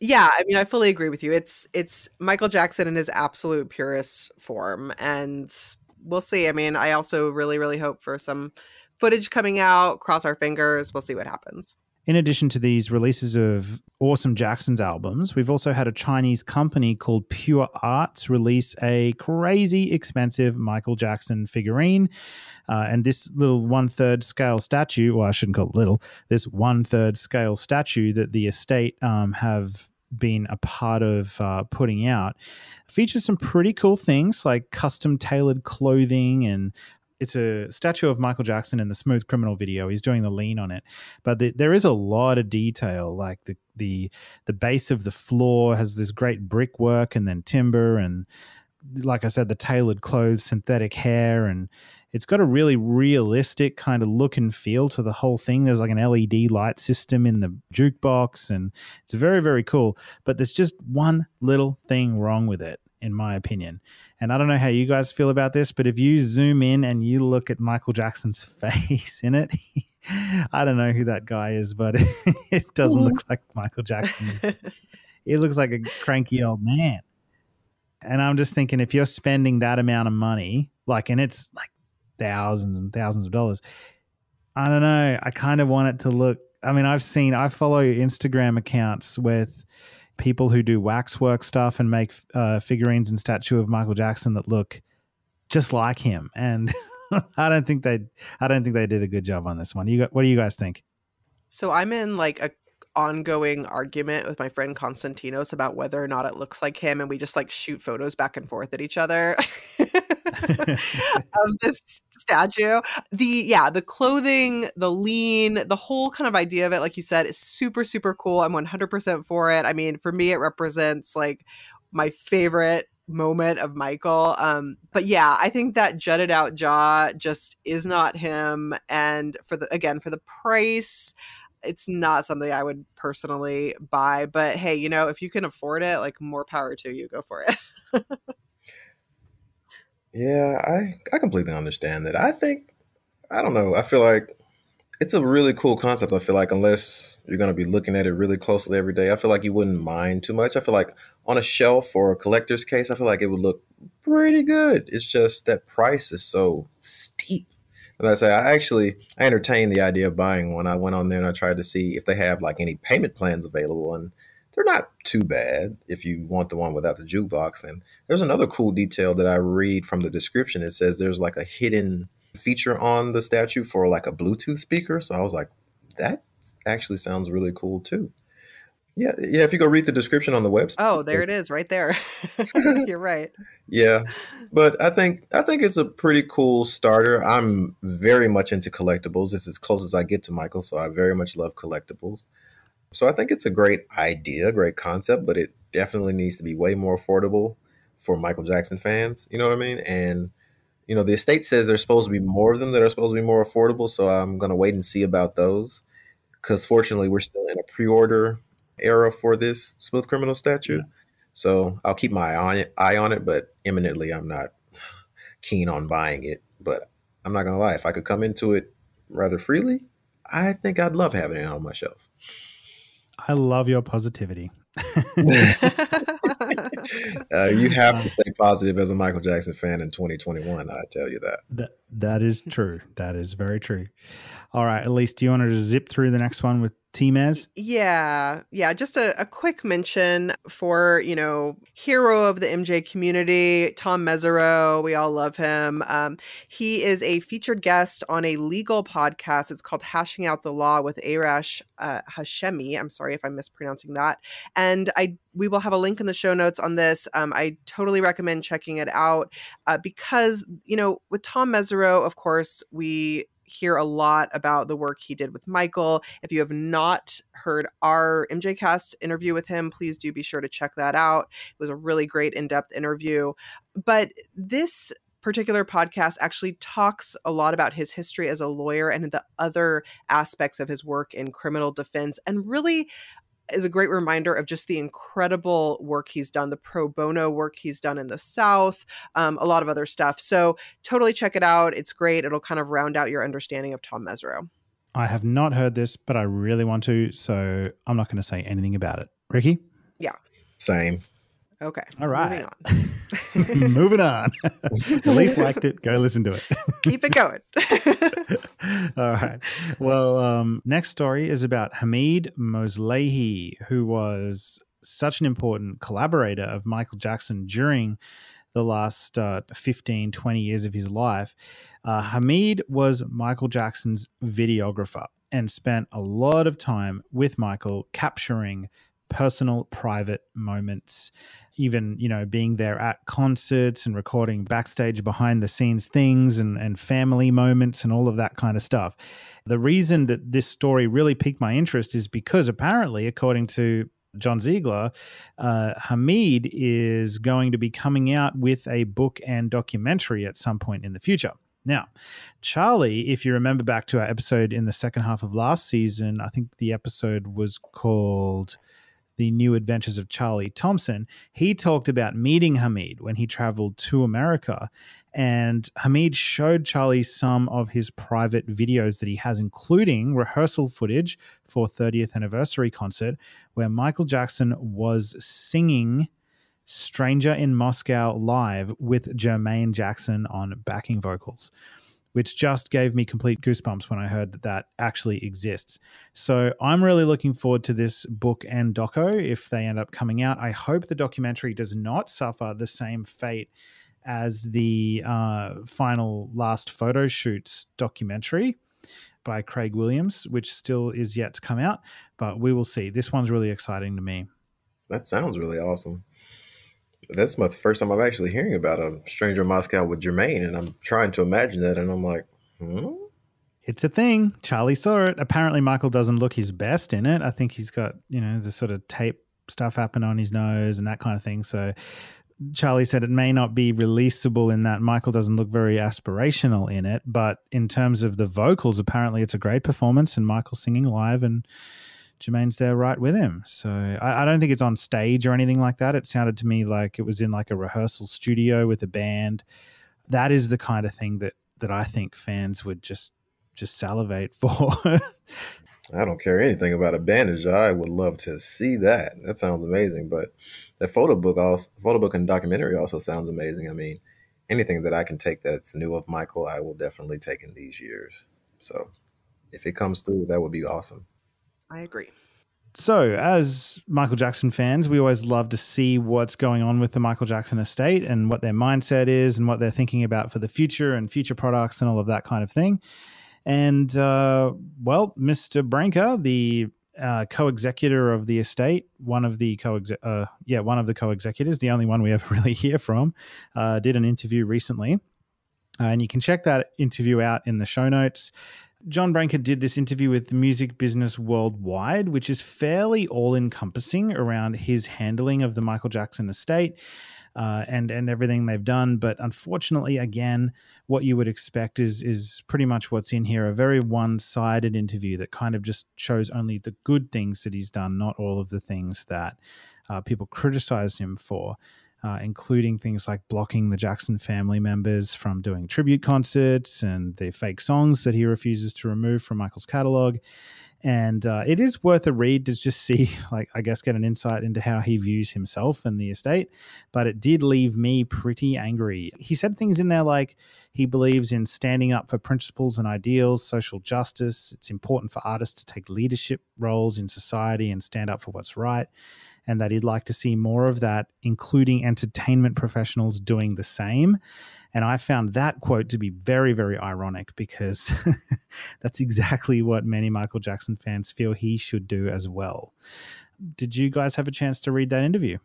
Yeah, I mean, I fully agree with you. It's Michael Jackson in his absolute purest form, and we'll see. I mean, I also really, really hope for some footage coming out. Cross our fingers. We'll see what happens. In addition to these releases of awesome Jackson's albums, we've also had a Chinese company called Pure Arts release a crazy expensive Michael Jackson figurine. And this little 1/3 scale statue, well, I shouldn't call it little, this 1/3 scale statue that the estate have been a part of putting out features some pretty cool things like custom tailored clothing, and it's a statue of Michael Jackson in the Smooth Criminal video. He's doing the lean on it. But there is a lot of detail, like the base of the floor has this great brickwork and then timber, and like I said, the tailored clothes, synthetic hair, and it's got a really realistic kind of look and feel to the whole thing. There's like an LED light system in the jukebox, and it's very, very cool. But there's just one little thing wrong with it, in my opinion. And I don't know how you guys feel about this, but if you zoom in and you look at Michael Jackson's face in it, I don't know who that guy is, but it doesn't look like Michael Jackson. It looks like a cranky old man. And I'm just thinking, if you're spending that amount of money, and it's like thousands and thousands of dollars, I don't know. I kind of want it to look, I mean, I follow Instagram accounts with people who do waxwork stuff and make figurines and statue of Michael Jackson that look just like him. And I don't think they did a good job on this one. What do you guys think? So I'm in like a ongoing argument with my friend Konstantinos about whether or not it looks like him, and we just like shoot photos back and forth at each other of this statue. The clothing, the lean, the whole kind of idea of it, like you said, is super, super cool. I'm 100% for it. I mean, for me, it represents like my favorite moment of Michael. But yeah, I think that jutted out jaw just is not him. And for the price, it's not something I would personally buy. But hey, if you can afford it, like, more power to you. Go for it. Yeah, I completely understand that. I don't know. I feel like it's a really cool concept. I feel like unless you're going to be looking at it really closely every day, I feel like you wouldn't mind too much. I feel like on a shelf or a collector's case, I feel like it would look pretty good. It's just that price is so steep. And I entertained the idea of buying one. I went on there and I tried to see if they have like any payment plans available, and they're not too bad if you want the one without the jukebox. And there's another cool detail that I read from the description. It says there's like a hidden feature on the statue for like a Bluetooth speaker. So I was like, that actually sounds really cool too. Yeah. If you go read the description on the website. Oh, there it is, right there. You're right. Yeah, but I think it's a pretty cool starter. I'm very much into collectibles. This is as close as I get to Michael, so I very much love collectibles. So I think it's a great idea, great concept, but it definitely needs to be way more affordable for Michael Jackson fans. You know what I mean? And the estate says there's supposed to be more of them that are supposed to be more affordable, so I'm going to wait and see about those, because fortunately we're still in a pre-order era for this Smooth Criminal statue. Yeah. So I'll keep my eye on it, but imminently I'm not keen on buying it. But I'm not going to lie, if I could come into it rather freely, I think I'd love having it on my shelf. I love your positivity. You have to stay positive as a Michael Jackson fan in 2021. I tell you that. That is true. That is very true. All right, Elise, do you want to just zip through the next one with T-Mez? Yeah. Just a quick mention for, hero of the MJ community, Tom Mesereau. We all love him. He is a featured guest on a legal podcast. It's called Hashing Out the Law with Arash Hashemi. I'm sorry if I'm mispronouncing that. And we will have a link in the show notes on this. I totally recommend checking it out because, with Tom Mesereau, of course, we hear a lot about the work he did with Michael. If you have not heard our MJCast interview with him, please do be sure to check that out. It was a really great in-depth interview. But this particular podcast actually talks a lot about his history as a lawyer and the other aspects of his work in criminal defense, and really is a great reminder of just the incredible work he's done, the pro bono work he's done in the South, a lot of other stuff. So totally check it out. It's great. It'll kind of round out your understanding of Tom Mesereau. I have not heard this, but I really want to, so I'm not going to say anything about it. Ricky? Yeah. Same. Okay. All right. Moving on. Moving on. Elise liked it. Go listen to it. Keep it going. All right. Well, next story is about Hamid Moslehi, who was such an important collaborator of Michael Jackson during the last 15, 20 years of his life. Hamid was Michael Jackson's videographer and spent a lot of time with Michael capturing personal, private moments, even, being there at concerts and recording backstage behind the scenes things and family moments and all of that kind of stuff. The reason that this story really piqued my interest is because apparently, according to John Ziegler, Hamid is going to be coming out with a book and documentary at some point in the future. Now, Charlie, if you remember back to our episode in the second half of last season, I think the episode was called The New Adventures of Charlie Thompson. He talked about meeting Hamid when he traveled to America, and Hamid showed Charlie some of his private videos that he has, including rehearsal footage for 30th anniversary concert where Michael Jackson was singing Stranger in Moscow live with Jermaine Jackson on backing vocals, which just gave me complete goosebumps when I heard that that actually exists. So I'm really looking forward to this book and doco if they end up coming out. I hope the documentary does not suffer the same fate as the final Last Photo Shoots documentary by Craig Williams, which still is yet to come out, but we will see. This one's really exciting to me. That sounds really awesome. That's my first time I'm actually hearing about a Stranger in Moscow with Jermaine, and I'm trying to imagine that, and I'm like, It's a thing. Charlie saw it. Apparently, Michael doesn't look his best in it. I think he's got, the sort of tape stuff happen on his nose and that kind of thing. So Charlie said it may not be releasable in that Michael doesn't look very aspirational in it, but in terms of the vocals, apparently it's a great performance and Michael singing live and Jermaine's there right with him. So I don't think it's on stage or anything like that. It sounded to me like it was in like a rehearsal studio with a band. That is the kind of thing that I think fans would just salivate for. I don't care anything about a bandage. I would love to see that. That sounds amazing. But that photo book and documentary also sounds amazing. I mean, anything that I can take that's new of Michael, I will definitely take in these years. So if it comes through, that would be awesome. I agree. So as Michael Jackson fans, we always love to see what's going on with the Michael Jackson estate and what their mindset is and what they're thinking about for the future and future products and all of that kind of thing. And, Mr. Branca, the co-executor of the estate, one of the co-executors, the only one we ever really hear from, did an interview recently. And you can check that interview out in the show notes. John Branca did this interview with Music Business Worldwide, which is fairly all-encompassing around his handling of the Michael Jackson estate and everything they've done. But unfortunately, again, what you would expect is pretty much what's in here, a very one-sided interview that kind of just shows only the good things that he's done, not all of the things that people criticize him for. Including things like blocking the Jackson family members from doing tribute concerts and the fake songs that he refuses to remove from Michael's catalog. And it is worth a read to just see, get an insight into how he views himself and the estate. But it did leave me pretty angry. He said things in there like he believes in standing up for principles and ideals, social justice. It's important for artists to take leadership roles in society and stand up for what's right. And that he'd like to see more of that, including entertainment professionals doing the same. And I found that quote to be very, very ironic because that's exactly what many Michael Jackson fans feel he should do as well. Did you guys have a chance to read that interview?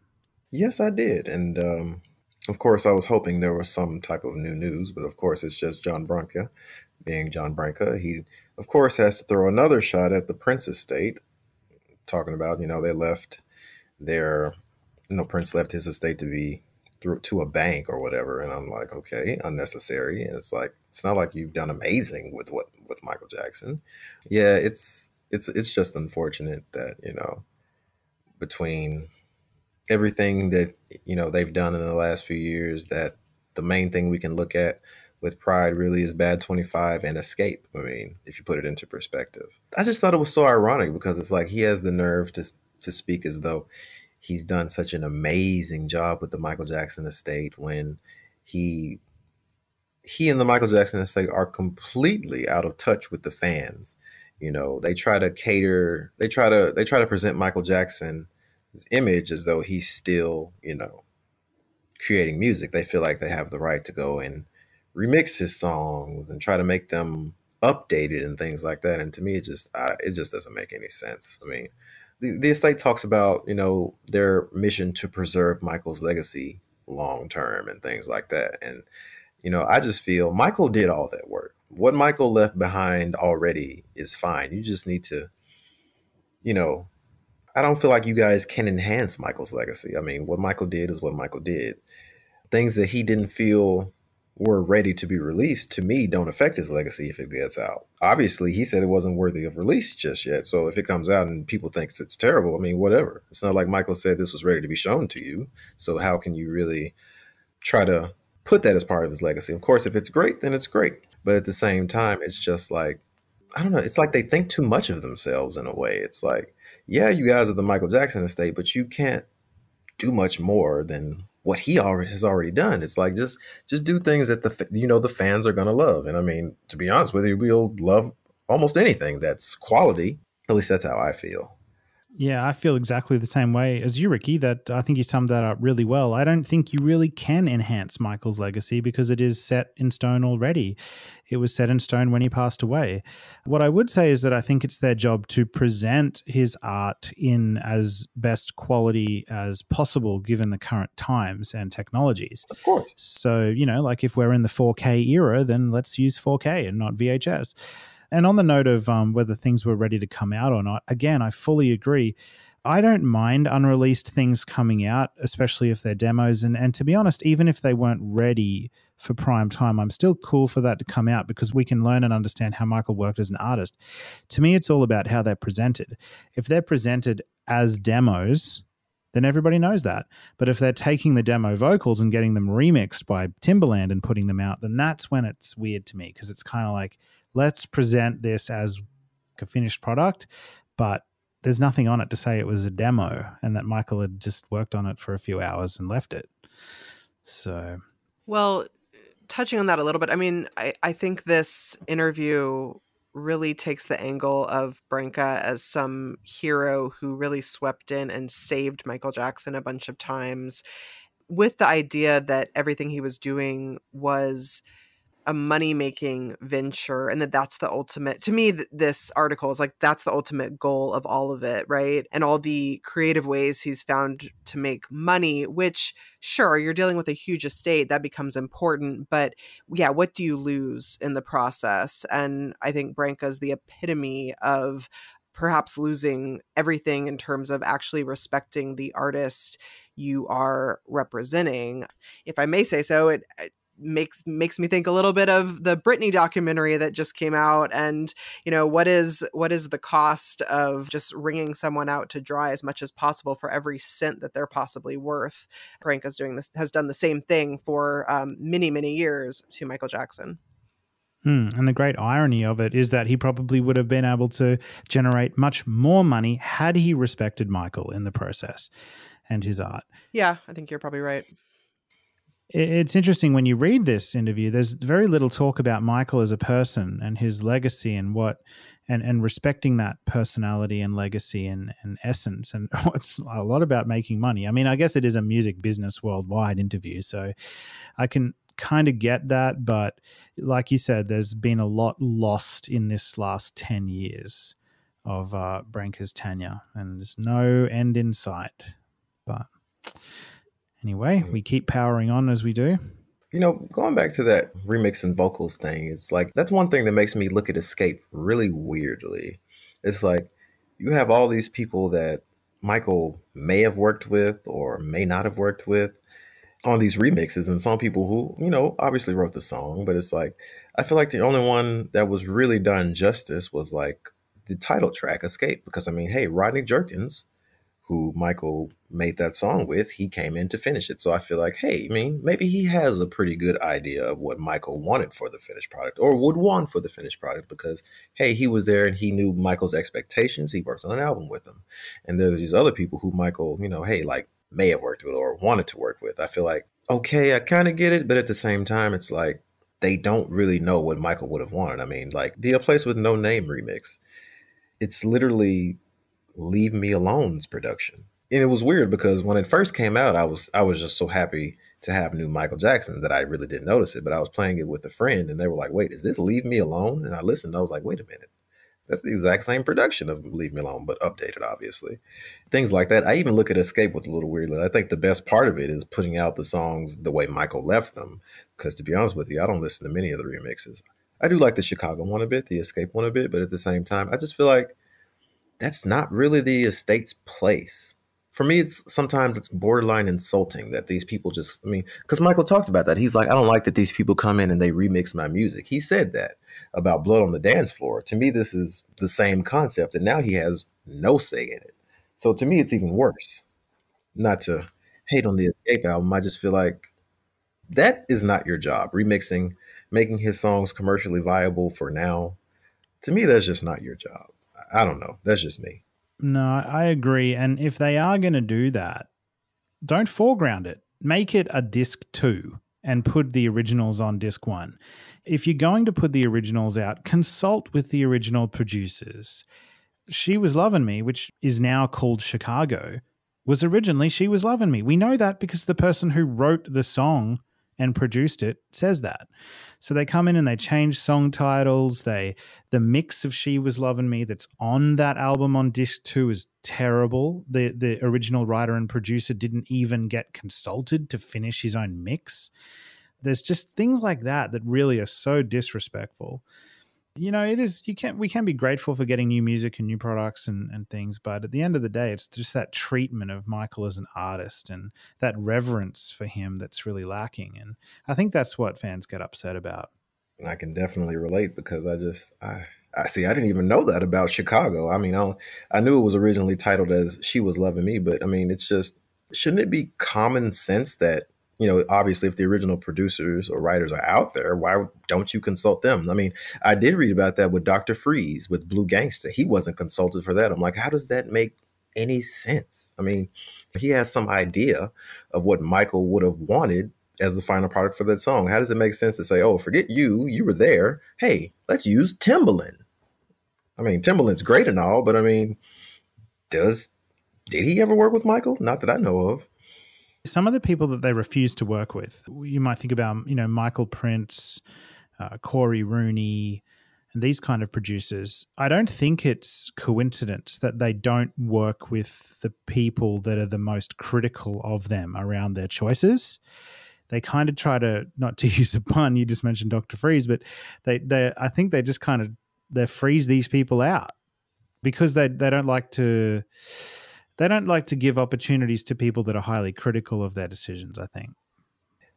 Yes, I did. And of course, I was hoping there was some type of new news, but of course, it's just John Branca being John Branca. He, of course, has to throw another shot at the Prince estate, talking about, they left Prince left his estate to be through to a bank or whatever. And I'm like, okay, unnecessary. And it's like, it's not like you've done amazing with Michael Jackson. Yeah, it's just unfortunate that, between everything that, they've done in the last few years, that the main thing we can look at with Pride really is Bad 25 and Escape. I mean, if you put it into perspective. I just thought it was so ironic because it's like he has the nerve to speak as though he's done such an amazing job with the Michael Jackson estate when he and the Michael Jackson estate are completely out of touch with the fans. They try to cater, they try to present Michael Jackson's image as though he's still, creating music. They feel like they have the right to go and remix his songs and try to make them updated and things like that. And to me, it just doesn't make any sense. I mean, the estate talks about, their mission to preserve Michael's legacy long term and things like that. And, I just feel Michael did all that work. What Michael left behind already is fine. You just need to, I don't feel like you guys can enhance Michael's legacy. I mean, what Michael did is what Michael did. Things that he didn't feel were ready to be released, to me, don't affect his legacy if it gets out. Obviously, he said it wasn't worthy of release just yet. So if it comes out and people think it's terrible, I mean, whatever. It's not like Michael said this was ready to be shown to you. So how can you really try to put that as part of his legacy? Of course, if it's great, then it's great. But at the same time, it's just like, I don't know. It's like they think too much of themselves in a way. It's like, yeah, you guys are the Michael Jackson estate, but you can't do much more than what he has already done. It's like, just do things that the fans are going to love. And I mean, to be honest with you, we'll love almost anything that's quality. At least that's how I feel. Yeah, I feel exactly the same way as you, Ricky, that I think you summed that up really well. I don't think you really can enhance Michael's legacy because it is set in stone already. It was set in stone when he passed away. What I would say is that I think it's their job to present his art in as best quality as possible given the current times and technologies. Of course. So, like if we're in the 4K era, then let's use 4K and not VHS. And on the note of whether things were ready to come out or not, again, I fully agree. I don't mind unreleased things coming out, especially if they're demos. And to be honest, even if they weren't ready for prime time, I'm still cool for that to come out because we can learn and understand how Michael worked as an artist. To me, it's all about how they're presented. If they're presented as demos, then everybody knows that. But if they're taking the demo vocals and getting them remixed by Timbaland and putting them out, then that's when it's weird to me because it's kind of like, let's present this as a finished product, but there's nothing on it to say it was a demo and that Michael had just worked on it for a few hours and left it. So, well, touching on that a little bit, I mean, I think this interview really takes the angle of Branca as some hero who really swept in and saved Michael Jackson a bunch of times with the idea that everything he was doing was a money-making venture and that's the ultimate, to me, this article is like, that's the ultimate goal of all of it, right? And all the creative ways he's found to make money, which sure, you're dealing with a huge estate, that becomes important, but yeah, what do you lose in the process? And I think Branca's the epitome of perhaps losing everything in terms of actually respecting the artist you are representing. If I may say so, it makes me think a little bit of the Britney documentary that just came out, and what is the cost of just wringing someone out to dry as much as possible for every cent that they're possibly worth. Branca's has done the same thing for many years to Michael Jackson. And the great irony of it is that he probably would have been able to generate much more money had he respected Michael in the process and his art. Yeah, I think you're probably right. It's interesting when you read this interview, there's very little talk about Michael as a person and his legacy and and respecting that personality and legacy and essence. And it's a lot about making money. I mean, I guess it is a music business worldwide interview, so I can kind of get that. But like you said, there's been a lot lost in this last 10 years of Branca's tenure, and there's no end in sight. But anyway, we keep powering on as we do. Going back to that remix and vocals thing, it's like, that's one thing that makes me look at Escape really weirdly. It's like, you have all these people that Michael may have worked with or may not have worked with. on these remixes, and some people who, obviously wrote the song, but it's like, I feel like the only one that was really done justice was like the title track, Escape. Because I mean, hey, Rodney Jerkins, who Michael made that song with, he came in to finish it. So I feel like, hey, I mean, maybe he has a pretty good idea of what Michael wanted for the finished product, or would want for the finished product, because, hey, he was there and he knew Michael's expectations. He worked on an album with him. And there's these other people who Michael, hey, like may have worked with or wanted to work with. I feel like, okay, I kind of get it. But at the same time, it's like, they don't really know what Michael would have wanted. I mean, like the A Place With No Name remix, it's literally Leave Me Alone's production. And it was weird because when it first came out, I was just so happy to have new Michael Jackson that I really didn't notice it. But I was playing it with a friend and they were like, wait, is this Leave Me Alone? And I listened, I was like, wait a minute. That's the exact same production of Leave Me Alone, but updated, obviously. Things like that. I even look at Escape with a little weird. I think the best part of it is putting out the songs the way Michael left them. Because to be honest with you, I don't listen to many of the remixes. I do like the Chicago one a bit, the Escape one a bit, but at the same time, I just feel like that's not really the estate's place. For me, sometimes it's borderline insulting that these people just, because Michael talked about that. He's like, I don't like that these people come in and they remix my music. He said that about Blood on the Dance Floor. To me, this is the same concept, and now he has no say in it. So to me, it's even worse. Not to hate on the Escape album, I just feel like that is not your job. Remixing, making his songs commercially viable for now, to me, that's just not your job. I don't know. That's just me. No, I agree. And if they are going to do that, don't foreground it. Make it a disc 2 and put the originals on disc 1. If you're going to put the originals out, consult with the original producers. She Was Lovin' Me, which is now called Chicago, was originally She Was Lovin' Me. We know that because the person who wrote the song and produced it says that. So they come in and they change song titles. The mix of She Was Lovin' Me that's on that album on disc 2 is terrible. The original writer and producer didn't even get consulted to finish his own mix. There's just things like that that really are so disrespectful. We can be grateful for getting new music and new products and things, but at the end of the day, it's just that treatment of Michael as an artist and that reverence for him that's really lacking. And I think that's what fans get upset about. I can definitely relate because I didn't even know that about Chicago. I mean, I knew it was originally titled as She Was Loving Me, but I mean, it's just, shouldn't it be common sense that, obviously if the original producers or writers are out there, why don't you consult them? I mean, I did read about that with Dr. Freeze, with Blue Gangsta. He wasn't consulted for that. I'm like, how does that make any sense? I mean, he has some idea of what Michael would have wanted as the final product for that song. How does it make sense to say, oh, forget you were there. Hey, let's use Timbaland. I mean, Timbaland's great and all, but I mean, did he ever work with Michael? Not that I know of. Some of the people that they refuse to work with, you might think about, Michael Prince, Corey Rooney, and these kind of producers. I don't think it's coincidence that they don't work with the people that are the most critical of them around their choices. They kind of try to, not to use a pun, you just mentioned Dr. Freeze, but I think they just kind of, they freeze these people out because they don't like to... They don't like to give opportunities to people that are highly critical of their decisions, I think.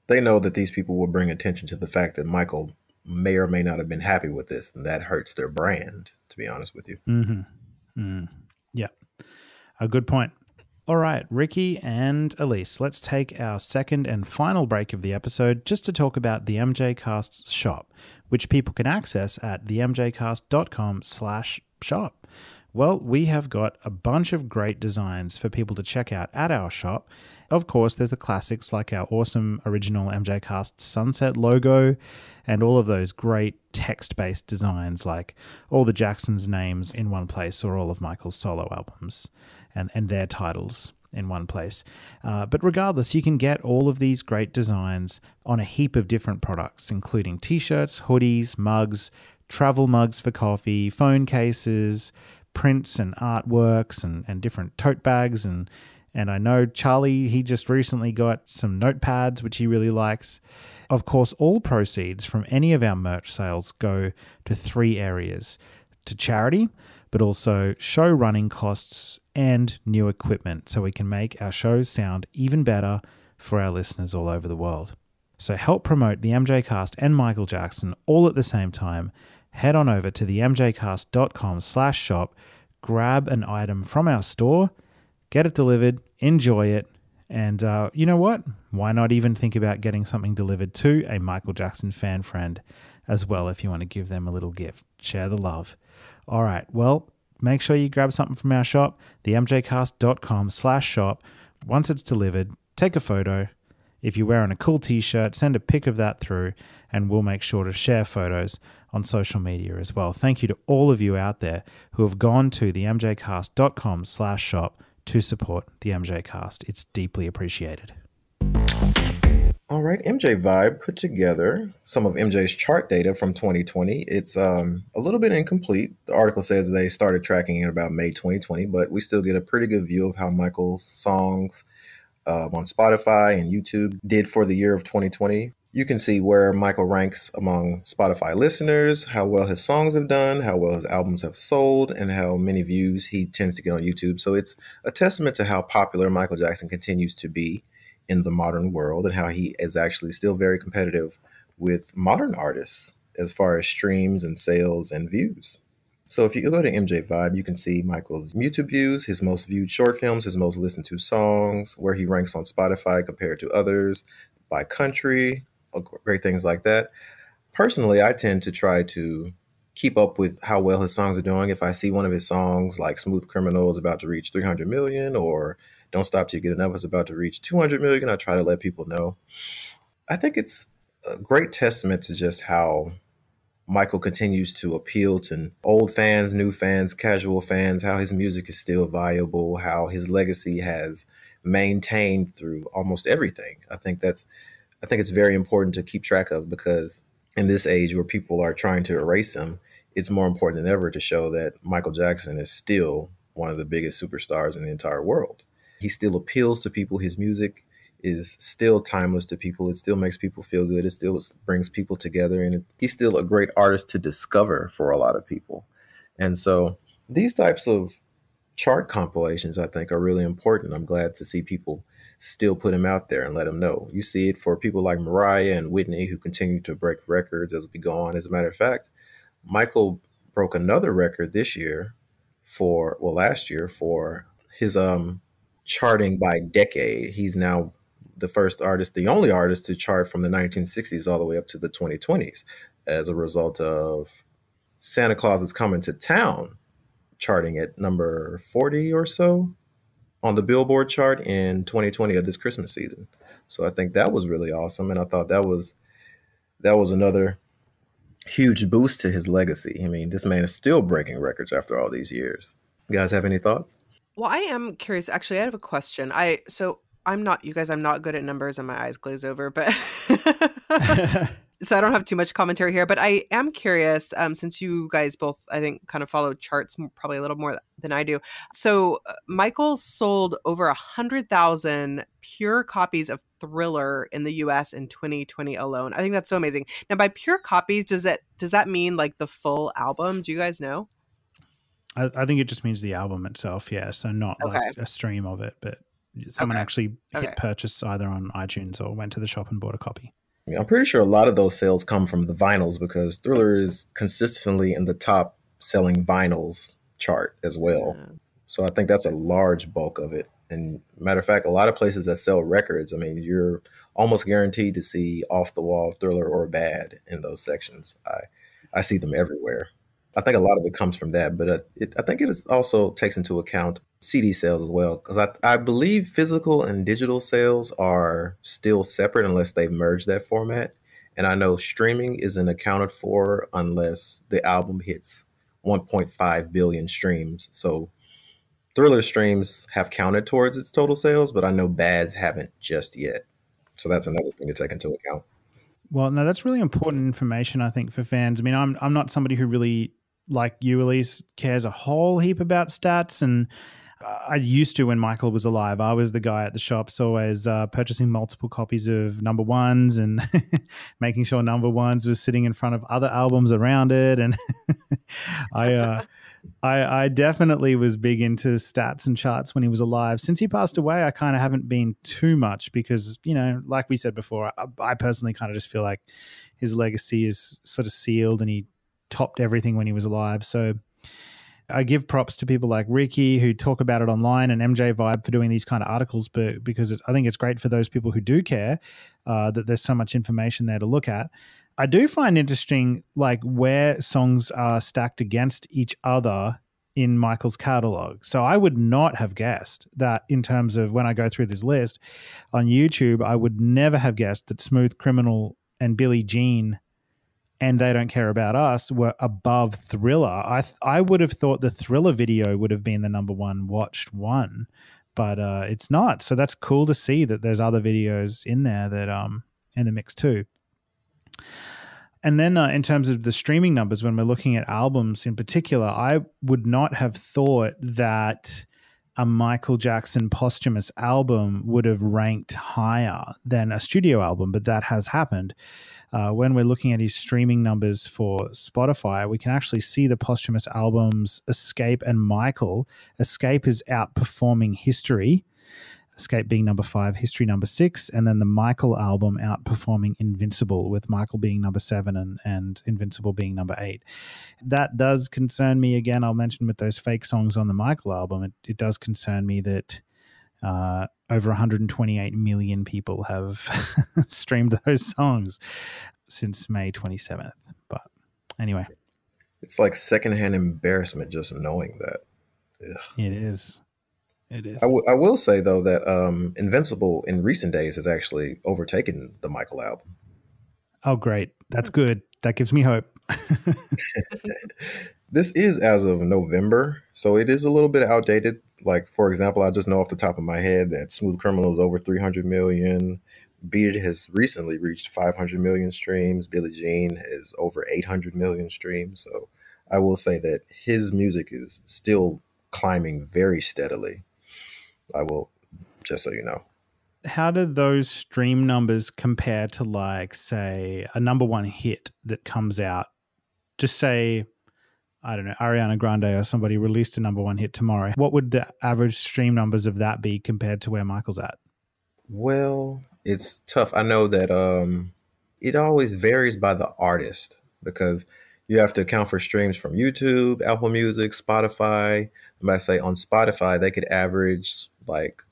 They know that these people will bring attention to the fact that Michael may or may not have been happy with this, and that hurts their brand, to be honest with you. Mm-hmm. Yeah, a good point. All right, Rickey and Elise, let's take our second and final break of the episode just to talk about the MJCast's shop, which people can access at themjcast.com/shop. Well, we have got a bunch of great designs for people to check out at our shop. Of course, there's the classics like our awesome original MJCast Sunset logo and all of those great text-based designs like all the Jacksons' names in one place or all of Michael's solo albums and their titles in one place. But regardless, you can get all of these great designs on a heap of different products, including t-shirts, hoodies, mugs, travel mugs for coffee, phone cases, prints and artworks and different tote bags. And I know Charlie, he just recently got some notepads, which he really likes. Of course, all proceeds from any of our merch sales go to 3 areas: to charity, but also show running costs and new equipment so we can make our shows sound even better for our listeners all over the world. So help promote the MJCast and Michael Jackson all at the same time. Head on over to the mjcast.com/shop, grab an item from our store, get it delivered, enjoy it, and you know what? Why not even think about getting something delivered to a Michael Jackson fan friend as well if you want to give them a little gift. Share the love. All right, well, make sure you grab something from our shop, the mjcast.com/shop. Once it's delivered, take a photo. If you're wearing a cool t-shirt, send a pic of that through, and we'll make sure to share photos on social media as well. Thank you to all of you out there who have gone to the mjcast.com/shop to support the MJCast. It's deeply appreciated. All right, MJ Vibe put together some of MJ's chart data from 2020. It's a little bit incomplete. The article says they started tracking in about May 2020, but we still get a pretty good view of how Michael's songs on Spotify and YouTube did for the year of 2020. You can see where Michael ranks among Spotify listeners, how well his songs have done, how well his albums have sold, and how many views he tends to get on YouTube. So it's a testament to how popular Michael Jackson continues to be in the modern world and how he is actually still very competitive with modern artists as far as streams and sales and views. So if you go to MJ Vibe, you can see Michael's YouTube views, his most viewed short films, his most listened to songs, where he ranks on Spotify compared to others, by country, great things like that. Personally, I tend to try to keep up with how well his songs are doing. If I see one of his songs like Smooth Criminal is about to reach 300 million or Don't Stop Till You Get Enough is about to reach 200 million, I try to let people know. I think it's a great testament to just how Michael continues to appeal to old fans, new fans, casual fans, how his music is still viable, how his legacy has maintained through almost everything. I think it's very important to keep track of, because in this age where people are trying to erase him, it's more important than ever to show that Michael Jackson is still one of the biggest superstars in the entire world. He still appeals to people. His music is still timeless to people. It still makes people feel good. It still brings people together. And he's still a great artist to discover for a lot of people. And so these types of chart compilations, I think, are really important. I'm glad to see people still put him out there and let him know. You see it for people like Mariah and Whitney, who continue to break records as we go on. As a matter of fact, Michael broke another record last year for his charting by decade. He's now the only artist to chart from the 1960s all the way up to the 2020s as a result of Santa Claus Is Coming to Town charting at number 40 or so on the Billboard chart in 2020 of this Christmas season. So I think that was really awesome. And I thought that was another huge boost to his legacy. I mean, this man is still breaking records after all these years. You guys have any thoughts? Well, I am curious. Actually, I have a question. I'm not good at numbers and my eyes glaze over, but so I don't have too much commentary here, but I am curious, since you guys both, I think, kind of follow charts probably a little more than I do. So Michael sold over 100,000 pure copies of Thriller in the US in 2020 alone. I think that's so amazing. Now, by pure copies, does that mean like the full album? Do you guys know? I think it just means the album itself, yeah. So not like a stream of it, but someone actually hit purchase either on iTunes or went to the shop and bought a copy. Yeah, I'm pretty sure a lot of those sales come from the vinyls, because Thriller is consistently in the top selling vinyls chart as well. Yeah. So I think that's a large bulk of it. And matter of fact, a lot of places that sell records, I mean, you're almost guaranteed to see Off the Wall, Thriller, or Bad in those sections. I see them everywhere. I think a lot of it comes from that, but I think it also takes into account CD sales as well, because I believe physical and digital sales are still separate unless they've merged that format. And I know streaming isn't accounted for unless the album hits 1.5 billion streams. So Thriller streams have counted towards its total sales, but I know Bad's haven't just yet. So that's another thing to take into account. Well, no, that's really important information, I think, for fans. I mean, I'm not somebody who really, like you, Elise, cares a whole heap about stats. And I used to when Michael was alive. I was the guy at the shops always purchasing multiple copies of number ones and making sure number ones was sitting in front of other albums around it. And I definitely was big into stats and charts when he was alive. Since he passed away, I kind of haven't been too much because, like we said before, I personally kind of just feel like his legacy is sort of sealed and he topped everything when he was alive. So I give props to people like Rickey who talk about it online and MJ Vibe for doing these kind of articles, but because I think it's great for those people who do care that there's so much information there to look at. I do find interesting like where songs are stacked against each other in Michael's catalog. So I would not have guessed that in terms of when I go through this list on YouTube, I would never have guessed that Smooth Criminal and Billie Jean and They Don't Care About Us were above Thriller. I would have thought the Thriller video would have been the number one watched one, but it's not. So that's cool to see that there's other videos in there that in the mix too. And then in terms of the streaming numbers, when we're looking at albums in particular, I would not have thought that a Michael Jackson posthumous album would have ranked higher than a studio album, but that has happened. When we're looking at his streaming numbers for Spotify, we can actually see the posthumous albums Escape and Michael. Escape is outperforming History, Escape being number 5, History number 6, and then the Michael album outperforming Invincible, with Michael being number 7 and Invincible being number 8. That does concern me. Again, I'll mention with those fake songs on the Michael album, it does concern me that over 128 million people have streamed those songs since May 27th. But anyway. It's like secondhand embarrassment just knowing that. Ugh. It is. It is. I will say, though, that Invincible in recent days has actually overtaken the Michael album. Oh, great. That's good. That gives me hope. This is as of November, so it is a little bit outdated. Like, for example, I just know off the top of my head that Smooth Criminal is over 300 million. Beat It has recently reached 500 million streams. Billie Jean is over 800 million streams. So I will say that his music is still climbing very steadily. I will, just so you know. How do those stream numbers compare to, like, say, a number one hit that comes out? Just say, I don't know, Ariana Grande or somebody released a number one hit tomorrow. What would the average stream numbers of that be compared to where Michael's at? Well, it's tough. I know that it always varies by the artist because you have to account for streams from YouTube, Apple Music, Spotify. I might say on Spotify, they could average like,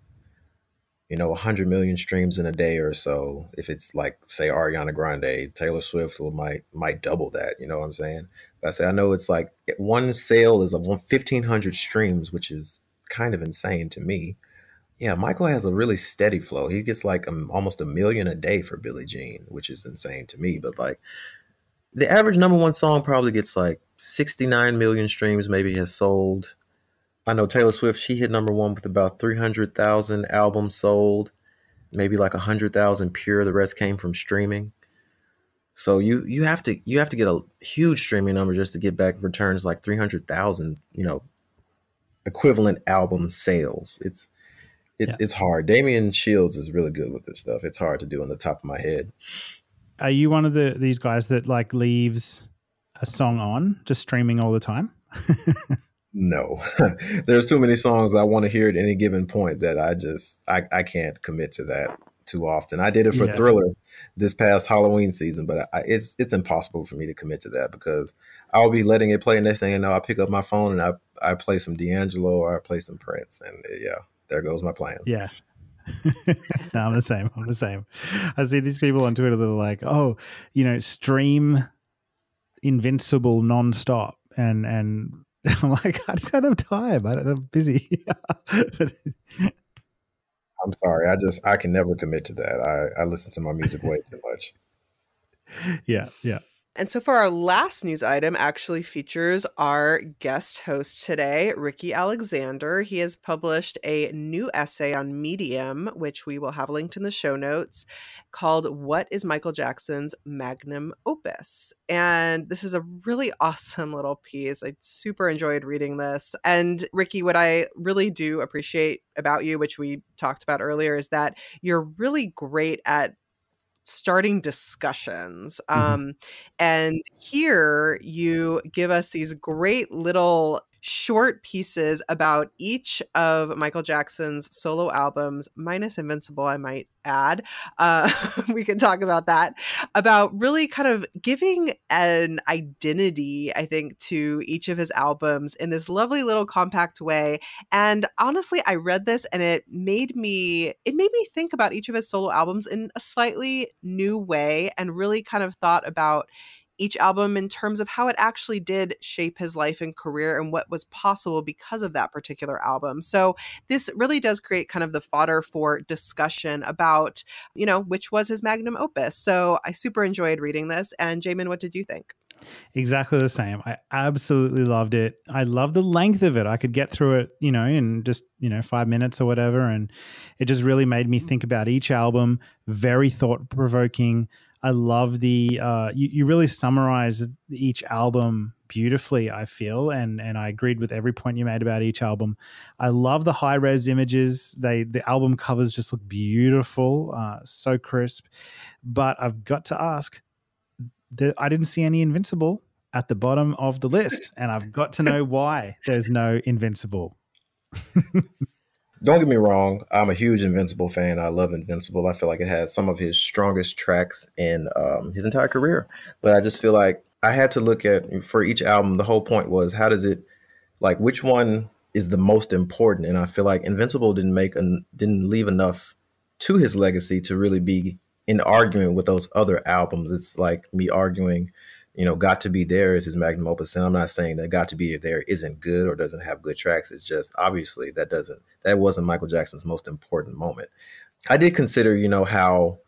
100 million streams in a day or so. If it's like, say, Ariana Grande, Taylor Swift might double that. You know what I'm saying? But I know it's like one sale is 1,500 streams, which is kind of insane to me. Yeah, Michael has a really steady flow. He gets like almost 1 million a day for Billie Jean, which is insane to me. But like the average number one song probably gets like 69 million streams, maybe has sold. I know Taylor Swift, she hit number one with about 300,000 albums sold, maybe like 100,000 pure. The rest came from streaming. So you have to get a huge streaming number just to get back returns like 300,000, equivalent album sales. It's hard. Damian Shields is really good with this stuff. It's hard to do on the top of my head. Are you one of these guys that like leaves a song on just streaming all the time? No, there's too many songs that I want to hear at any given point that I can't commit to that too often. I did it for Thriller this past Halloween season, but it's impossible for me to commit to that because I'll be letting it play. And next thing I know, I pick up my phone and I play some D'Angelo or I play some Prince, and there goes my plan. Yeah. No, I'm the same. I see these people on Twitter that are like, oh, stream Invincible nonstop. And I'm like, I just don't have time. I'm busy. I'm sorry. I can never commit to that. I listen to my music way too much. Yeah. And so for our last news item actually features our guest host today, Rickey Alexander. He has published a new essay on Medium, which we will have linked in the show notes, called What is Michael Jackson's Magnum Opus? And this is a really awesome little piece. I super enjoyed reading this. And Rickey, what I really do appreciate about you, which we talked about earlier, is that you're really great at starting discussions. And here you give us these great little short pieces about each of Michael Jackson's solo albums, minus Invincible, I might add. We can talk about that, about really kind of giving an identity, I think, to each of his albums in this lovely little compact way. And honestly, I read this and it made me think about each of his solo albums in a slightly new way, and really kind of thought about each album in terms of how it actually did shape his life and career and what was possible because of that particular album. So this really does create kind of the fodder for discussion about, which was his magnum opus. So I super enjoyed reading this. And Jamon, what did you think? Exactly the same. I absolutely loved it. I love the length of it. I could get through it, in just, 5 minutes or whatever. And it just really made me think about each album. Very thought-provoking. I love the, you really summarized each album beautifully, I feel. And I agreed with every point you made about each album. I love the high-res images. The album covers just look beautiful, so crisp. But I've got to ask, I didn't see any Invincible at the bottom of the list, and I've got to know why there's no Invincible. Don't get me wrong, I'm a huge Invincible fan. I love Invincible. I feel like it has some of his strongest tracks in his entire career. But I just feel like I had to look at, for each album, the whole point was, how does it, like, which one is the most important? And I feel like Invincible didn't leave enough to his legacy to really be in argument with those other albums. It's like me arguing, Got to Be There is his magnum opus. And I'm not saying that Got to Be There isn't good or doesn't have good tracks. It's just obviously that wasn't Michael Jackson's most important moment. I did consider, how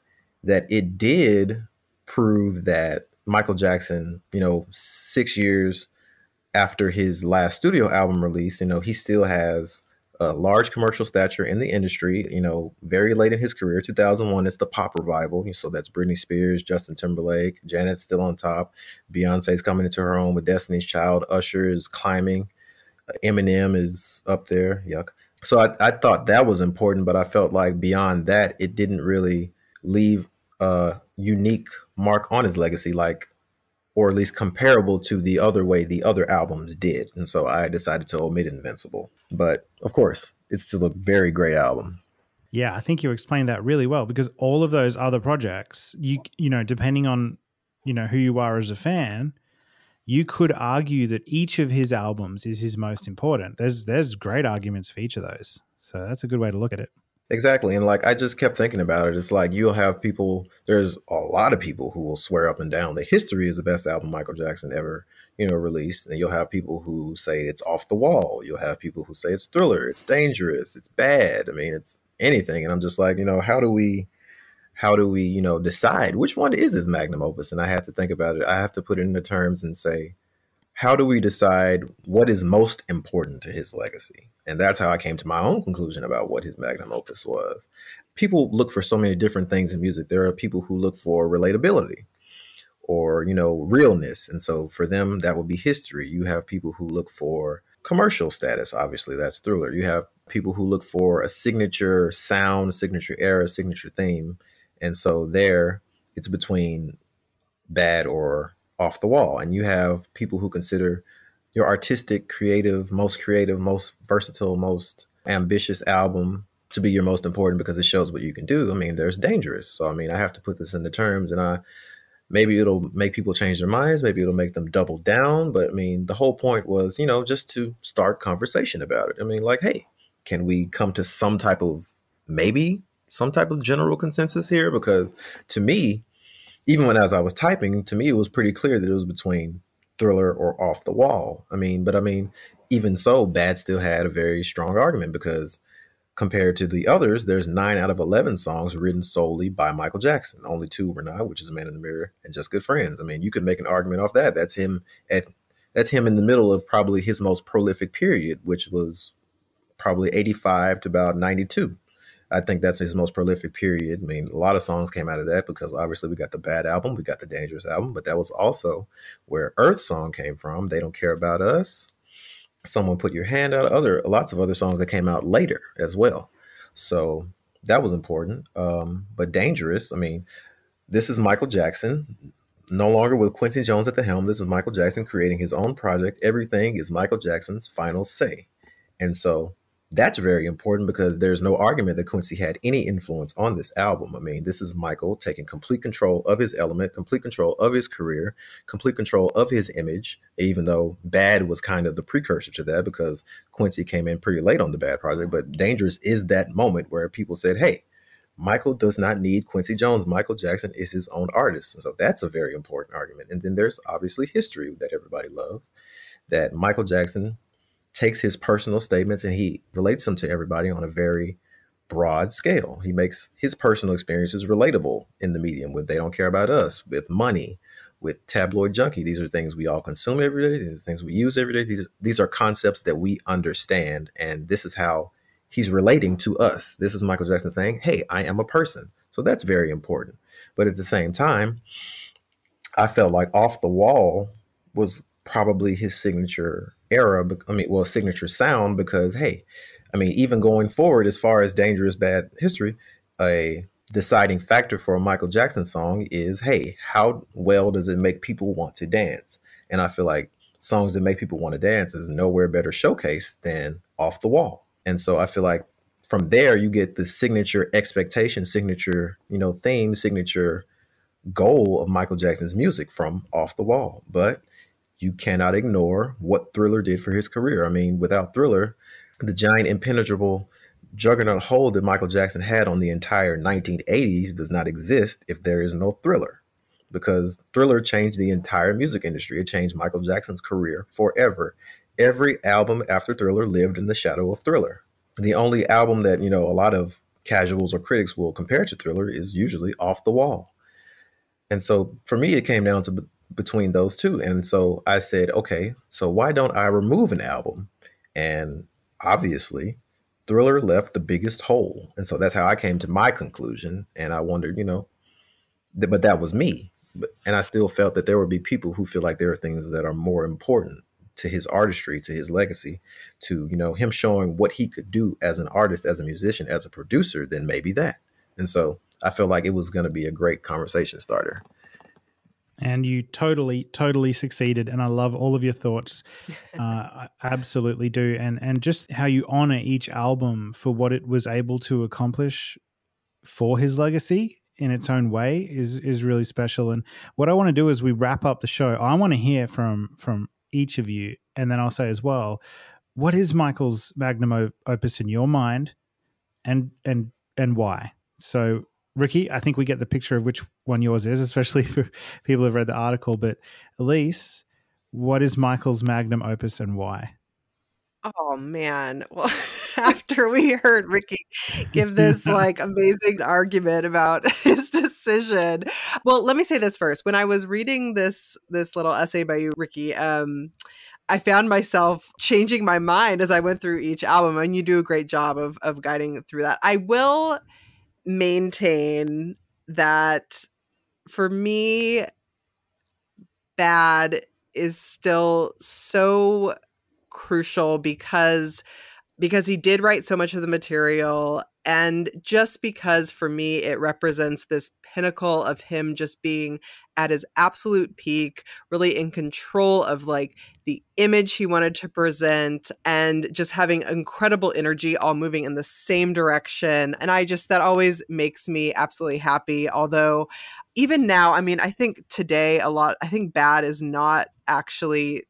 that it did prove that Michael Jackson, 6 years after his last studio album release, he still has a large commercial stature in the industry, very late in his career. 2001, it's the pop revival. So that's Britney Spears, Justin Timberlake, Janet's still on top. Beyonce's coming into her own with Destiny's Child. Usher is climbing. Eminem is up there. Yuck. So I thought that was important, but I felt like beyond that, it didn't really leave a unique mark on his legacy, or at least comparable to the other way the other albums did. And so I decided to omit Invincible. But of course, it's still a very great album. Yeah, I think you explained that really well, because all of those other projects, you depending on, who you are as a fan, you could argue that each of his albums is his most important. There's great arguments for each of those. So that's a good way to look at it. Exactly. And I just kept thinking about it. It's like you'll have there's a lot of people who will swear up and down that History is the best album Michael Jackson ever, released. And you'll have people who say it's Off the Wall. You'll have people who say it's Thriller, it's dangerous, it's bad. I mean, it's anything. And I'm just like, how do we, decide which one is his magnum opus? And I have to think about it. I have to put it into terms and say, how do we decide what is most important to his legacy? And that's how I came to my own conclusion about what his magnum opus was. People look for so many different things in music. There are people who look for relatability or, realness. And so for them, that would be History. You have people who look for commercial status. Obviously, that's Thriller. You have people who look for a signature sound, signature era, signature theme. And so there, it's between Bad or Off the Wall. And you have people who consider your artistic, creative, most versatile, most ambitious album to be your most important because it shows what you can do. I mean, there's Dangerous. So, I mean, I have to put this into terms, and maybe it'll make people change their minds. Maybe it'll make them double down. But I mean, the whole point was, just to start conversation about it. I mean, hey, can we come to some type of general consensus here? Because to me, even as I was typing, to me, it was pretty clear that it was between Thriller or Off the Wall. I mean, even so, Bad still had a very strong argument because compared to the others, there's 9 out of 11 songs written solely by Michael Jackson. Only 2 were not, which is Man in the Mirror and Just Good Friends. I mean, you could make an argument off that. That's him in the middle of probably his most prolific period, which was probably 85 to about 92. I think that's his most prolific period. I mean, a lot of songs came out of that because obviously we got the Bad album, we got the Dangerous album, but that was also where Earth Song came from. They Don't Care About Us. Someone Put Your Hand Out. Lots of other songs that came out later as well. So that was important. But Dangerous, I mean, this is Michael Jackson, No longer with Quincy Jones at the helm. This is Michael Jackson creating his own project. Everything is Michael Jackson's final say. And so that's very important because there's no argument that Quincy had any influence on this album. I mean, this is Michael taking complete control of his element, complete control of his career, complete control of his image, even though Bad was kind of the precursor to that because Quincy came in pretty late on the Bad project. But Dangerous is that moment where people said, hey, Michael does not need Quincy Jones. Michael Jackson is his own artist. And so that's a very important argument. And then there's obviously history that everybody loves, that Michael Jackson takes his personal statements and he relates them to everybody on a very broad scale. He makes his personal experiences relatable in the medium with They Don't Care About Us, with Money, with Tabloid Junkie. These are things we all consume every day. These are things we use every day. These are concepts that we understand. And this is how he's relating to us. This is Michael Jackson saying, hey, I am a person. So that's very important. But at the same time, I felt like Off the Wall was probably his signature era. Signature sound because, hey, I mean, even going forward, as far as Dangerous Bad history, a deciding factor for a Michael Jackson song is, hey, how well does it make people want to dance? And I feel like songs that make people want to dance is nowhere better showcase than Off the Wall. And so I feel like from there, you get the signature expectation, signature, theme, signature goal of Michael Jackson's music from Off the Wall. But you cannot ignore what Thriller did for his career. I mean, without Thriller, the giant impenetrable juggernaut hold that Michael Jackson had on the entire 1980s does not exist if there is no Thriller, because Thriller changed the entire music industry. It changed Michael Jackson's career forever. Every album after Thriller lived in the shadow of Thriller. The only album that, a lot of casuals or critics will compare to Thriller is usually Off the Wall. And so for me, it came down to between those two. And so I said, okay, so why don't I remove an album? And obviously, Thriller left the biggest hole. And so that's how I came to my conclusion. And I wondered, but that was me. And I still felt that there would be people who feel like there are things that are more important to his artistry, to his legacy, to, him showing what he could do as an artist, as a musician, as a producer, than maybe that. And so I felt like it was going to be a great conversation starter. And you totally succeeded. And I love all of your thoughts. I absolutely do. And just how you honor each album for what it was able to accomplish for his legacy in its own way is really special. And what I want to do is we wrap up the show. I want to hear from each of you. And then I'll say as well, what is Michael's magnum opus in your mind and why? So Rickey, I think we get the picture of which one yours is, especially for people who have read the article. But Elise, what is Michael's magnum opus and why? Oh, man. Well, after we heard Rickey give this amazing argument about his decision. Well, let me say this first. When I was reading this little essay by you, Rickey, I found myself changing my mind as I went through each album. And you do a great job of guiding through that. I will maintain that for me, Bad is still so crucial because he did write so much of the material, and just because for me it represents this pinnacle of him just being at his absolute peak, really in control of the image he wanted to present and just having incredible energy, all moving in the same direction. And that always makes me absolutely happy. Although even now, I mean, I think today I think Bad is not actually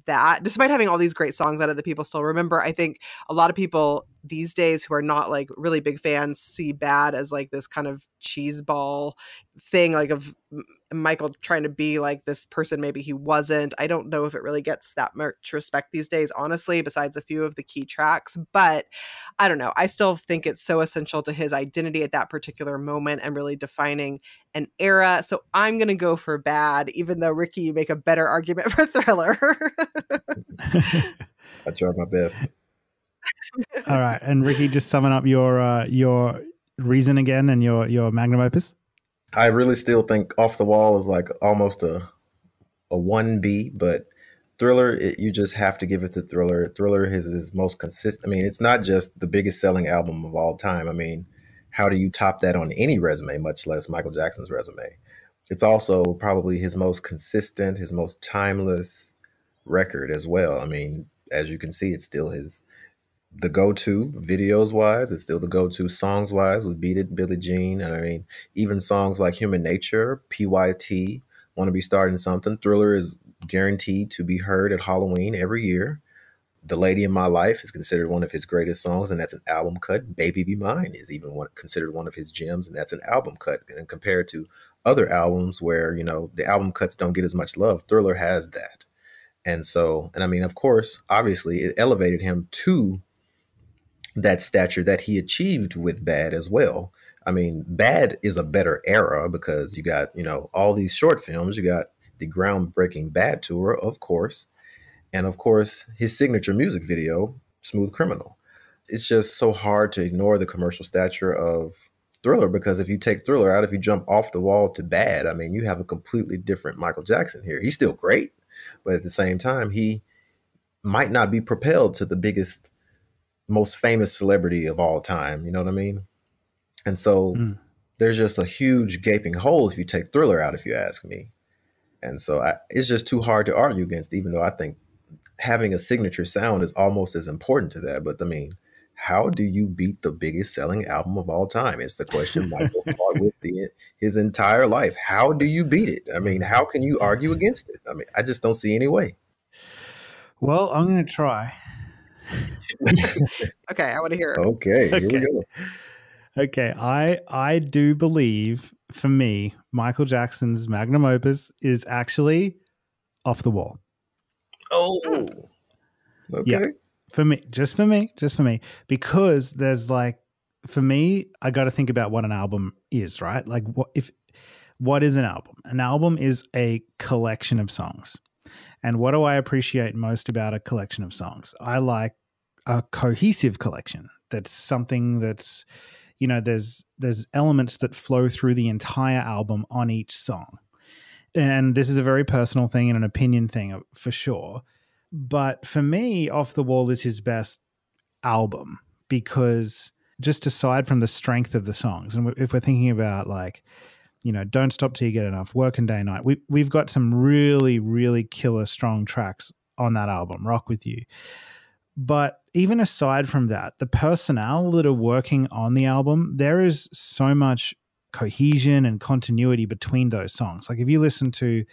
that, despite having all these great songs out of that people still remember. I think a lot of people these days who are not really big fans see Bad as this kind of cheeseball thing, of Michael trying to be this person maybe he wasn't. I don't know if it really gets that much respect these days, honestly, besides a few of the key tracks. But I don't know. I still think it's so essential to his identity at that particular moment and really defining an era. So I'm going to go for Bad, even though, Rickey, you make a better argument for Thriller. I tried my best. All right. And Rickey, just summing up your reason again and your magnum opus. I really still think Off the Wall is almost a 1B, but Thriller, you just have to give it to Thriller. Thriller is his most consistent. I mean, it's not just the biggest selling album of all time. I mean, how do you top that on any resume, much less Michael Jackson's resume? It's also probably his most consistent, his most timeless record as well. I mean, as you can see, it's still the go-to videos wise. It's still the go-to songs wise with Beat It, Billie Jean. And I mean, even songs like Human Nature, PYT, Want to Be Starting Something. Thriller is guaranteed to be heard at Halloween every year. The Lady in My Life is considered one of his greatest songs, and that's an album cut. Baby Be Mine is even considered one of his gems, and that's an album cut. And compared to other albums where, the album cuts don't get as much love, Thriller has that. And so, and I mean, of course, obviously, it elevated him to that stature that he achieved with Bad as well. I mean, Bad is a better era because you got, all these short films. You got the groundbreaking Bad tour, of course. And of course, his signature music video, Smooth Criminal. It's just so hard to ignore the commercial stature of Thriller, because if you take Thriller out, if you jump off the wall to Bad, I mean, you have a completely different Michael Jackson here. He's still great, but at the same time, he might not be propelled to the biggest, most famous celebrity of all time. You know what I mean? And so there's just a huge gaping hole if you take Thriller out, if you ask me. And so it's just too hard to argue against, even though I think having a signature sound is almost as important to that. But I mean, how do you beat the biggest selling album of all time? It's the question Michael fought with his entire life. How do you beat it? I mean, how can you argue against it? I mean, I just don't see any way. Well, I'm going to try. Okay, I want to hear it. Okay, here we go. Okay, I do believe, for me, Michael Jackson's magnum opus is actually Off the Wall. Oh, okay. Yeah, for me, just for me, because there's for me, I got to think about what an album is, right? Like, what is an album? An album is a collection of songs. And what do I appreciate most about a collection of songs? I like a cohesive collection. That's something that's, there's elements that flow through the entire album on each song. And this is a very personal thing and an opinion thing for sure. But for me, Off the Wall is his best album, because just aside from the strength of the songs, and if we're thinking about Don't Stop Till You Get Enough, Working Day Night, we've got some really, really killer strong tracks on that album, Rock With You. But even aside from that, the personnel that are working on the album, there is so much cohesion and continuity between those songs. Like if you listen to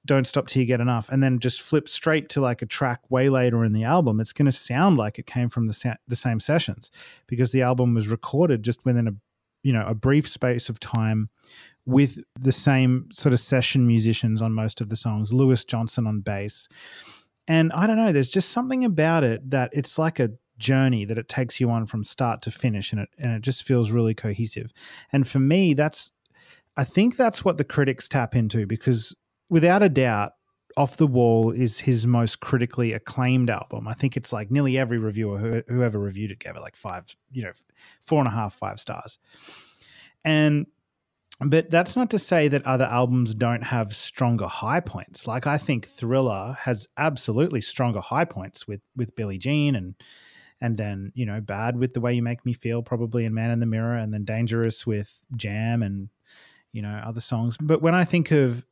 Don't Stop Till You Get Enough and then just flip straight to a track way later in the album, it's going to sound like it came from the same sessions, because the album was recorded just within a brief space of time with the same sort of session musicians on most of the songs, Lewis Johnson on bass. And I don't know, there's just something about it that it's like a journey that it takes you on from start to finish, and it just feels really cohesive. And for me, I think that's what the critics tap into, because without a doubt, Off the Wall is his most critically acclaimed album. I think it's nearly every reviewer who ever reviewed it gave it 4.5, 5 stars. But that's not to say that other albums don't have stronger high points. I think Thriller has absolutely stronger high points with Billie Jean, and then, Bad with The Way You Make Me Feel, probably, and Man in the Mirror, and then Dangerous with Jam and, other songs. But when I think of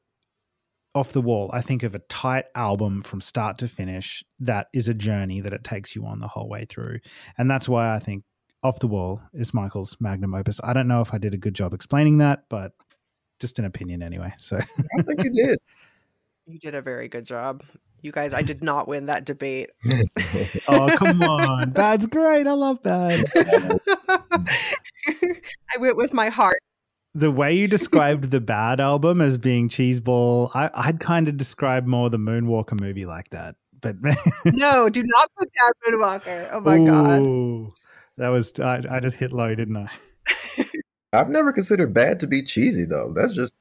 Off the Wall, I think of a tight album from start to finish that is a journey that it takes you on the whole way through. And that's why I think Off the Wall is Michael's magnum opus. I don't know if I did a good job explaining that, but just an opinion anyway. So I think you did. You did a very good job. You guys, I did not win that debate. Oh, come on. Bad's great. I love Bad. I went with my heart. The way you described the Bad album as being cheeseball, I'd kind of describe more the Moonwalker movie like that. But no, do not put down Moonwalker. Oh my God. That was, I just hit low, didn't I? I've never considered Bad to be cheesy, though. That's just...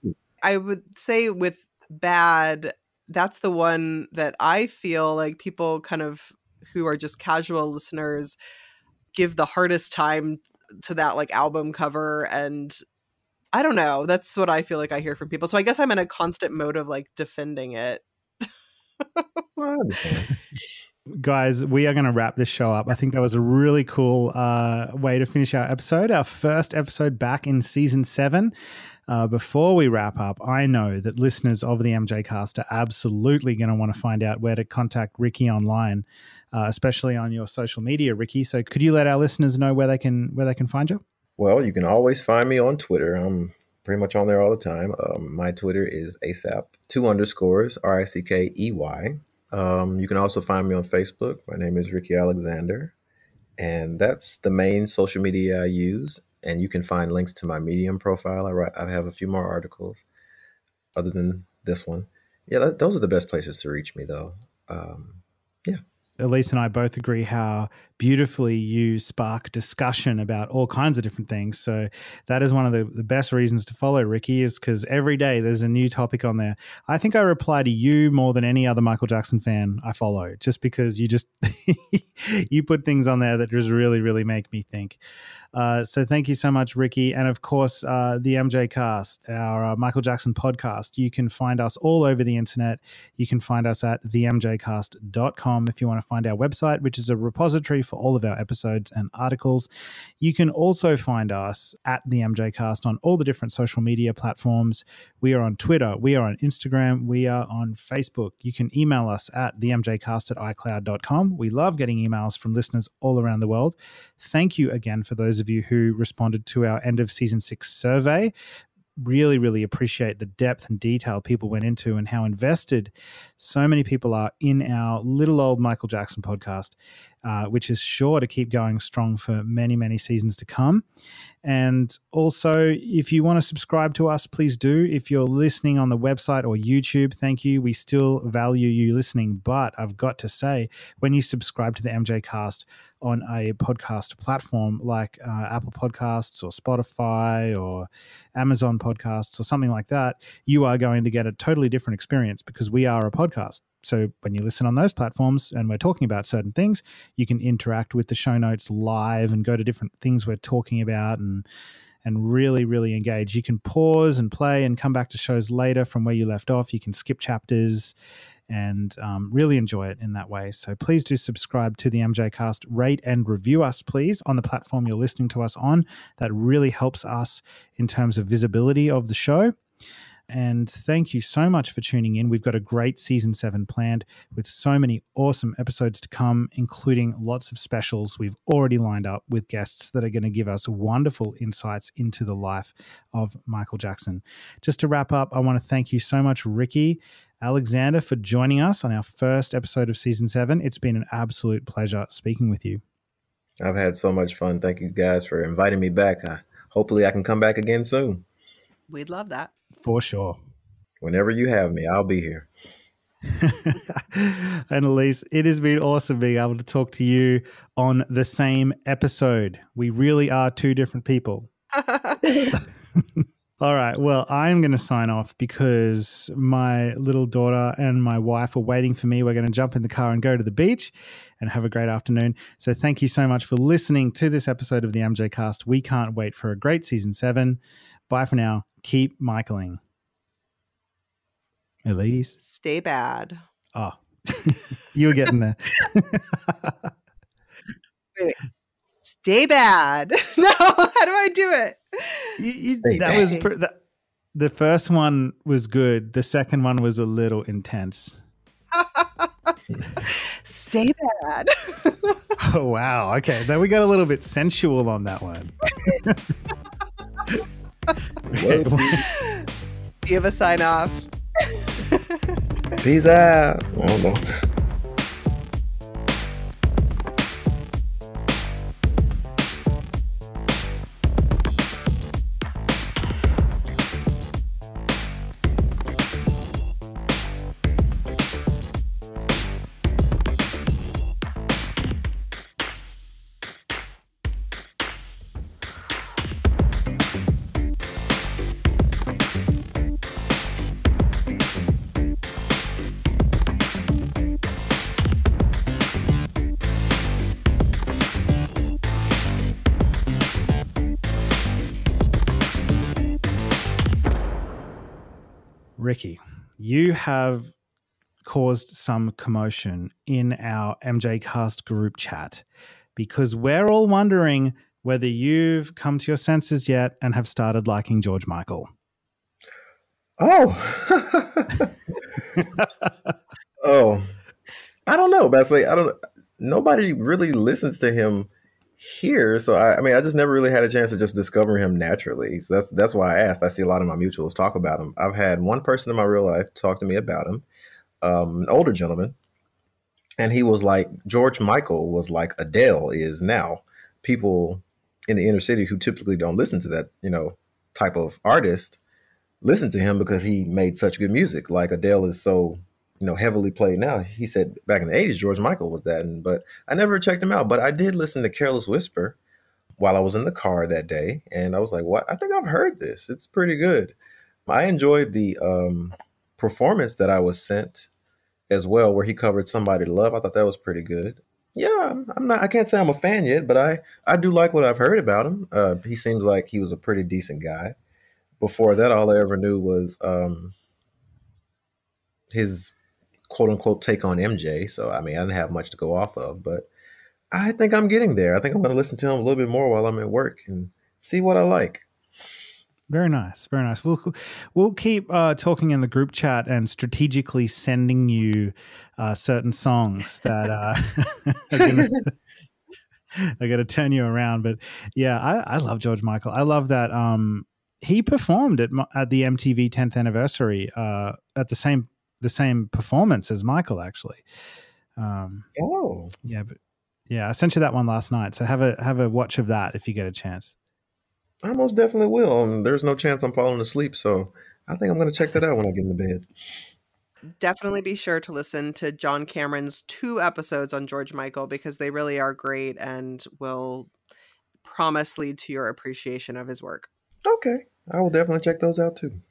I would say with Bad, that's the one that I feel like people kind of who are just casual listeners give the hardest time to that album cover. And I don't know. That's what I feel like I hear from people. So I guess I'm in a constant mode of defending it. Well, I understand. guys, we are going to wrap this show up. I think that was a really cool way to finish our episode, our first episode back in season 7. Before we wrap up, I know that listeners of the MJCast are absolutely going to want to find out where to contact Rickey online, especially on your social media, Rickey. So could you let our listeners know where they can find you? Well, you can always find me on Twitter. I'm pretty much on there all the time. My Twitter is ASAP, 2_ RICKEY. You can also find me on Facebook. My name is Rickey Alexander, and that's the main social media I use. And you can find links to my Medium profile. I have a few more articles other than this one. Yeah, those are the best places to reach me, though. Yeah. Elise and I both agree how beautifully you spark discussion about all kinds of different things. So that is one of the best reasons to follow Rickey, is because every day there's a new topic on there. I think I reply to you more than any other Michael Jackson fan I follow, just because you just you put things on there that just really, really make me think. So thank you so much, Rickey. And of course, the MJCast, our Michael Jackson podcast. You can find us all over the internet. You can find us at themjcast.com if you want to find our website, which is a repository for all of our episodes and articles. You can also find us at the MJCast on all the different social media platforms. We are on Twitter. We are on Instagram. We are on Facebook. You can email us at themjcast@icloud.com. We love getting emails from listeners all around the world. Thank you again for those of you who responded to our end of season 6 survey. Really, really appreciate the depth and detail people went into and how invested so many people are in our little old Michael Jackson podcast, which is sure to keep going strong for many, many seasons to come. And also, if you want to subscribe to us, please do. If you're listening on the website or YouTube, thank you. We still value you listening. But I've got to say, when you subscribe to the MJCast on a podcast platform like Apple Podcasts or Spotify or Amazon Podcasts or something like that, you are going to get a totally different experience because we are a podcast. So when you listen on those platforms and we're talking about certain things, you can interact with the show notes live and go to different things we're talking about and really, really engage. You can pause and play and come back to shows later from where you left off. You can skip chapters and really enjoy it in that way. So please do subscribe to the MJCast. Rate and review us, please, on the platform you're listening to us on. That really helps us in terms of visibility of the show. And thank you so much for tuning in. We've got a great season 7 planned with so many awesome episodes to come, including lots of specials we've already lined up with guests that are going to give us wonderful insights into the life of Michael Jackson. Just to wrap up, I want to thank you so much, Rickey Alexander, for joining us on our first episode of season 7. It's been an absolute pleasure speaking with you. I've had so much fun. Thank you guys for inviting me back. Hopefully I can come back again soon. We'd love that. For sure. Whenever you have me, I'll be here. And Elise, it has been awesome being able to talk to you on the same episode. We really are two different people. All right. Well, I'm going to sign off because my little daughter and my wife are waiting for me. We're going to jump in the car and go to the beach and have a great afternoon. So thank you so much for listening to this episode of the MJCast. We can't wait for a great season 7. Bye for now. Keep Michaeling. Elise? Stay bad. Oh, you were getting there. Wait. Stay bad. No, how do I do it? The first one was good. The second one was a little intense. Stay bad. Oh, wow. Okay. Then we got a little bit sensual on that one. Do you have a sign off? Peace out. Oh, no. Rickey, you have caused some commotion in our MJCast group chat because we're all wondering whether you've come to your senses yet and have started liking George Michael. Oh. Oh. I don't know, Basley. Nobody really listens to him here. So I mean, I just never really had a chance to just discover him naturally. So that's why I asked. I see a lot of my mutuals talk about him. I've had one person in my real life talk to me about him, an older gentleman. And he was like, George Michael was like Adele is now. People in the inner city who typically don't listen to that, type of artist listen to him because he made such good music. Like Adele is so, heavily played now. He said back in the 80s, George Michael was that. But I never checked him out. But I did listen to Careless Whisper while I was in the car that day. And I was like, what? I think I've heard this. It's pretty good. I enjoyed the performance that I was sent as well, where he covered Somebody to Love. I thought that was pretty good. Yeah, I can't say I'm a fan yet, but I do like what I've heard about him. He seems like he was a pretty decent guy. Before that, all I ever knew was his quote unquote take on MJ. So, I mean, I didn't have much to go off of, but I think I'm getting there. I think I'm going to listen to him a little bit more while I'm at work and see what I like. Very nice. Very nice. We'll keep talking in the group chat and strategically sending you certain songs that are going to turn you around. But yeah, I love George Michael. I love that he performed at the MTV 10th anniversary at the same performance as Michael, actually. Yeah, but yeah, I sent you that one last night. So have a watch of that if you get a chance. I most definitely will. There's no chance I'm falling asleep, so I think I'm going to check that out when I get into bed. Definitely be sure to listen to John Cameron's 2 episodes on George Michael because they really are great and will promise lead to your appreciation of his work. Okay. I will definitely check those out too.